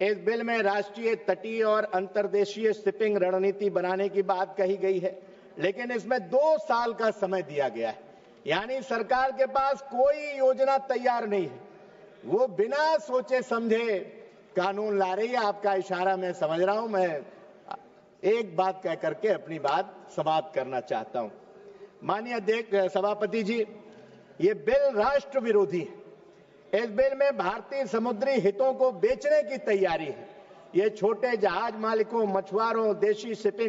इस बिल में राष्ट्रीय तटीय और अंतर्देशीय शिपिंग रणनीति बनाने की बात कही गई है, लेकिन इसमें 2 साल का समय दिया गया है। यानी सरकार के पास कोई योजना तैयार नहीं है, वो बिना सोचे समझे कानून ला रही है। आपका इशारा मैं समझ रहा हूं। मैं एक बात कह करके अपनी बात समाप्त करना चाहता हूं। माननीय सभापति जी, ये बिल राष्ट्र विरोधी है। इस बिल में भारतीय समुद्री हितों को बेचने की तैयारी है। ये छोटे जहाज मालिकों, मछुआरों, देशी शिपिंग